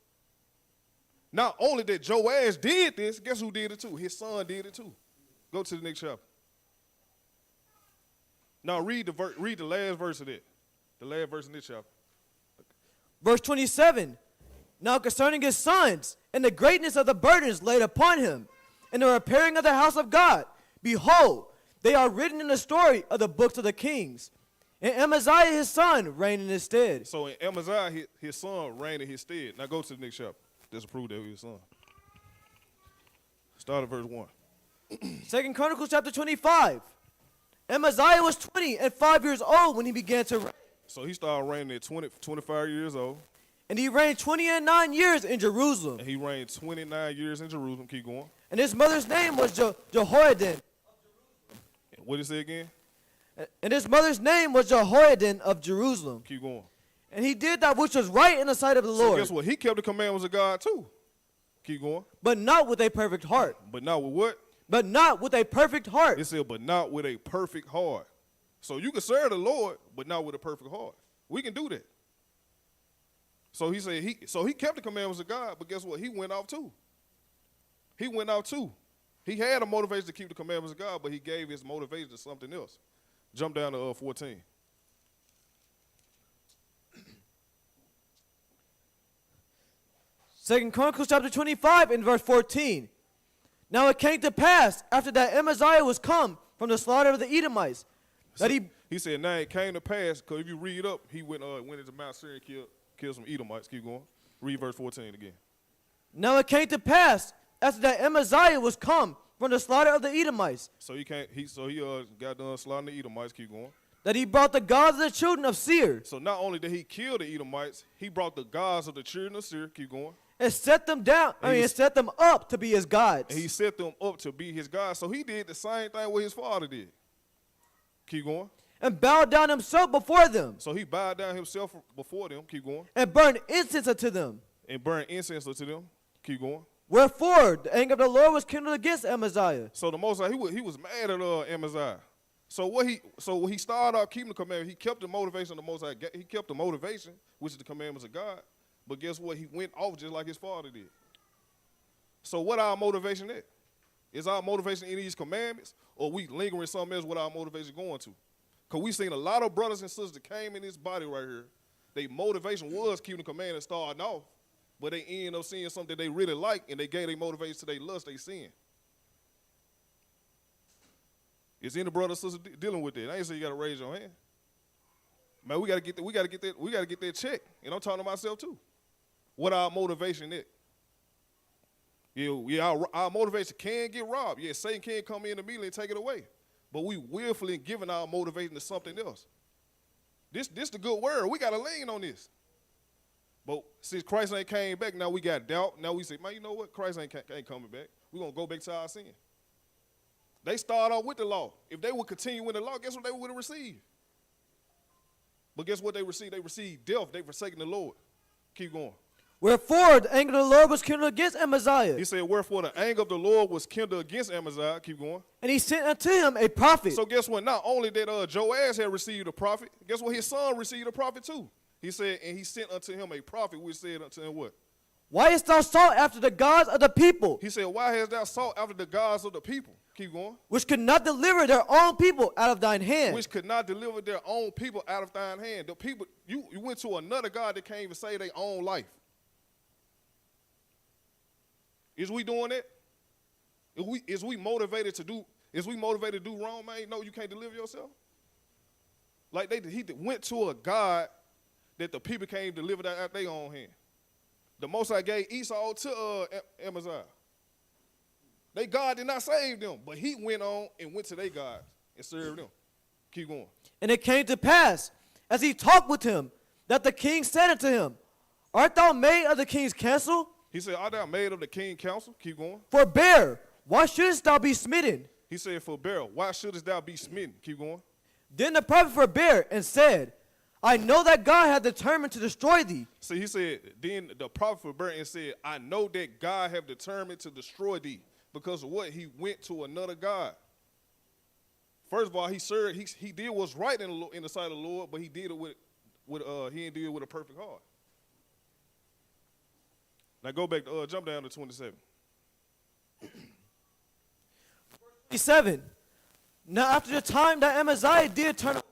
Speaker 9: Not only that Joash did this, guess who did it too? His son did it too. Go to the next chapter. Now read the last verse of that. The last verse in this chapter.
Speaker 10: Verse 27. Now concerning his sons, and the greatness of the burdens laid upon him, and the repairing of the house of God, behold, they are written in the story of the books of the kings. And Amaziah his son reigned in his stead.
Speaker 9: So in Amaziah his son reigned in his stead. Now go to the next chapter. Just to prove that he was his son. Start at verse 1.
Speaker 10: 2 Chronicles chapter 25. Amaziah was 25 years old when he began to reign.
Speaker 9: So he started reigning at 25 years old.
Speaker 10: And he reigned 29 years in Jerusalem.
Speaker 9: And he reigned 29 years in Jerusalem. Keep going.
Speaker 10: And his mother's name was Jehoiada.
Speaker 9: What did it say again?
Speaker 10: And his mother's name was Jehoiada of Jerusalem.
Speaker 9: Keep going.
Speaker 10: And he did that which was right in the sight of the Lord.
Speaker 9: So guess what? He kept the commandments of God too. Keep going.
Speaker 10: But not with a perfect heart.
Speaker 9: But not with what?
Speaker 10: But not with a perfect heart.
Speaker 9: It said, but not with a perfect heart. So you can serve the Lord, but not with a perfect heart. We can do that. So he said he kept the commandments of God, but guess what? He went off too. He went out too. He had a motivation to keep the commandments of God, but he gave his motivation to something else. Jump down to 14.
Speaker 10: 2 Chronicles chapter 25 and verse 14. Now it came to pass, after that Amaziah was come from the slaughter of the Edomites, that
Speaker 9: he said, now it came to pass, because if you read up, he went into Mount Seir and killed some Edomites. Keep going. Read verse 14 again.
Speaker 10: Now it came to pass, after that Amaziah was come from the slaughter of the Edomites,
Speaker 9: So he got done slaughtering the Edomites. Keep going.
Speaker 10: that he brought the gods of the children of Seir,
Speaker 9: So not only did he kill the Edomites, he brought the gods of the children of Seir. Keep going.
Speaker 10: and set them down, and set them up to be his gods.
Speaker 9: And he set them up to be his gods. So he did the same thing what his father did. Keep going.
Speaker 10: And bowed down himself before them,
Speaker 9: So he bowed down himself before them. Keep going.
Speaker 10: and burned incense unto them.
Speaker 9: And burned incense unto them. Keep going.
Speaker 10: Wherefore the anger of the Lord was kindled against Amaziah.
Speaker 9: So the Most High, he was mad at Amaziah. So when he started out keeping the commandments, he kept the motivation of the Most High. He kept the motivation, which is the commandments of God. But guess what? He went off just like his father did. So what our motivation is? Is our motivation in these commandments, or we lingering something else? What our motivation going to? Because we seen a lot of brothers and sisters that came in this body right here. Their motivation was keeping the commandments starting off, but they end up seeing something they really like, and they gave their motivation to their lust, they sin. Is any brother or sister dealing with that? I ain't say you gotta raise your hand. Man, we gotta get that check. And I'm talking to myself too. What our motivation is. Yeah, our motivation can get robbed. Yeah, Satan can come in immediately and take it away. But we willfully giving our motivation to something else. This the good word. We gotta lean on this. But since Christ ain't came back, now we got doubt. Now we say, man, you know what? Christ ain't coming back. We're gonna go back to our sin. They start off with the law. If they would continue with the law, guess what they would have received? But guess what they received? They received death. They forsaken the Lord. Keep going.
Speaker 10: Wherefore the anger of the Lord was kindled against Amaziah.
Speaker 9: He said, wherefore the anger of the Lord was kindled against Amaziah. Keep going.
Speaker 10: And he sent unto him a prophet.
Speaker 9: So guess what? Not only did Joash had received a prophet, guess what? His son received a prophet too. He said, and he sent unto him a prophet, which said unto him what?
Speaker 10: Why hast thou sought after the gods of the people?
Speaker 9: He said, why hast thou sought after the gods of the people? Keep going.
Speaker 10: Which could not deliver their own people out of thine hand.
Speaker 9: Which could not deliver their own people out of thine hand. The people, you went to another God that can't even save their own life. Is we doing that? Is we motivated to do wrong, man? No, you can't deliver yourself. Like he went to a God that the people can't even deliver that out their own hand. The Most High gave Esau to Amaziah. They God did not save them, but he went on and went to their gods and served them. Keep going.
Speaker 10: And it came to pass, as he talked with him, that the king said unto him, Art thou made of the king's counsel?
Speaker 9: He said, Art thou made of the king's counsel? Keep going.
Speaker 10: Forbear, why shouldest thou be smitten?
Speaker 9: He said, Forbear, why shouldest thou be smitten? Keep going.
Speaker 10: Then the prophet forbare and said, I know that God hath determined to destroy thee.
Speaker 9: See, he said, then the prophet forbare and said, I know that God have determined to destroy thee. Because of what? He went to another God. First of all, he did what's right in the sight of the Lord, but he did it he didn't do it with a perfect heart. Now go back to jump down to 27.
Speaker 10: 27. Now after the time that Amaziah did turn away.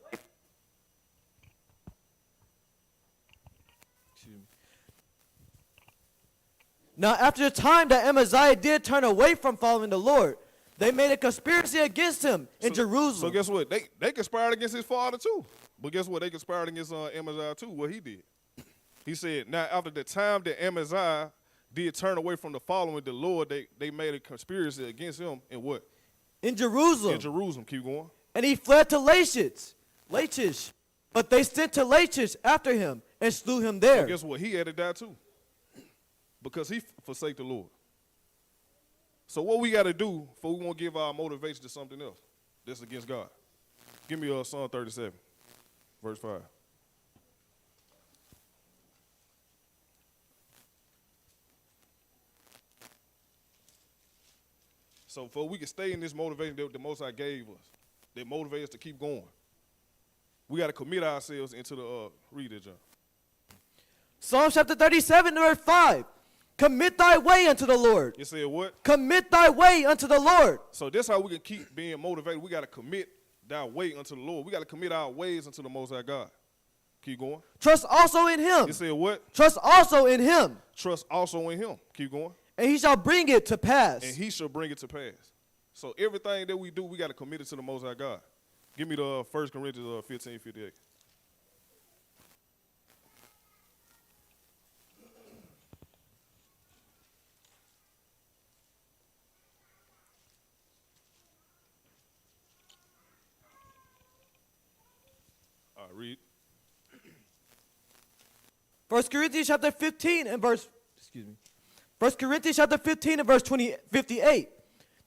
Speaker 10: Now after the time that Amaziah did turn away from following the Lord, they made a conspiracy against him in Jerusalem.
Speaker 9: So guess what? They conspired against his father too. But guess what? They conspired against Amaziah too, what he did. He said, now after the time that Amaziah did turn away from the following the Lord, they made a conspiracy against him in what?
Speaker 10: In Jerusalem.
Speaker 9: In Jerusalem. Keep going.
Speaker 10: And he fled to Lachish. But they sent to Lachish after him and slew him there.
Speaker 9: So guess what? He had to die too. Because he forsake the Lord. So what we got to do before we want to give our motivation to something else that's against God? Give me Psalm 37, verse 5. So before we can stay in this motivation that the Most High gave us, that motivates us to keep going, we got to commit ourselves into the, read it, John.
Speaker 10: Psalm chapter 37, verse 5. Commit thy way unto the Lord.
Speaker 9: You said what?
Speaker 10: Commit thy way unto the Lord.
Speaker 9: So that's how we can keep being motivated. We got to commit thy way unto the Lord. We got to commit our ways unto the Most High God. Keep going.
Speaker 10: Trust also in him.
Speaker 9: It said what?
Speaker 10: Trust also in him.
Speaker 9: Trust also in him. Keep going.
Speaker 10: And he shall bring it to pass.
Speaker 9: And he shall bring it to pass. So everything that we do, we got to commit it to the Most High God. Give me the 1 Corinthians 15:58. All right, read.
Speaker 10: 1 Corinthians chapter 15 and verse, 1 Corinthians chapter 15 and verse 58.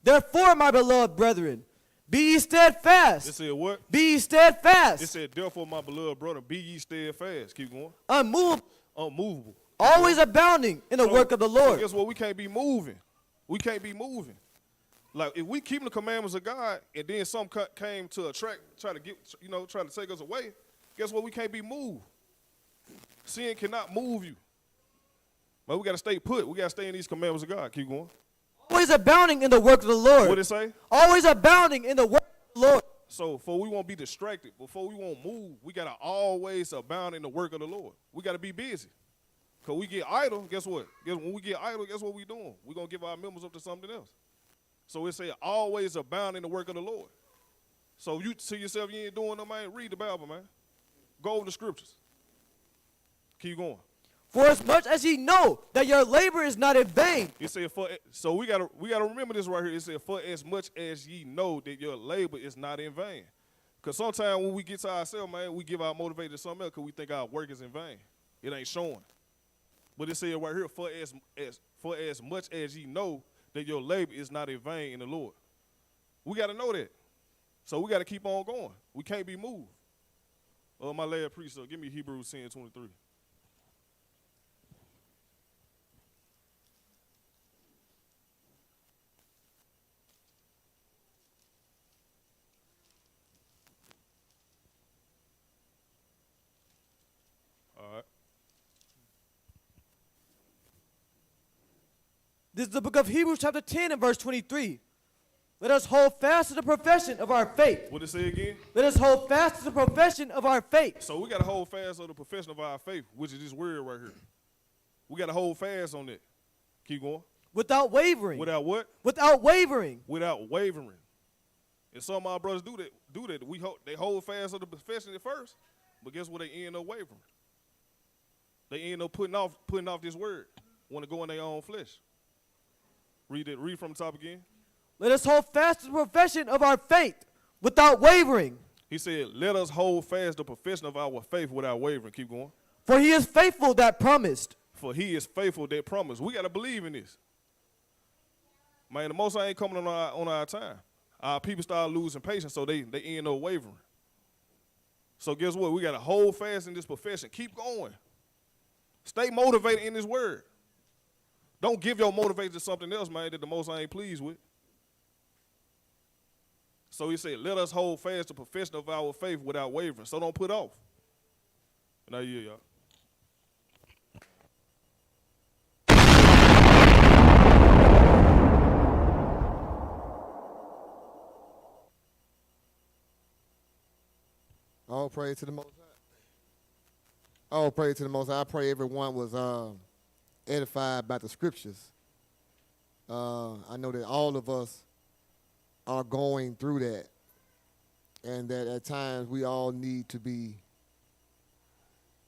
Speaker 10: Therefore, my beloved brethren, be ye steadfast.
Speaker 9: It said what?
Speaker 10: Be ye steadfast.
Speaker 9: It said, therefore, my beloved brother, be ye steadfast. Keep going.
Speaker 10: Unmovable.
Speaker 9: Unmovable.
Speaker 10: Always abounding in the work of the Lord.
Speaker 9: So guess what? We can't be moving. We can't be moving. Like, if we keep the commandments of God and then some came to attract, try to take us away, guess what? We can't be moved. Sin cannot move you. But we got to stay put. We got to stay in these commandments of God. Keep going.
Speaker 10: Always abounding in the work of the Lord.
Speaker 9: What did it say?
Speaker 10: Always abounding in the work of the Lord.
Speaker 9: So before we won't be distracted, before we won't move, we got to always abound in the work of the Lord. We got to be busy. Because we get idle, guess what? When we get idle, guess what we doing? We're going to give our members up to something else. So it say always abound in the work of the Lord. So you see yourself, you ain't doing no, man, read the Bible, man. Go over the scriptures. Keep going.
Speaker 10: For as much as ye know that your labor is not in vain.
Speaker 9: It said, so we gotta remember this right here. It said, for as much as ye know that your labor is not in vain. Because sometimes when we get to ourselves, man, we give our motivation to something else because we think our work is in vain. It ain't showing. But it said right here, for as much as ye know that your labor is not in vain in the Lord. We got to know that. So we got to keep on going. We can't be moved. My last precept, give me Hebrews 10:23. All right.
Speaker 10: This is the book of Hebrews chapter 10 and verse 23. Let us hold fast to the profession of our faith.
Speaker 9: What did it say again?
Speaker 10: Let us hold fast to the profession of our faith.
Speaker 9: So we got to hold fast on the profession of our faith, which is this word right here. We got to hold fast on that. Keep going.
Speaker 10: Without wavering.
Speaker 9: Without what?
Speaker 10: Without wavering.
Speaker 9: Without wavering. And some of our brothers do that. They hold fast on the profession at first, but guess what? They end up wavering. They end up putting off this word. Want to go in their own flesh. Read from the top again.
Speaker 10: Let us hold fast to the profession of our faith without wavering.
Speaker 9: He said, let us hold fast the profession of our faith without wavering. Keep going.
Speaker 10: For he is faithful that promised.
Speaker 9: For he is faithful that promised. We got to believe in this. Man, the Most High ain't coming on our time. Our people start losing patience, so they end up wavering. So guess what? We got to hold fast in this profession. Keep going. Stay motivated in this word. Don't give your motivation to something else, man, that the Most High ain't pleased with. So he said, let us hold fast the profession of our faith without wavering. So don't put off. Now, yeah, y'all.
Speaker 1: All praise to the Most High. All praise to the Most High. I pray everyone was edified by the scriptures. I know that all of us are going through that, and that at times we all need to be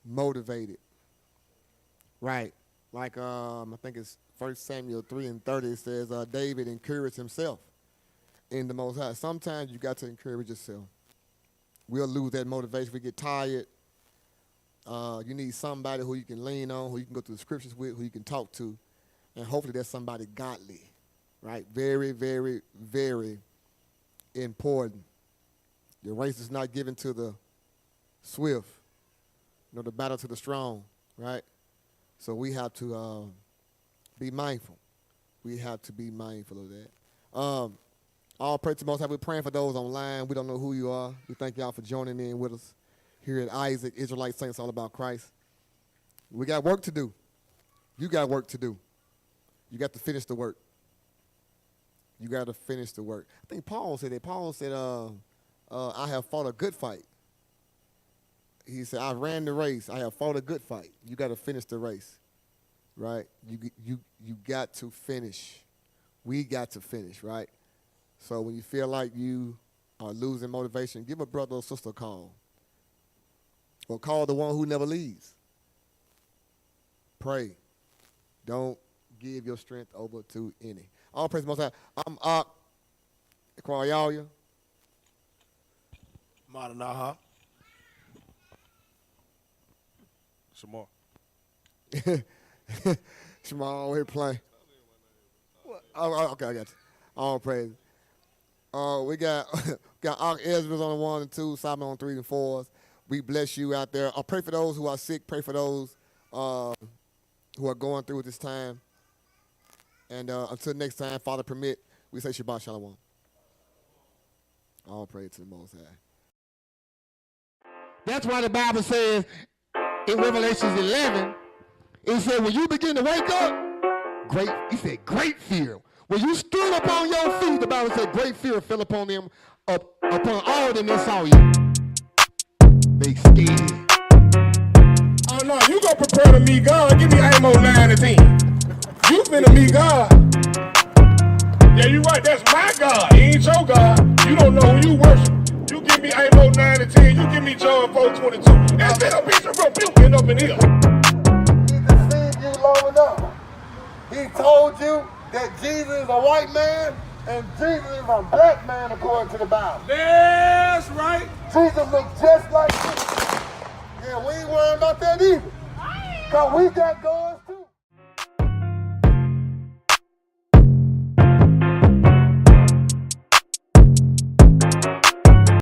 Speaker 1: motivated. Right. Like I think it's 1 Samuel 3:30 says, David encouraged himself in the Most High. Sometimes you got to encourage yourself. We'll lose that motivation. We get tired. You need somebody who you can lean on, who you can go through the scriptures with, who you can talk to, and hopefully there's somebody godly, right? Very, very, very important. Your race is not given to the swift, nor the battle to the strong, right? So we have to be mindful. We have to be mindful of that. All praise to the Most High. We're praying for those online. We don't know who you are. We thank y'all for joining in with us here at Isaac, Israelite Saints All About Christ. We got work to do. You got work to do. You got to finish the work. You got to finish the work. I think Paul said that. Paul said, I have fought a good fight. he said, I ran the race. I have fought a good fight. You got to finish the race, right? You got to finish. We got to finish, right? So when you feel like you are losing motivation, give a brother or sister a call. Or call the one who never leaves. Pray. Don't give your strength over to any. All praise the Most High. I'm up. Kwayaya.
Speaker 5: Madanaha. Shamar.
Speaker 1: Shema always playing. Oh, okay, I got you. All praise. We got Ezra's on the 1 and 2, Simon on 3 and 4. We bless you out there. I'll pray for those who are sick. Pray for those who are going through this time. And until next time, Father permit, we say Shabbat Shalom. All praise to the Most High. That's why the Bible says in Revelations 11, it said when you begin to wake up, great fear. When you stood up on your feet, the Bible said great fear fell upon them, upon all them that saw you. They scared.
Speaker 9: Oh no, you gonna prepare to meet God. Give me Amos 9 and 10. You finna meet God. Yeah, you right, that's my God. He ain't your God. You don't know who you worship. You give me Amos 9 and 10. You give me John 4:22. That's been a piece of rebuking up in here.
Speaker 1: He deceived you long enough. He told you that Jesus is a white man and Jesus is a black man according to the Bible.
Speaker 9: That's right.
Speaker 1: Jesus looked just like you. Yeah, we ain't worrying about that either. Because we got God.